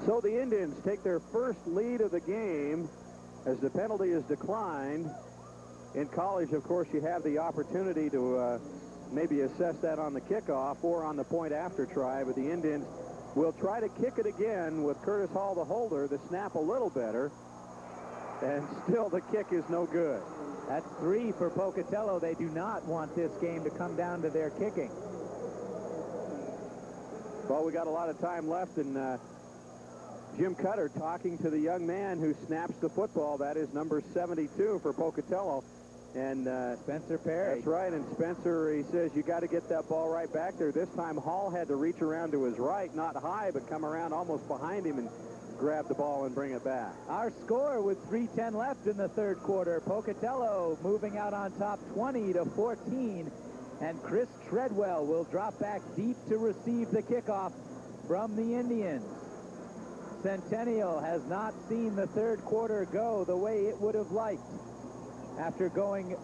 So the Indians take their first lead of the game as the penalty is declined. In college, of course, you have the opportunity to maybe assess that on the kickoff or on the point after try, but the Indians will try to kick it again with Curtis Hall, the holder, the snap a little better, and still the kick is no good. That's 3 for Pocatello. They do not want this game to come down to their kicking. Well, we got a lot of time left, and Jim Cutter talking to the young man who snaps the football. That is number 72 for Pocatello. And Spencer Perry. That's right, and Spencer, he says, you got to get that ball right back there. This time Hall had to reach around to his right, not high, but come around almost behind him and grab the ball and bring it back. Our score with 3:10 left in the third quarter. Pocatello moving out on top 20-14, and Chris Treadwell will drop back deep to receive the kickoff from the Indians. Centennial has not seen the third quarter go the way it would have liked. After going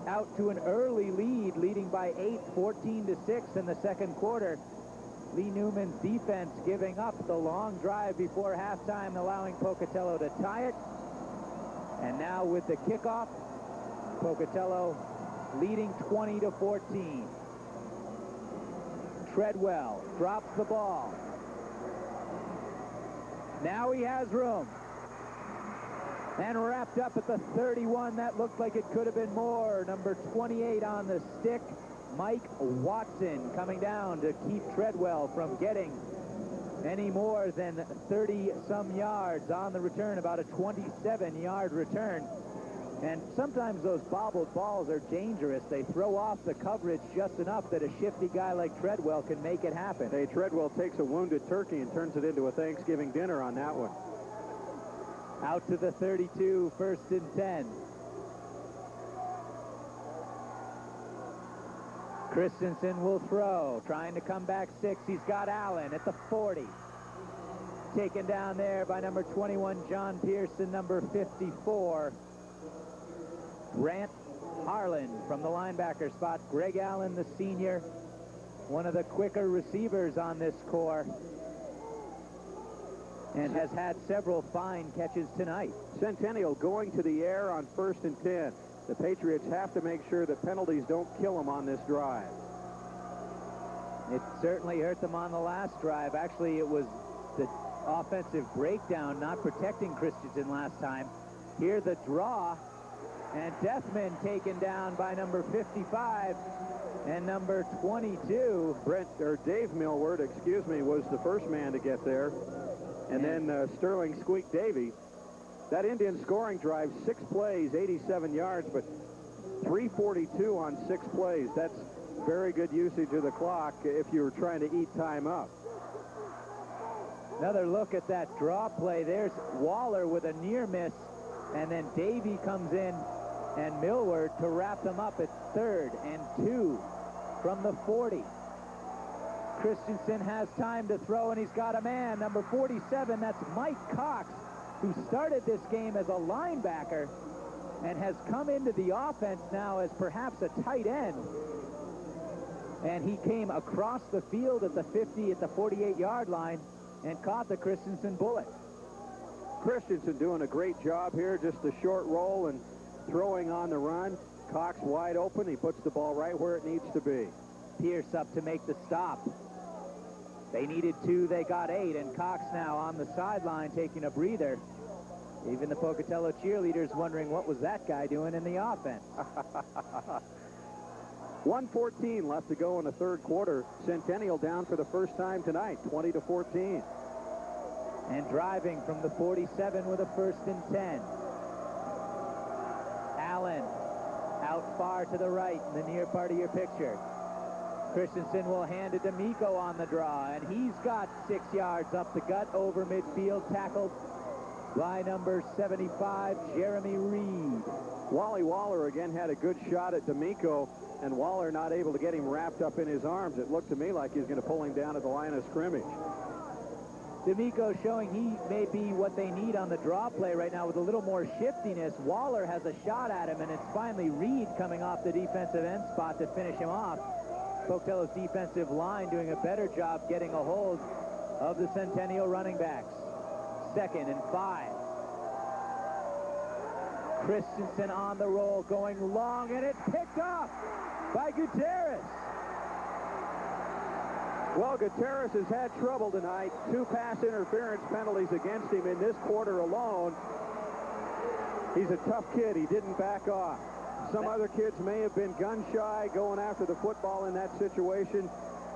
out to an early lead, leading by 8, 14-6 in the second quarter, Lee Newman's defense giving up the long drive before halftime, allowing Pocatello to tie it. And now with the kickoff, Pocatello leading 20-14. Treadwell drops the ball. Now he has room. And wrapped up at the 31. That looked like it could have been more. Number 28 on the stick, Mike Watson, coming down to keep Treadwell from getting any more than 30-some yards on the return, about a 27-yard return. And sometimes those bobbled balls are dangerous. They throw off the coverage just enough that a shifty guy like Treadwell can make it happen. Hey, Treadwell takes a wounded turkey and turns it into a Thanksgiving dinner on that one. Out to the 32, 1st and 10. Christensen will throw, trying to come back 6. He's got Allen at the 40. Taken down there by number 21, John Pearson, number 54. Grant Harlan from the linebacker spot. Greg Allen, the senior, one of the quicker receivers on this corps, and has had several fine catches tonight. Centennial going to the air on 1st and 10. The Patriots have to make sure that penalties don't kill them on this drive. It certainly hurt them on the last drive. Actually, it was the offensive breakdown not protecting Christensen last time. Here the draw, and Deathman taken down by number 55 and number 22. Dave Millward, was the first man to get there. And then Sterling Squeak Davey. That Indian scoring drive, 6 plays, 87 yards, but 342 on 6 plays. That's very good usage of the clock if you were trying to eat time up. Another look at that draw play. There's Waller with a near miss, and then Davey comes in and Millward to wrap them up at 3rd and 2 from the 40. Christensen has time to throw, and he's got a man, number 47. That's Mike Cox, who started this game as a linebacker and has come into the offense now as perhaps a tight end. And he came across the field at the 50, at the 48-yard line, and caught the Christensen bullet. Christensen doing a great job here, just a short roll and throwing on the run. Cox wide open. He puts the ball right where it needs to be. Pierce up to make the stop. They needed 2, they got 8, and Cox now on the sideline taking a breather. Even the Pocatello cheerleaders wondering what was that guy doing in the offense. 1:14 left to go in the 3rd quarter. Centennial down for the first time tonight, 20-14. And driving from the 47 with a 1st and 10. Allen out far to the right in the near part of your picture. Christensen will hand it to Miko on the draw, and he's got 6 yards up the gut over midfield, tackled by number 75, Jeremy Reed. Wally Waller again had a good shot at D'Amico, and Waller not able to get him wrapped up in his arms. It looked to me like he's going to pull him down at the line of scrimmage. D'Amico showing he may be what they need on the draw play right now with a little more shiftiness. Waller has a shot at him, and it's finally Reed coming off the defensive end spot to finish him off. Pocatello's defensive line doing a better job getting a hold of the Centennial running backs. 2nd and 5. Christensen on the roll, going long, and it's picked off by Gutierrez. Well, Gutierrez has had trouble tonight. 2 pass interference penalties against him in this quarter alone. He's a tough kid. He didn't back off. Some other kids may have been gun-shy going after the football in that situation.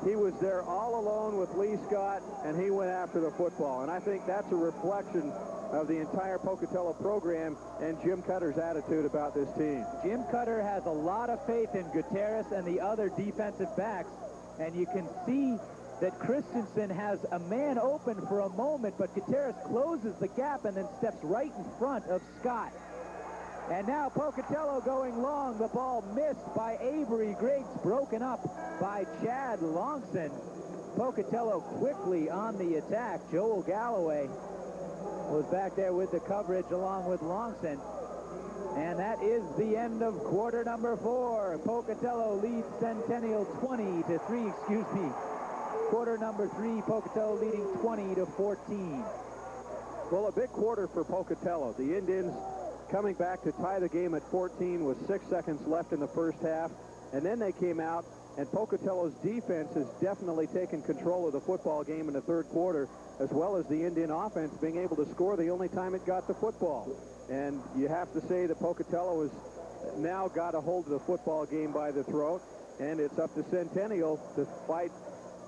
He was there all alone with Lee Scott, and he went after the football. And I think that's a reflection of the entire Pocatello program and Jim Cutter's attitude about this team. Jim Cutter has a lot of faith in Gutierrez and the other defensive backs, and you can see that Christensen has a man open for a moment, but Gutierrez closes the gap and then steps right in front of Scott. And now Pocatello going long. The ball missed by Avery Griggs, broken up by Chad Longson. Pocatello quickly on the attack. Joel Galloway was back there with the coverage along with Longson. And that is the end of quarter number 4. Pocatello leads Centennial 20-3, Quarter number 3, Pocatello leading 20-14. Well, a big quarter for Pocatello. The Indians coming back to tie the game at 14 with 6 seconds left in the first half. And then they came out, and Pocatello's defense has definitely taken control of the football game in the third quarter, as well as the Indian offense being able to score the only time it got the football. And you have to say that Pocatello has now got a hold of the football game by the throat, and it's up to Centennial to fight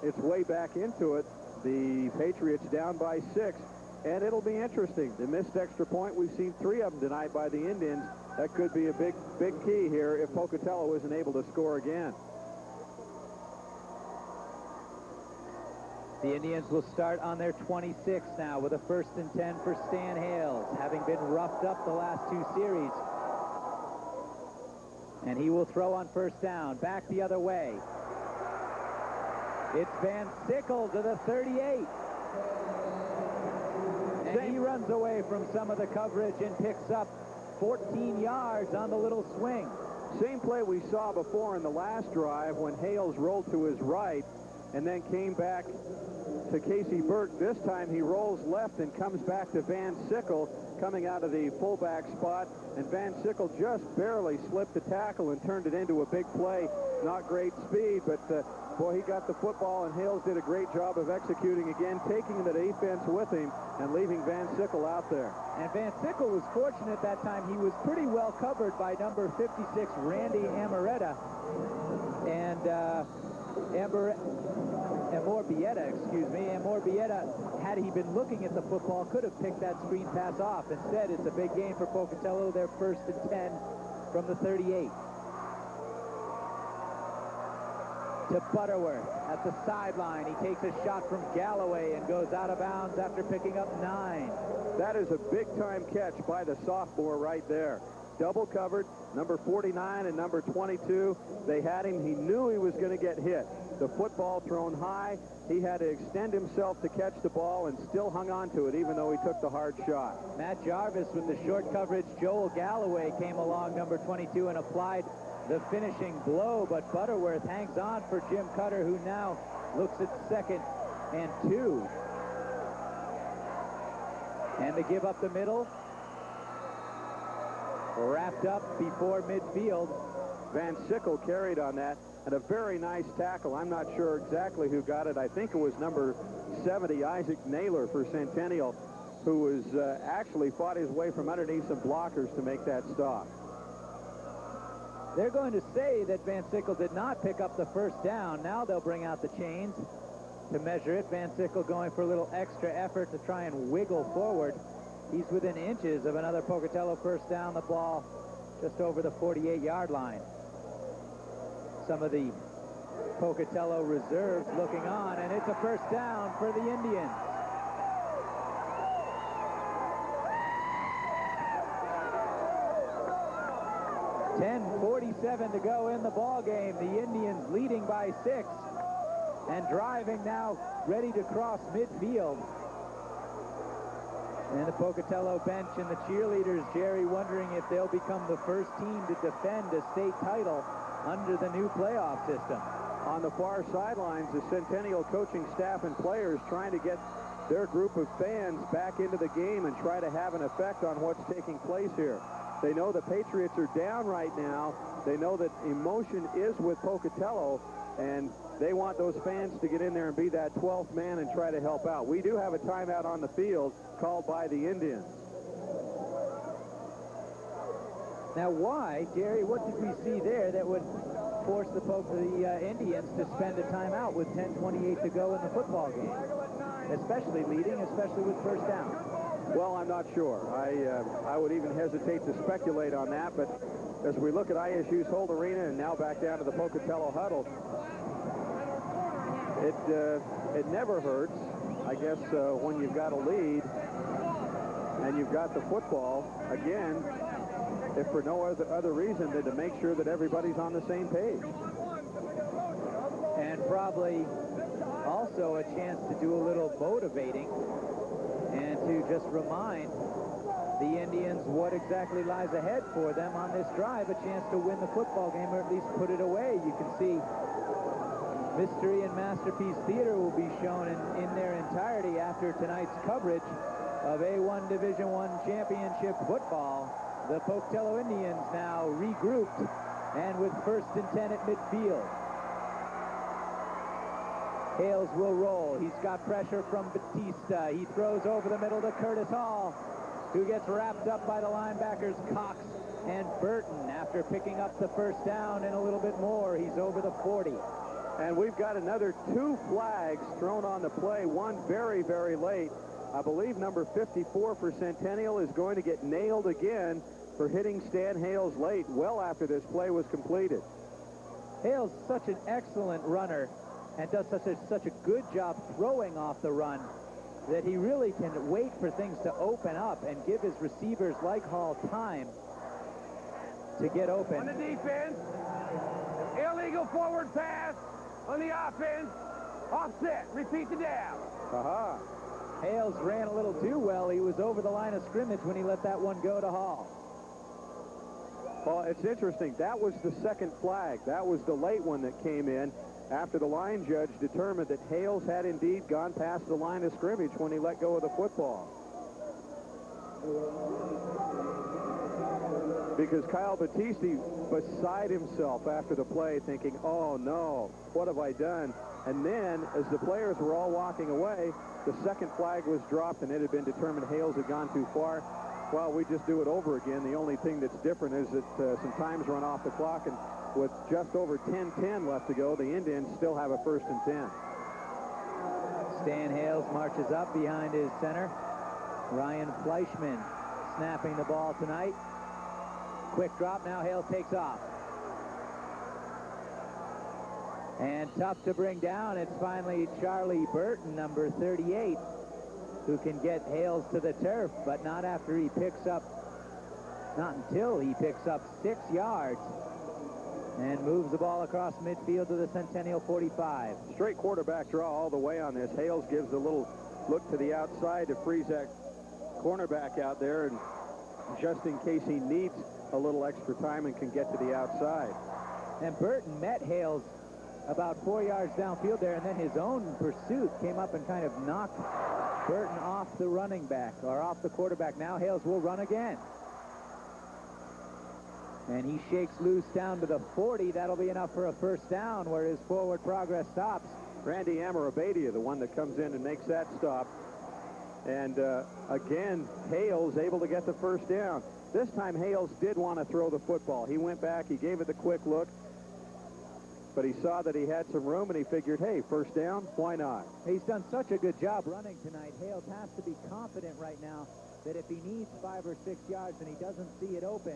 its way back into it. The Patriots down by 6, and it'll be interesting. The missed extra point, we've seen 3 of them tonight by the Indians. That could be a big key here if Pocatello isn't able to score again. The Indians will start on their 26 now with a 1st and 10 for Stan Hales, having been roughed up the last 2 series. And he will throw on 1st down, back the other way. It's Van Sickle to the 38. And he runs away from some of the coverage and picks up 14 yards on the little swing. Same play we saw before in the last drive when Hales rolled to his right and then came back to Casey Burke. This time he rolls left and comes back to Van Sickle coming out of the fullback spot, and Van Sickle just barely slipped the tackle and turned it into a big play. Not great speed, but boy, he got the football, and Hales did a great job of executing again, taking the defense with him and leaving Van Sickle out there. And Van Sickle was fortunate that time. He was pretty well covered by number 56, Randy Amoretta. And Amorbieta, had he been looking at the football, could have picked that screen pass off. Instead, it's a big game for Pocatello, their 1st and 10 from the 38. To Butterworth at the sideline. He takes a shot from Galloway and goes out of bounds after picking up 9. That is a big-time catch by the sophomore right there. Double covered, number 49 and number 22. They had him. He knew he was going to get hit. The football thrown high. He had to extend himself to catch the ball and still hung on to it, even though he took the hard shot. Matt Jarvis with the short coverage. Joel Galloway came along, number 22, and applied the finishing blow, but Butterworth hangs on for Jim Cutter, who now looks at 2nd and 2. And to give up the middle, wrapped up before midfield. Van Sickle carried on that, and a very nice tackle. I'm not sure exactly who got it. I think it was number 70, Isaac Naylor for Centennial, who was actually fought his way from underneath some blockers to make that stop. They're going to say that Van Sickle did not pick up the 1st down. Now they'll bring out the chains to measure it. Van Sickle going for a little extra effort to try and wiggle forward. He's within inches of another Pocatello 1st down, the ball just over the 48-yard line. Some of the Pocatello reserves looking on, and it's a 1st down for the Indians. .47 to go in the ball game. The Indians leading by 6 and driving now, ready to cross midfield. And the Pocatello bench and the cheerleaders, Jerry, wondering if they'll become the first team to defend a state title under the new playoff system. On the far sidelines, the Centennial coaching staff and players trying to get their group of fans back into the game and try to have an effect on what's taking place here. They know the Patriots are down right now. They know that emotion is with Pocatello, and they want those fans to get in there and be that 12th man and try to help out. We do have a timeout on the field called by the Indians. Now why, Jerry, what did we see there that would force the Indians to spend a timeout with 10:28 to go in the football game? Especially leading, especially with 1st down. Well, I'm not sure. I would even hesitate to speculate on that, but as we look at ISU's Holt Arena and now back down to the Pocatello huddle, it never hurts, I guess, when you've got a lead and you've got the football, again, if for no other reason than to make sure that everybody's on the same page. And probably also a chance to do a little motivating and to just remind the Indians what exactly lies ahead for them on this drive, a chance to win the football game or at least put it away. You can see Mystery and Masterpiece Theater will be shown in their entirety after tonight's coverage of A1 Division I Championship football. The Pocatello Indians now regrouped and with 1st and 10 at midfield. Hales will roll. He's got pressure from Batista. He throws over the middle to Curtis Hall, who gets wrapped up by the linebackers Cox and Burton. After picking up the 1st down and a little bit more, he's over the 40. And we've got another 2 flags thrown on the play, one very, very late. I believe number 54 for Centennial is going to get nailed again for hitting Stan Hales late, well after this play was completed. Hales is such an excellent runner and does such a good job throwing off the run that he really can wait for things to open up and give his receivers like Hall time to get open. On the defense, illegal forward pass. On the offense, offset, repeat the down. Aha. Hales ran a little too well. He was over the line of scrimmage when he let that one go to Hall. Well, it's interesting. That was the 2nd flag. That was the late one that came in after the line judge determined that Hales had indeed gone past the line of scrimmage when he let go of the football. Because Kyle Battisti beside himself after the play thinking, oh no, what have I done? And then as the players were all walking away, the 2nd flag was dropped and it had been determined Hales had gone too far. Well, we just do it over again. The only thing that's different is that some time's run off the clock, and with just over 10-10 left to go, the Indians still have a 1st and 10. Stan Hales marches up behind his center. Ryan Fleischman snapping the ball tonight. Quick drop, now Hales takes off. And tough to bring down, it's finally Charlie Burton, number 38, who can get Hales to the turf, but not until he picks up 6 yards and moves the ball across midfield to the Centennial 45. Straight quarterback draw all the way on this. Hales gives a little look to the outside to freeze that cornerback out there, and just in case he needs a little extra time and can get to the outside. And Burton met Hales about 4 yards downfield there, and then his own pursuit came up and kind of knocked Burton off the running back, or off the quarterback. Now Hales will run again. And he shakes loose down to the 40. That'll be enough for a 1st down where his forward progress stops. Randy Amarabadia, the one that comes in and makes that stop. And again, Hales able to get the 1st down. This time Hales did want to throw the football. He went back, he gave it the quick look, but he saw that he had some room and he figured, hey, 1st down, why not? He's done such a good job running tonight. Hales has to be confident right now that if he needs 5 or 6 yards and he doesn't see it open,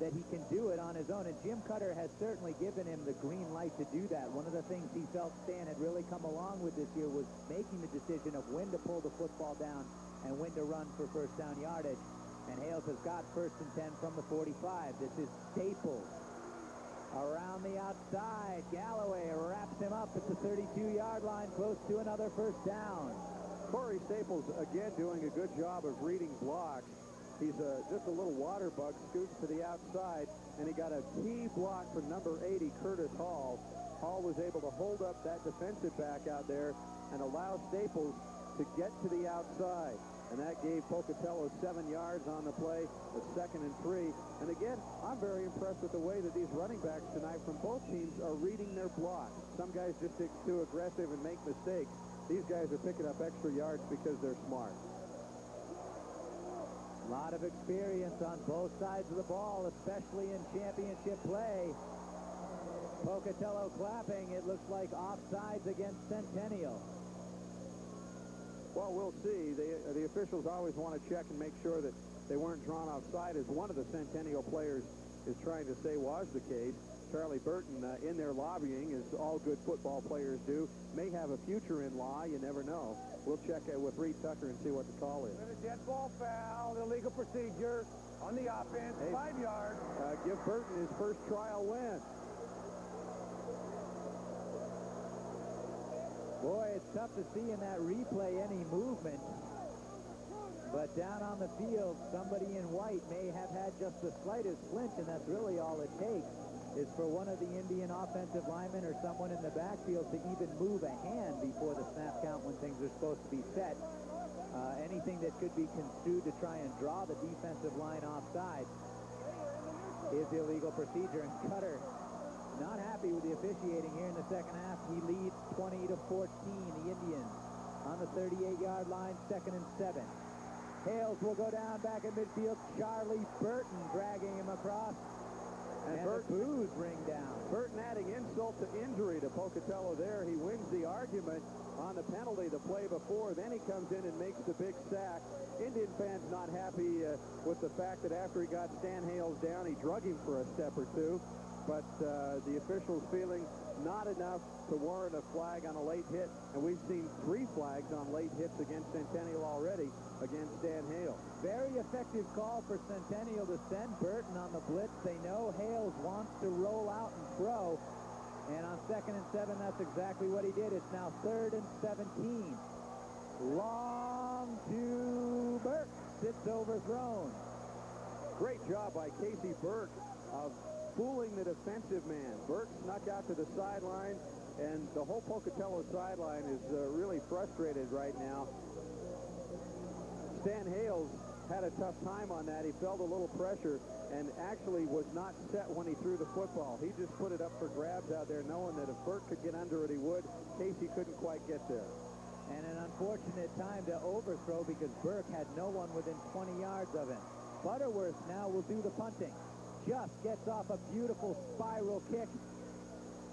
that he can do it on his own. And Jim Cutter has certainly given him the green light to do that. One of the things he felt Stan had really come along with this year was making the decision of when to pull the football down and when to run for 1st down yardage. And Hales has got 1st and 10 from the 45. This is Staples. Around the outside, Galloway wraps him up at the 32-yard line, close to another 1st down. Corey Staples, again, doing a good job of reading blocks. He's just a little water bug, scoots to the outside, and he got a key block from number 80, Curtis Hall. Hall was able to hold up that defensive back out there and allow Staples to get to the outside. And that gave Pocatello 7 yards on the play, a 2nd and 3. And again, I'm very impressed with the way that these running backs tonight from both teams are reading their blocks. Some guys just get too aggressive and make mistakes. These guys are picking up extra yards because they're smart. A lot of experience on both sides of the ball, especially in championship play. Pocatello clapping. It looks like offsides against Centennial. Well, we'll see. The officials always want to check and make sure that they weren't drawn offside, as one of the Centennial players is trying to say was the case. Charlie Burton, in there lobbying, as all good football players do, may have a future in law. You never know. We'll check with Reed Tucker and see what the call is. A dead ball foul, illegal procedure on the offense, hey, 5 yards. Give Burton his 1st trial win. Boy, it's tough to see in that replay any movement. But down on the field, somebody in white may have had just the slightest flinch, and that's really all it takes. is for one of the Indian offensive linemen or someone in the backfield to even move a hand before the snap count when things are supposed to be set. Anything that could be construed to try and draw the defensive line offside is illegal procedure. And Cutter not happy with the officiating here in the second half. He leads 20-14, the Indians on the 38-yard line, 2nd and 7. Hales will go down back in midfield. Charlie Burton dragging him across. And the boos ring down. Burton adding insult to injury to Pocatello there. He wins the argument on the penalty the play before. Then he comes in and makes the big sack. Indian fans not happy with the fact that after he got Stan Hales down, he drug him for a step or two. But the officials feeling not enough to warrant a flag on a late hit. And we've seen 3 flags on late hits against Centennial already against Stan Hales. Very effective call for Centennial to send Burton on the blitz. They know Hales wants to roll out and throw. And on 2nd and 7, that's exactly what he did. It's now 3rd and 17. Long to Burke. It's overthrown. Great job by Casey Burke of fooling the defensive man. Burke snuck out to the sideline, and the whole Pocatello sideline is really frustrated right now. Stan Hales had a tough time on that. He felt a little pressure and actually was not set when he threw the football. He just put it up for grabs out there, knowing that if Burke could get under it, he would. Casey couldn't quite get there. And an unfortunate time to overthrow because Burke had no one within 20 yards of him. Butterworth now will do the punting. Just gets off a beautiful spiral kick,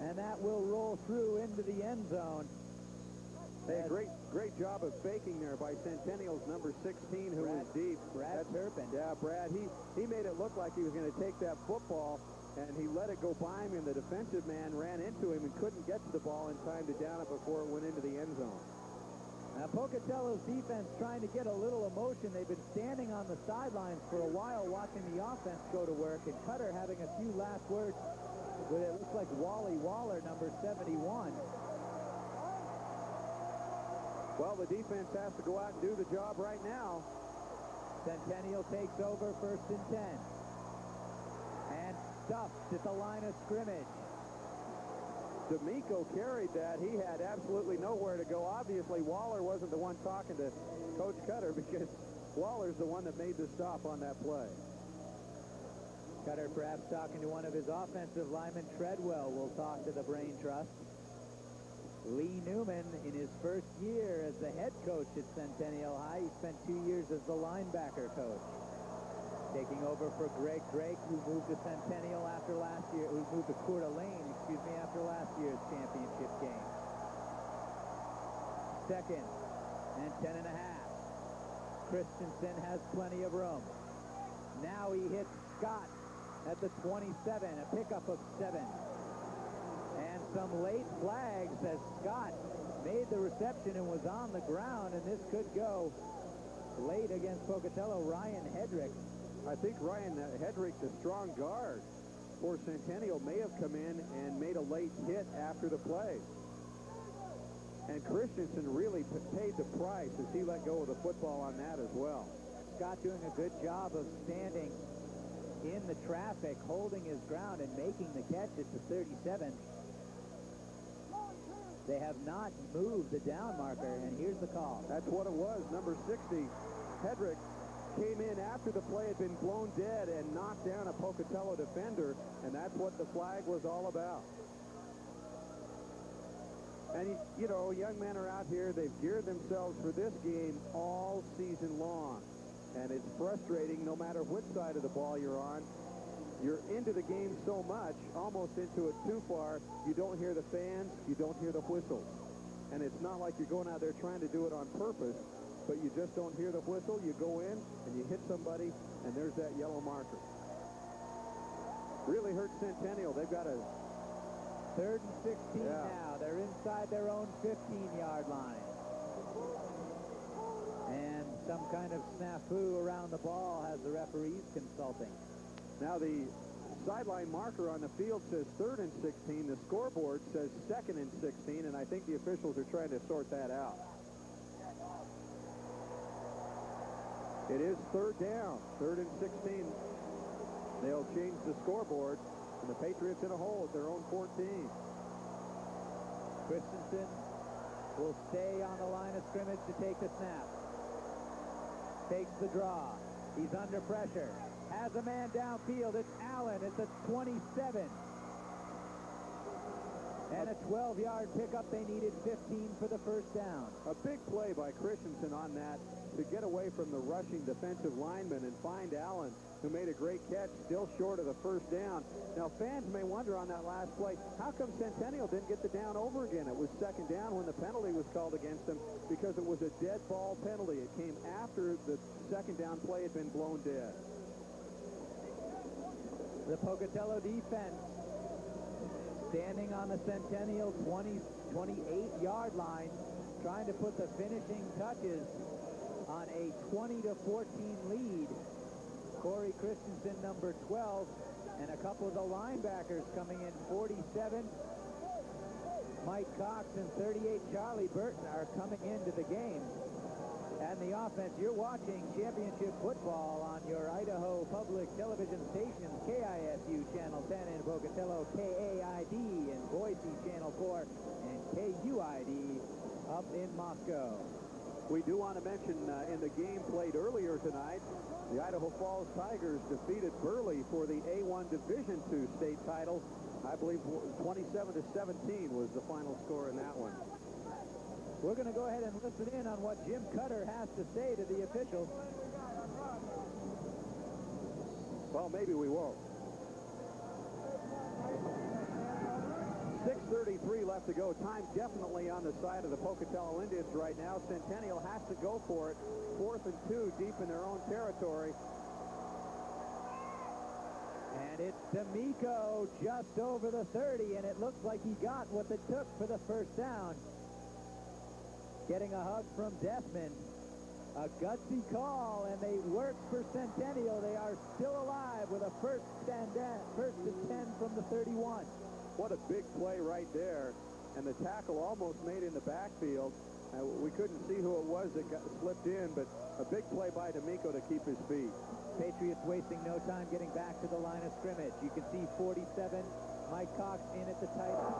and that will roll through into the end zone. Hey, great job of faking there by Centennial's number 16, who was deep. Brad Turpin. Yeah, Brad. He made it look like he was going to take that football, and he let it go by him, and the defensive man ran into him and couldn't get to the ball in time to down it before it went into the end zone. Now, Pocatello's defense trying to get a little emotion. They've been standing on the sidelines for a while watching the offense go to work, and Cutter having a few last words with it looks like Wally Waller, number 71. Well, the defense has to go out and do the job right now. Centennial takes over 1st and 10. And stuffed at the line of scrimmage. D'Amico carried that. He had absolutely nowhere to go. Obviously, Waller wasn't the one talking to Coach Cutter because Waller's the one that made the stop on that play. Cutter perhaps talking to one of his offensive linemen. Treadwell will talk to the Brain Trust. Lee Newman, in his first year as the head coach at Centennial High, he spent 2 years as the linebacker coach. Taking over for Greg Drake, who moved to Centennial after last year, who moved to Coeur d'Alene, after last year's championship game. 2nd and 10.5. Christensen has plenty of room. Now he hits Scott at the 27, a pickup of 7. And some late flags as Scott made the reception and was on the ground, and this could go late against Pocatello. Ryan Hedrick. I think Ryan Hedrick, the strong guard for Centennial, may have come in and made a late hit after the play. And Christensen really paid the price as he let go of the football on that as well. Scott doing a good job of standing in the traffic, holding his ground and making the catch at the 37. They have not moved the down marker, and here's the call. That's what it was. Number 60, Hedrick, came in after the play had been blown dead and knocked down a Pocatello defender, and that's what the flag was all about. And, you know, young men are out here. They've geared themselves for this game all season long, and it's frustrating no matter which side of the ball you're on. You're into the game so much, almost into it too far, you don't hear the fans, you don't hear the whistles. And it's not like you're going out there trying to do it on purpose, but you just don't hear the whistle. You go in and you hit somebody, and there's that yellow marker. Really hurt Centennial. They've got a 3rd and 16 now. They're inside their own 15-yard line. And some kind of snafu around the ball has the referees consulting. Now the sideline marker on the field says 3rd and 16. The scoreboard says 2nd and 16, and I think the officials are trying to sort that out. It is 3rd down, 3rd and 16. They'll change the scoreboard. And the Patriots in a hole at their own 14. Christensen will stay on the line of scrimmage to take the snap. Takes the draw. He's under pressure. Has a man downfield. It's Allen at the 27. And a 12-yard pickup. They needed 15 for the first down. A big play by Christensen on that to get away from the rushing defensive lineman and find Allen, who made a great catch, still short of the first down. Now, fans may wonder on that last play, how come Centennial didn't get the down over again? It was second down when the penalty was called against them because it was a dead ball penalty. It came after the second down play had been blown dead. The Pocatello defense standing on the Centennial 28-yard line, trying to put the finishing touches on a 20-14 lead. Corey Christensen, number 12, and a couple of the linebackers coming in. 47, Mike Cox, and 38, Charlie Burton, are coming into the game. And the offense, you're watching championship football on your Idaho Public Television stations, KISU Channel 10 in Pocatello, KAID in Boise Channel 4, and KUID up in Moscow. We do want to mention in the game played earlier tonight, the Idaho Falls Tigers defeated Burley for the A1 Division II state title. I believe 27-17 was the final score in that one. We're going to go ahead and listen in on what Jim Cutter has to say to the officials. Well, maybe we won't. 6:33 left to go. Time definitely on the side of the Pocatello Indians right now. Centennial has to go for it. 4th and 2 deep in their own territory. And it's D'Amico just over the 30, and it looks like he got what it took for the first down. Getting a hug from Deathman. A gutsy call, and they work for Centennial. They are still alive with a first and 10 from the 31. What a big play right there. And the tackle almost made in the backfield. We couldn't see who it was that slipped in, but a big play by D'Amico to keep his feet. Patriots wasting no time getting back to the line of scrimmage. You can see 47, Mike Cox in at the tight end.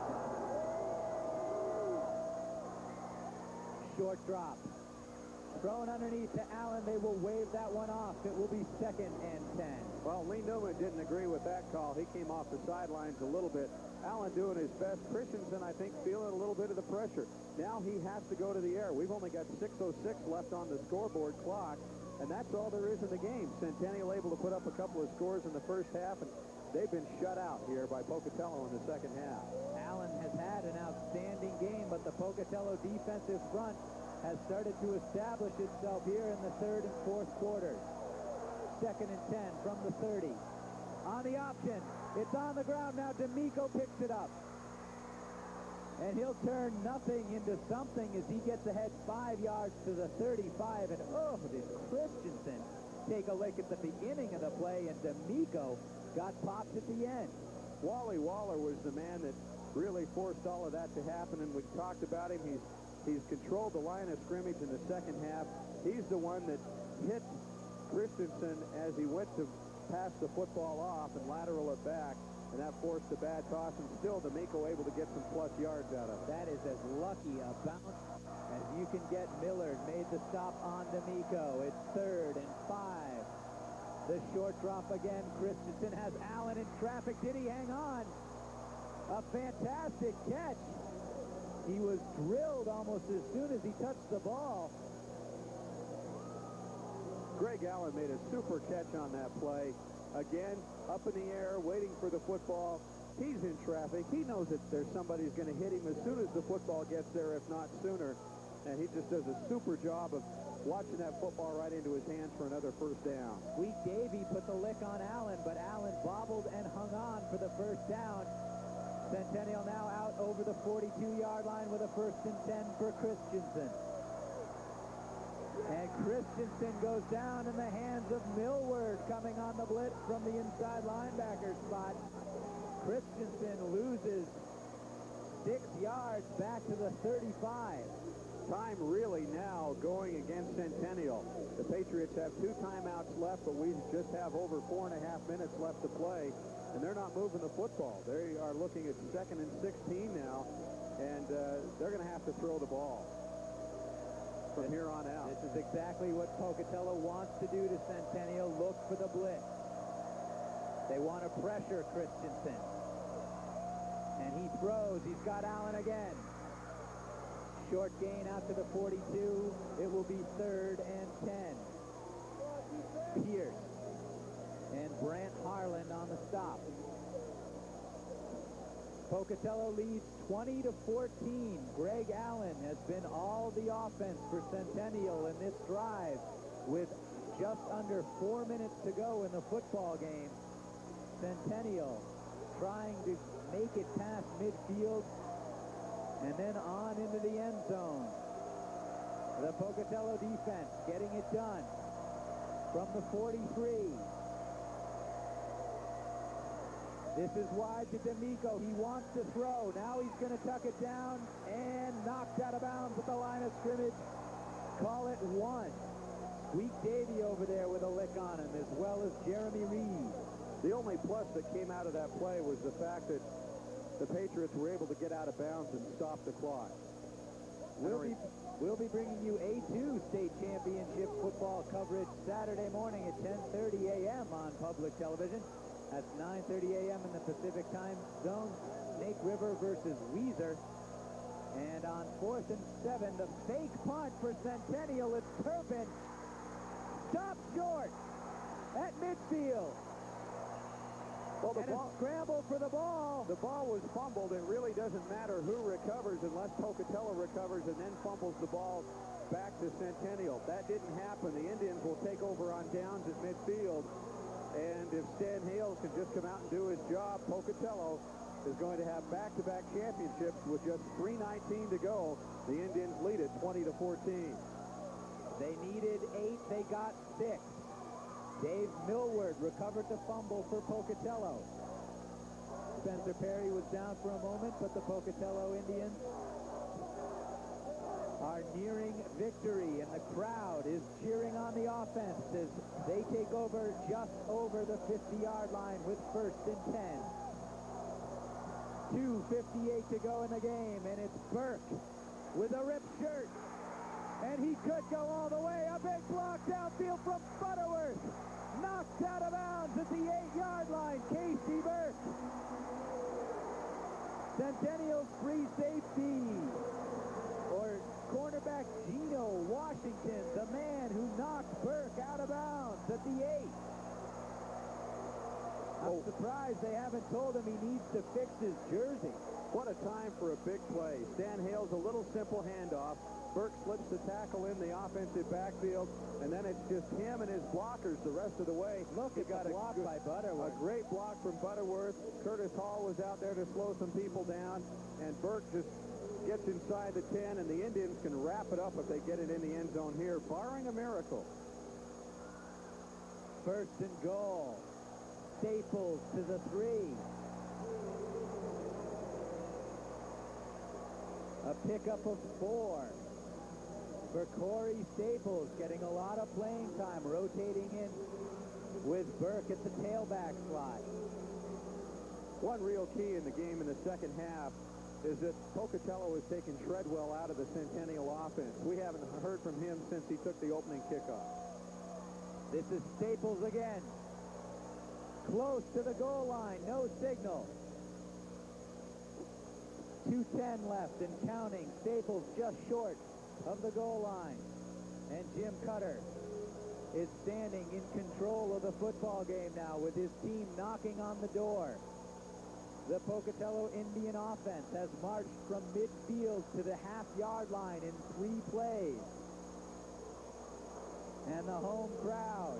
Short drop. Thrown underneath to Allen. They will wave that one off. It will be 2nd and 10. Well, Lee Newman didn't agree with that call. He came off the sidelines a little bit. Allen doing his best. Christensen, I think, feeling a little bit of the pressure. Now he has to go to the air. We've only got 6:06 left on the scoreboard clock, and that's all there is in the game. Centennial able to put up a couple of scores in the first half, and they've been shut out here by Pocatello in the second half. Allen has had an outstanding game, but the Pocatello defensive front has started to establish itself here in the 3rd and 4th quarters. 2nd and 10 from the 30. On the option, it's on the ground now. D'Amico picks it up. And he'll turn nothing into something as he gets ahead 5 yards to the 35. And oh, did Christensen take a lick at the beginning of the play, and D'Amico got popped at the end. Wally Waller was the man that really forced all of that to happen, and we talked about him. He's controlled the line of scrimmage in the second half. He's the one that hit Christensen as he went to pass the football off and lateral it back, and that forced a bad toss, and still D'Amico able to get some plus yards out of it. That is as lucky a bounce as you can get. Millard made the stop on D'Amico. It's 3rd and 5. The short drop again. Christensen has Allen in traffic. Did he hang on? A fantastic catch. He was drilled almost as soon as he touched the ball. Greg Allen made a super catch on that play. Again, up in the air, waiting for the football. He's in traffic. He knows that there's somebody who's going to hit him as soon as the football gets there, if not sooner. And he just does a super job of watching that football right into his hands for another first down. Wheat Davey put the lick on Allen, but Allen bobbled and hung on for the first down. Centennial now out over the 42-yard line with a 1st and 10 for Christensen. And Christensen goes down in the hands of Millward coming on the blitz from the inside linebacker spot. Christensen loses 6 yards back to the 35. Time really now going against Centennial. The Patriots have 2 timeouts left, but we just have over 4.5 minutes left to play. and they're not moving the football. They are looking at 2nd and 16 now, and they're going to have to throw the ball from here on out. This is exactly what Pocatello wants to do to Centennial. Look for the blitz. They want to pressure Christensen. And he throws. He's got Allen again. Short gain out to the 42. It will be 3rd and 10. Pierce and Brant Harlan on the stop. Pocatello leads 20-14. Greg Allen has been all the offense for Centennial in this drive with just under 4 minutes to go in the football game. Centennial trying to make it past midfield and then on into the end zone. The Pocatello defense getting it done from the 43. This is wide to D'Amico. He wants to throw. Now he's going to tuck it down and knocked out of bounds at the line of scrimmage. Call it 1. Squeak Davey over there with a lick on him, as well as Jeremy Reed. The only plus that came out of that play was the fact that the Patriots were able to get out of bounds and stop the clock. We'll be bringing you A2 state championship football coverage Saturday morning at 10:30 a.m. on public television. That's 9:30 a.m. in the Pacific time zone. Snake River versus Weiser. And on 4th and 7, the fake punt for Centennial. It's Turpin. Stop short at midfield. Well, the and ball, a scramble for the ball. The ball was fumbled. It really doesn't matter who recovers unless Pocatello recovers and then fumbles the ball back to Centennial. That didn't happen. The Indians will take over on downs at midfield. And if Stan Hales can just come out and do his job, Pocatello is going to have back-to-back championships with just 3:19 to go. The Indians lead it 20-14. They needed 8. They got 6. Dave Millward recovered the fumble for Pocatello. Spencer Perry was down for a moment, but the Pocatello Indians are nearing victory, and the crowd is cheering on the offense as they take over just over the 50-yard line with 1st and 10. 2:58 to go in the game, and it's Burke with a ripped shirt. And he could go all the way. A big block downfield from Butterworth. Knocked out of bounds at the 8-yard line. Casey Burke. Centennial's free safety, or cornerback Gino Washington, the man who knocked Burke out of bounds at the 8. I'm surprised they haven't told him he needs to fix his jersey. What a time for a big play. Stan Hales, a little simple handoff. Burke slips the tackle in the offensive backfield, and then it's just him and his blockers the rest of the way. Look, it's a block by Butterworth. A great block from Butterworth. Curtis Hall was out there to slow some people down, and Burke just gets inside the 10, and the Indians can wrap it up if they get it in the end zone here, barring a miracle. 1st and goal. Staples to the 3. A pickup of 4 for Corey Staples, getting a lot of playing time, rotating in with Burke at the tailback slot. One real key in the game in the second half is that Pocatello has taken Treadwell out of the Centennial offense. We haven't heard from him since he took the opening kickoff. This is Staples again. Close to the goal line, no signal. 2:10 left and counting. Staples just short of the goal line. And Jim Cutter is standing in control of the football game now with his team knocking on the door. The Pocatello Indian offense has marched from midfield to the half-yard line in 3 plays. And the home crowd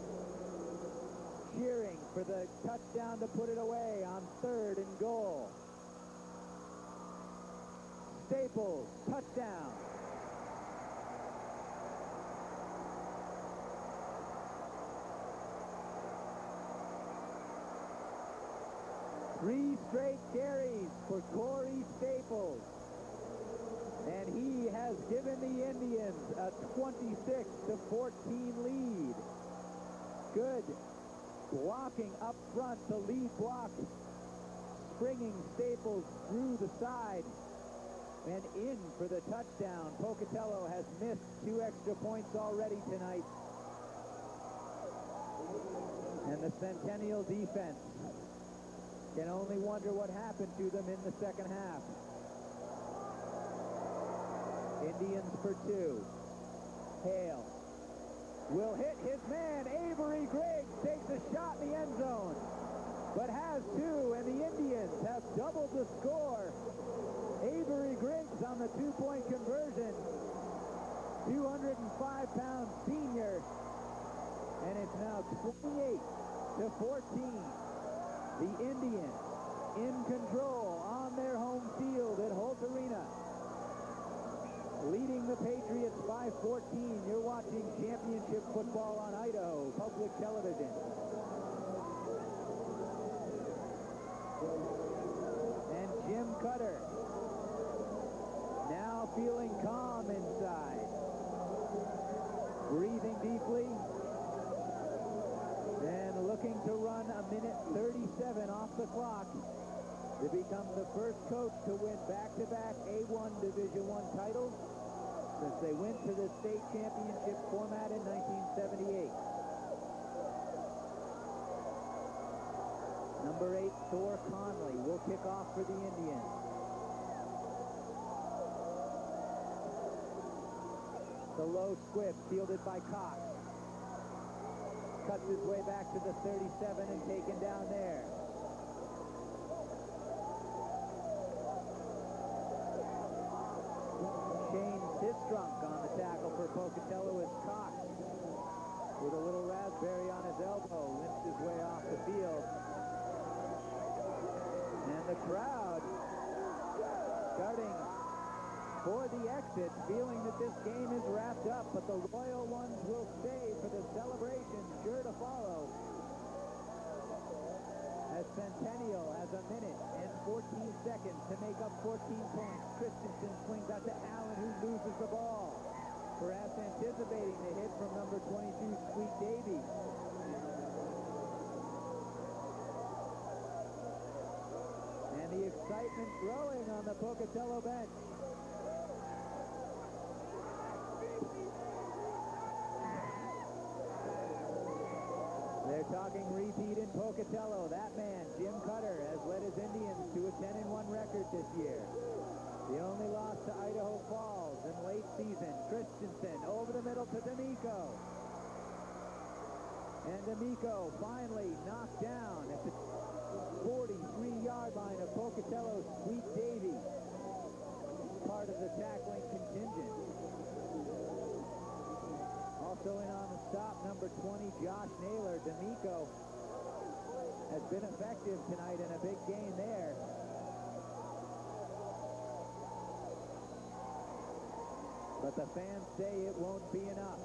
cheering for the touchdown to put it away on 3rd and goal. Staples, touchdown. Three straight carries for Corey Staples. And he has given the Indians a 26-14 lead. Good blocking up front, the lead block. Springing Staples through the side and in for the touchdown. Pocatello has missed 2 extra points already tonight. And the Centennial defense can only wonder what happened to them in the second half. Indians for 2. Hale will hit his man. Avery Griggs takes a shot in the end zone, but has 2, and the Indians have doubled the score. Avery Griggs on the 2-point conversion. 205-pound senior, and it's now 28-14. The Indians in control on their home field at Holt Arena, leading the Patriots by 14. You're watching championship football on Idaho Public Television. And Jim Cutter now feeling calm inside. Breathing deeply. And looking to run a minute 37 off the clock to become the first coach to win back-to-back A1 Division I titles since they went to the state championship format in 1978. Number 8, Thor Conley, will kick off for the Indians. The low squib fielded by Cox. Cuts his way back to the 37 and taken down there. Shane Sistrunk on the tackle for Pocatello as Cox, with a little raspberry on his elbow, limps his way off the field. And the crowd starting for the exit, feeling that this game is wrapped up, but the Royal Ones will stay for the celebration, sure to follow. As Centennial has a minute and 14 seconds to make up 14 points. Christensen swings out to Allen, who loses the ball. Perhaps anticipating the hit from number 22, Sweet Davy. And the excitement growing on the Pocatello bench. They're talking repeat in Pocatello. That man, Jim Cutter, has led his Indians to a 10-1 record this year. The only loss to Idaho Falls in late season. Christensen over the middle to D'Amico. And D'Amico finally knocked down at the 43-yard line of Pocatello's Sweet Davy, part of the tackling contingent. Also in on the stop, number 20, Josh Naylor. D'Amico has been effective tonight in a big game there. But the fans say it won't be enough.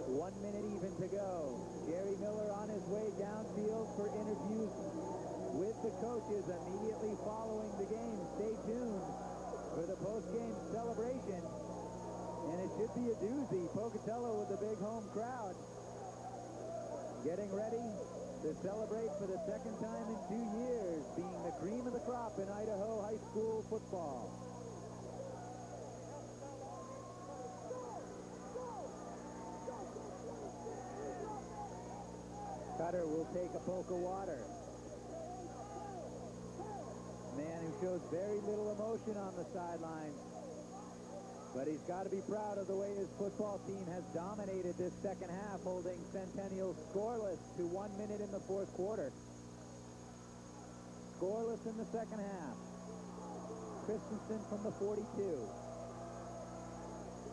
1 minute even to go. Jerry Miller on his way downfield for interviews with the coaches immediately following the game. Stay tuned for the post-game celebration. And it should be a doozy. Pocatello with a big home crowd, getting ready to celebrate for the second time in 2 years, being the cream of the crop in Idaho high school football. Cutter will take a poke of water. Man who shows very little emotion on the sidelines. But he's got to be proud of the way his football team has dominated this second half, holding Centennial scoreless to 1 minute in the fourth quarter. Scoreless in the second half. Christensen from the 42.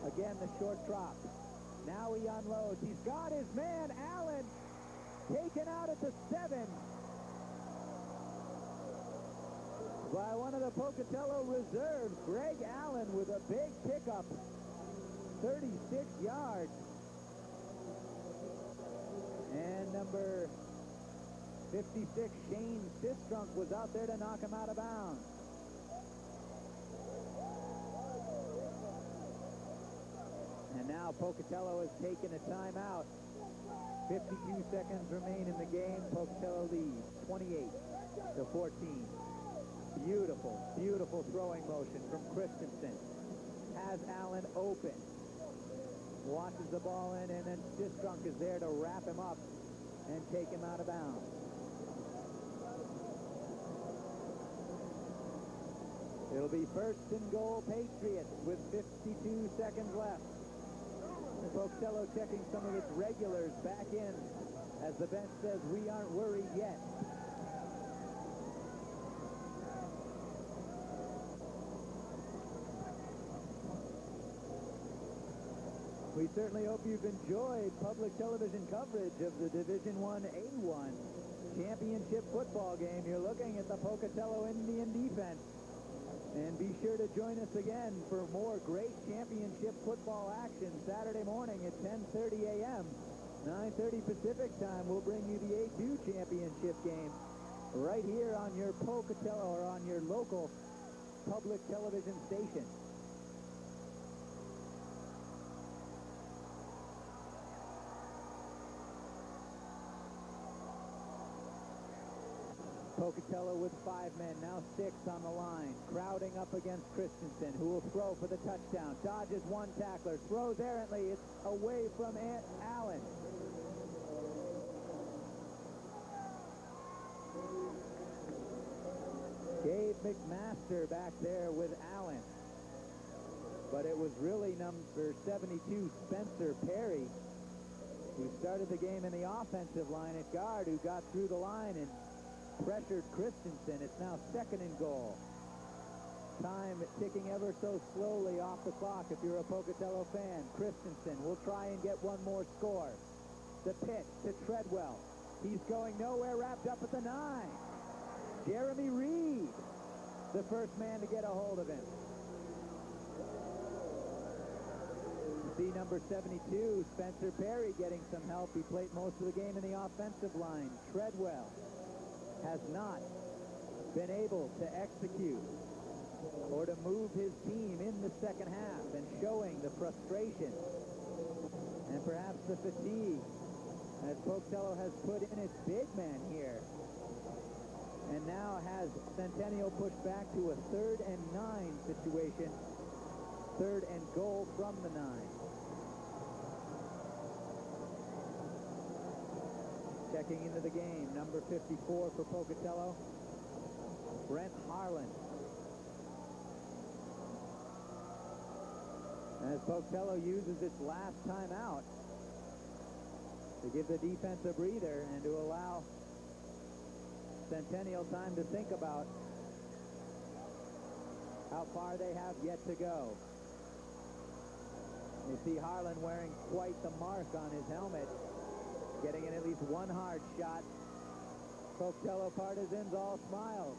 Again, the short drop. Now he unloads. He's got his man, Allen, taken out at the 7. By one of the Pocatello reserves, Greg Allen, with a big pickup, 36 yards. And number 56, Shane Sistrunk, was out there to knock him out of bounds. And now Pocatello has taken a timeout. 52 seconds remain in the game. Pocatello leads 28-14. Beautiful, beautiful throwing motion from Christensen. Has Allen open. Watches the ball in, and then Sistrunk is there to wrap him up and take him out of bounds. It'll be first and goal Patriots with 52 seconds left. Pocatello checking some of its regulars back in as the bench says we aren't worried yet. We certainly hope you've enjoyed public television coverage of the Division I A1 championship football game. You're looking at the Pocatello Indian defense. And be sure to join us again for more great championship football action Saturday morning at 10:30 a.m. 9:30 Pacific time. We'll bring you the A2 championship game right here on your Pocatello or on your local public television station. Pocatello with 5 men, now 6 on the line, crowding up against Christensen, who will throw for the touchdown. Dodges one tackler, throws errantly. It's away from Allen. Gabe McMaster back there with Allen. But it was really number 72, Spencer Perry, who started the game in the offensive line at guard, who got through the line and pressured Christensen. It's now second and goal. Time ticking ever so slowly off the clock if you're a Pocatello fan. Christensen will try and get one more score. The pitch to Treadwell. He's going nowhere, wrapped up at the 9. Jeremy Reed, the first man to get a hold of him. See number 72, Spencer Perry, getting some help. He played most of the game in the offensive line. Treadwell has not been able to execute or to move his team in the second half, and showing the frustration and perhaps the fatigue as Pocatello has put in its big man here, and now has Centennial pushed back to a 3rd and 9 situation. 3rd and goal from the 9. Checking into the game, number 54 for Pocatello, Brent Harlan. As Pocatello uses its last timeout to give the defense a breather and to allow Centennial time to think about how far they have yet to go. You see Harlan wearing quite the mark on his helmet, getting in at least one hard shot. Pocatello partisans all smiles.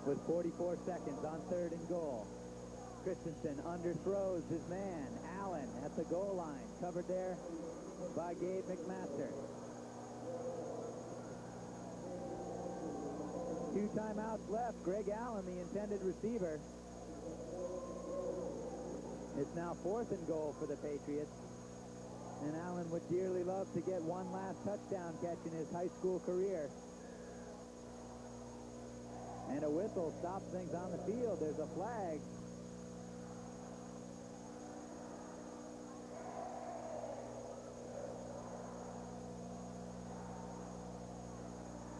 With 44 seconds on 3rd and goal. Christensen underthrows his man, Allen, at the goal line. Covered there by Gabe McMaster. 2 timeouts left. Greg Allen, the intended receiver. It's now 4th and goal for the Patriots. And Allen would dearly love to get one last touchdown catch in his high school career. And a whistle stops things on the field. There's a flag.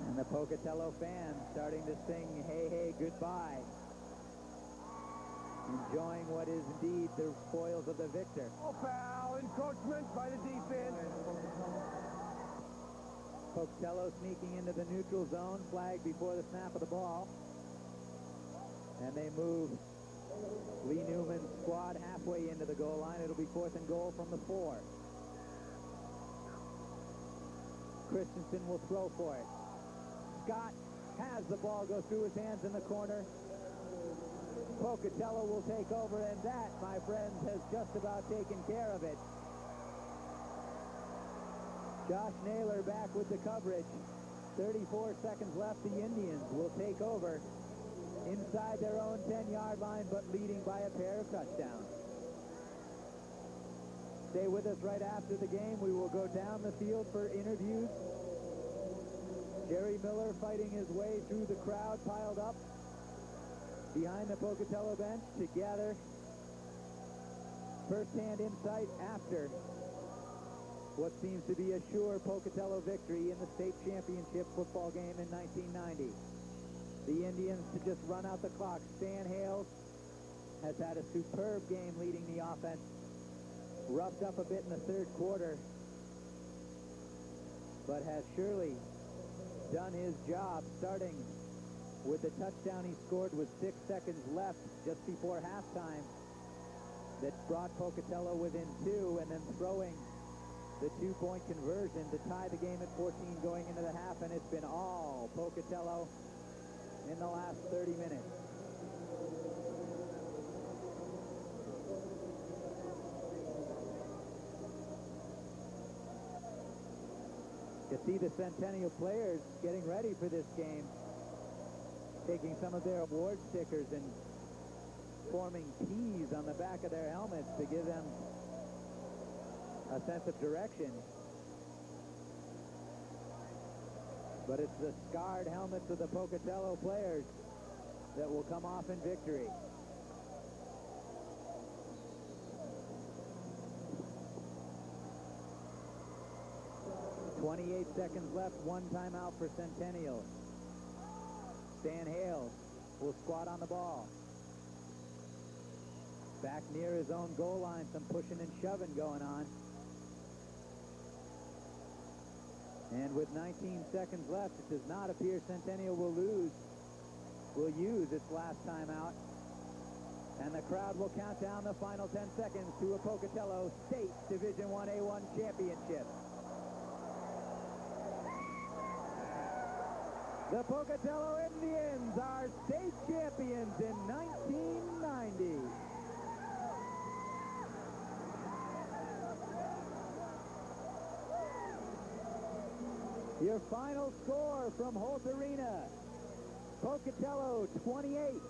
And the Pocatello fans starting to sing, "Hey, hey, goodbye." Enjoying what is indeed the spoils of the victor. Foul, encroachment by the defense. Pocatello sneaking into the neutral zone, flag before the snap of the ball. And they move Lee Newman's squad halfway into the goal line. It'll be 4th and goal from the 4. Christensen will throw for it. Scott has the ball go through his hands in the corner. Pocatello will take over, and that, my friends, has just about taken care of it. Josh Naylor back with the coverage. 34 seconds left. The Indians will take over inside their own 10-yard line, but leading by a pair of touchdowns. Stay with us right after the game. We will go down the field for interviews. Jerry Miller fighting his way through the crowd piled up behind the Pocatello bench to gather first-hand insight after what seems to be a sure Pocatello victory in the state championship football game in 1990. The Indians to just run out the clock. Stan Hales has had a superb game leading the offense. Roughed up a bit in the third quarter, but has surely done his job, starting with the touchdown he scored with 6 seconds left just before halftime that brought Pocatello within 2, and then throwing the 2-point conversion to tie the game at 14 going into the half, and it's been all Pocatello in the last 30 minutes. You see the Centennial players getting ready for this game, taking some of their award stickers and forming T's on the back of their helmets to give them a sense of direction. But it's the scarred helmets of the Pocatello players that will come off in victory. .28 seconds left, one timeout for Centennial. Stan Hales will squat on the ball. Back near his own goal line, some pushing and shoving going on. And with 19 seconds left, it does not appear Centennial will use its last timeout. And the crowd will count down the final 10 seconds to a Pocatello State Division I A1 championship. The Pocatello Indians are state champions in 1990. Your final score from Holt Arena: Pocatello 28,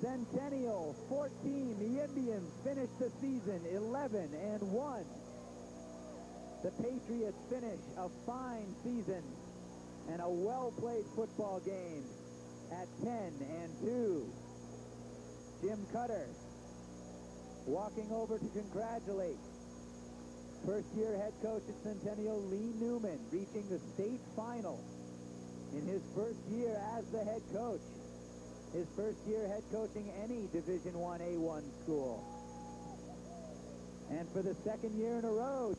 Centennial 14. The Indians finished the season 11-1. The Patriots finish a fine season and a well-played football game at 10-2. Jim Cutter walking over to congratulate first-year head coach at Centennial, Lee Newman, reaching the state final in his first year as the head coach. His first year head coaching any Division I A1 school. And for the second year in a row,